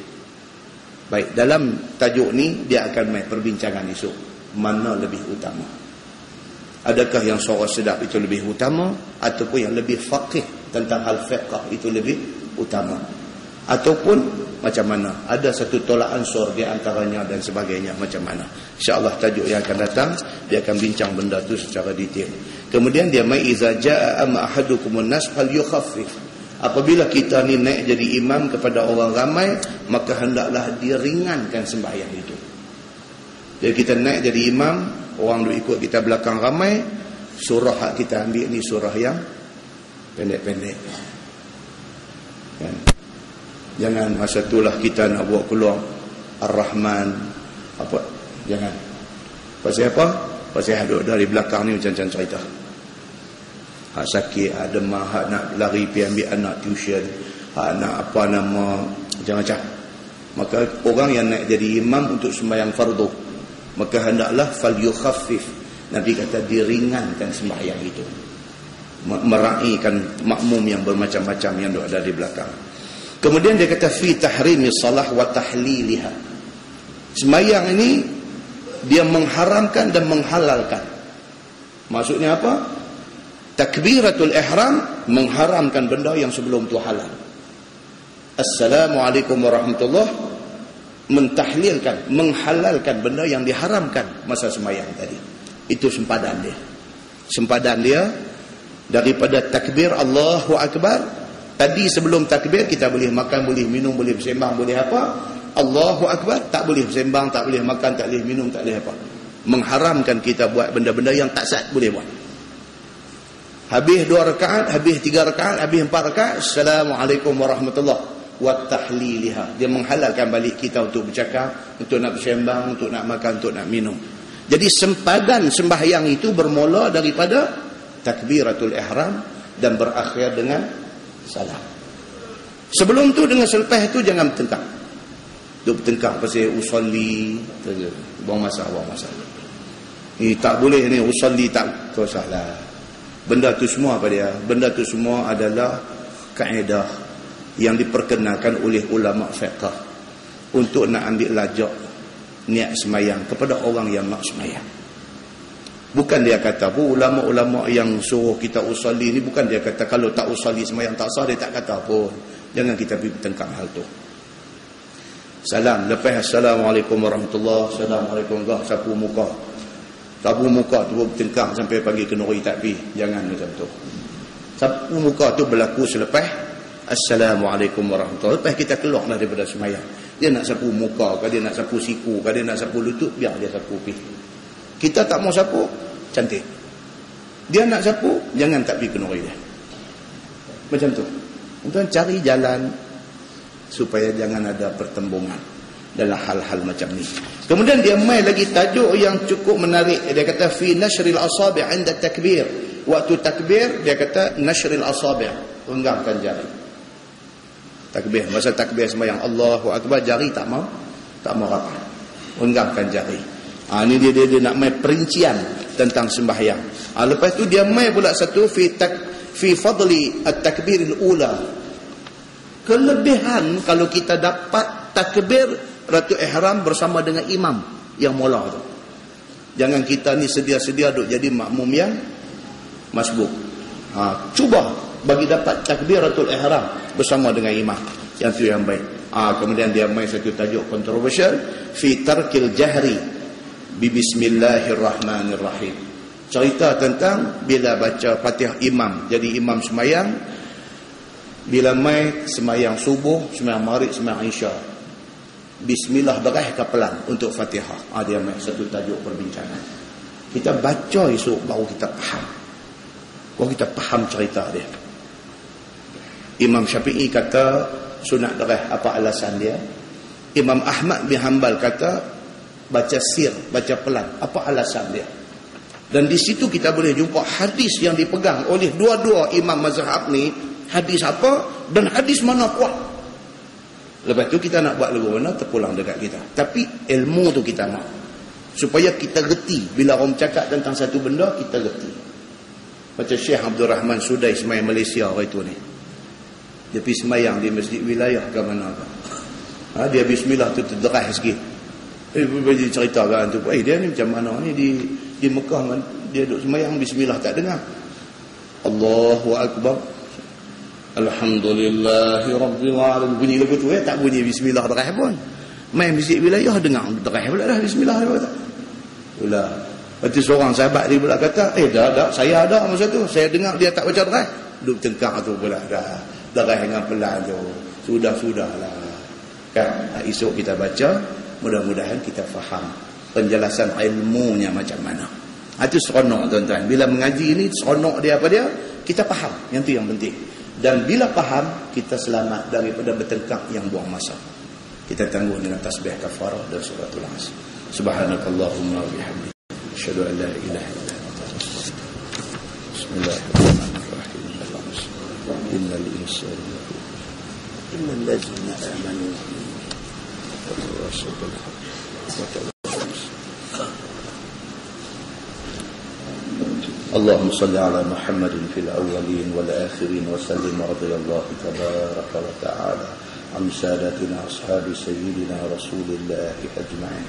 Baik, dalam tajuk ni dia akan main perbincangan esok. Mana lebih utama? Adakah yang seorang sedap itu lebih utama, ataupun yang lebih faqih tentang hal fiqh itu lebih utama, ataupun macam mana? Ada satu tolak ansur di antaranya dan sebagainya, macam mana? InsyaAllah tajuk yang akan datang dia akan bincang benda tu secara detail. Kemudian dia mai iza jaa ma ahadukumun nas fal yukhaffif. Apabila kita ni naik jadi imam kepada orang ramai, maka hendaklah dia ringankan sembahyang itu. Jadi kita naik jadi imam, orang duk ikut kita belakang ramai, surah hak kita ambil ni surah yang pendek-pendek. Kan? Jangan masa itulah kita nak buat keluar Ar-Rahman apa, jangan. Pasal apa? Pasal duduk dari belakang ni macam-macam cerita. Hak sakit, hak demam, hak nak lari pergi ambil anak tuition, hak nak apa nama, macam-macam. Maka orang yang nak jadi imam untuk sembahyang fardu, maka hendaklah fal yukhaffif. Nabi kata diringankan sembahyang itu, meraihkan makmum yang bermacam-macam yang ada di belakang. Kemudian dia kata fi tahrimi salah wa tahliliha. Sembahyang ini dia mengharamkan dan menghalalkan. Maksudnya apa? Takbiratul ihram mengharamkan benda yang sebelum tu halal. Assalamualaikum warahmatullahi, mentahlilkan, menghalalkan benda yang diharamkan masa sembahyang tadi. Itu sempadan dia. Sempadan dia daripada takbir Allahu Akbar. Tadi sebelum takbir kita boleh makan, boleh minum, boleh bersembang, boleh apa? Allahu Akbar tak boleh bersembang, tak boleh makan, tak boleh minum, tak boleh apa. Mengharamkan kita buat benda-benda yang tak sah boleh buat. Habis 2 rakaat, habis 3 rakaat, habis 4 rakaat, Assalamualaikum warahmatullahi wa tahliliha. Dia menghalalkan balik kita untuk bercakap, untuk nak bersembang, untuk nak makan, untuk nak minum. Jadi sempadan sembahyang itu bermula daripada takbiratul ihram dan berakhir dengan salam. Sebelum tu dengan selepas tu jangan bertengkar. Duk bertengkar pasal usolli, buang masa. Ni tak boleh ni usolli tak, kau salah. Benda tu semua apa dia? Benda tu semua adalah kaedah yang diperkenalkan oleh ulama fiqh untuk nak ambil lajak niat semayang kepada orang yang nak semayang. Bukan dia kata pun ulama-ulama yang suruh kita usolli ni, bukan dia kata kalau tak usolli semayang tak sah, dia tak kata pun. Jangan kita pergi bertengkar hal tu. Salam, lepas Assalamualaikum warahmatullahi, Assalamualaikum warahmatullahi, sapu muka tu bertengkar sampai pagi kenuri tak pergi. Jangan macam tu. Sapu muka tu berlaku selepas Assalamualaikum warahmatullahi. Lepas kita keluar daripada semayang, dia nak sapu muka ke, dia nak sapu siku ke, dia nak sapu lutut, biar dia sapu pergi. Kita tak mau sapu, cantik. Dia nak sapu, jangan tak pergi kenuri dia. Macam tu. Tuan cari jalan supaya jangan ada pertembungan dalam hal-hal macam ni. Kemudian dia mai lagi tajuk yang cukup menarik. Dia kata fi nashril asabi' 'inda takbir. Waktu takbir dia kata nashril asabi', renggangkan jari. Takbir, masa takbir sembahyang Allahu Akbar, jari tak mau rapat. Renggangkan jari. Ini dia nak mai perincian tentang sembahyang. Lepas tu dia mai pula satu fi fadli at-takbiril ula. Kelebihan kalau kita dapat takbir ratu ihram bersama dengan imam yang mula tu. Jangan kita ni sedia-sedia duk jadi makmum yang masbuk. Cuba bagi dapat takbiratul ihram bersama dengan imam. Yang tu yang baik. Kemudian dia mai satu tajuk kontroversial fi tarkil jahri Bismillahirrahmanirrahim. Cerita tentang bila baca Fatihah imam, jadi imam semayang, bila mai semayang subuh, semayang maghrib, semayang isya, bismillah berah ke pelan untuk Fatihah. Dia mai satu tajuk perbincangan. Kita baca esok baru kita faham. Baru kita faham cerita dia. Imam Syafi'i kata sunat berah, apa alasan dia? Imam Ahmad bin Hanbal kata baca sir, baca pelan. Apa alasan dia? Dan di situ kita boleh jumpa hadis yang dipegang oleh dua-dua imam mazhab ni. Hadis apa dan hadis mana kuat. Lepas tu kita nak buat lagu mana terpulang dekat kita. Tapi ilmu tu kita nak. Supaya kita reti. Bila orang cakap tentang satu benda, kita reti. Macam Syekh Abdul Rahman Sudai semayang Malaysia hari tu ni. Dia pergi semayang di masjid wilayah ke mana ke. Dia bismillah tu terderas sikit. Dia cerita kan tu. Dia ni macam mana ni di Mekah kan. Dia duduk semayang bismillah tak dengar. Allahu Akbar. Alhamdulillahi Rabbil Alamin. Bunyi lagu tu tak bunyi bismillah deras pun. Main masjid wilayah dengar deras pula dah bismillah tak. Pula. Lepas tu seorang sahabat dia pula kata, dah saya ada masa tu. Saya dengar dia tak baca deras. Duduk tengkar tu pula dah. Deras dengan pelan tu. Sudahlah. Kan esok kita baca, mudah-mudahan kita faham penjelasan ilmunya macam mana. Itu seronok tuan-tuan. Bila mengaji ni seronok dia apa dia? Kita faham. Yang tu yang penting. Dan bila faham, kita selamat daripada bertengkar yang buang masa. Kita tangguh dengan tasbih kafarah dan suratul Asr. Subhanakallahumma wa bihamdika, asyhadu an la ilaha illa anta, Bismillahirrahmanirrahim. Innal insana illa allazina amanu wa tawassaw bil haqqi wa tawassaw bis sabr. اللهم صل على محمد في الأولين والآخرين وسلم رضي الله تبارك وتعالى عن سادتنا أصحاب سيدنا رسول الله أجمعين.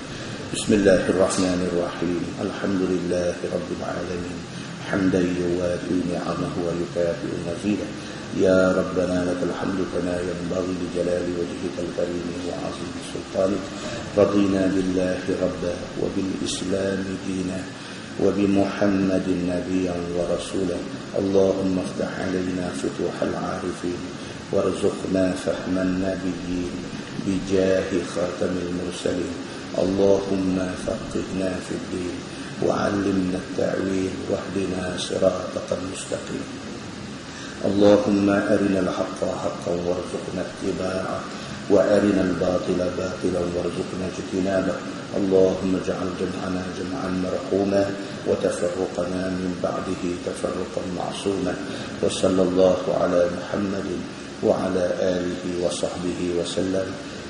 بسم الله الرحمن الرحيم. الحمد لله رب العالمين حمدا يوافي نعمه ويكافئ مزيده. يا ربنا لك الحمد كما ينبغي لجلال وجهك الكريم وعظيم سلطانك. رضينا بالله ربا وبالإسلام دينا وبمحمد نبيا ورسولا. اللهم افتح علينا فتوح العارفين وارزقنا فهم النبيين بجاه خاتم المرسلين. اللهم فقهنا في الدين وعلمنا التأويل واهدنا صراطك المستقيم. اللهم أرنا الحق حقا وارزقنا اتباعه وأرنا الباطل باطلا وارزقنا اجتنابه. اللهم اجعل جمعنا جمعا مرحوما وتفرقنا من بعده تفرقا معصوما. وصلى الله على محمد وعلى آله وصحبه وسلم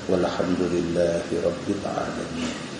والحمد لله رب العالمين.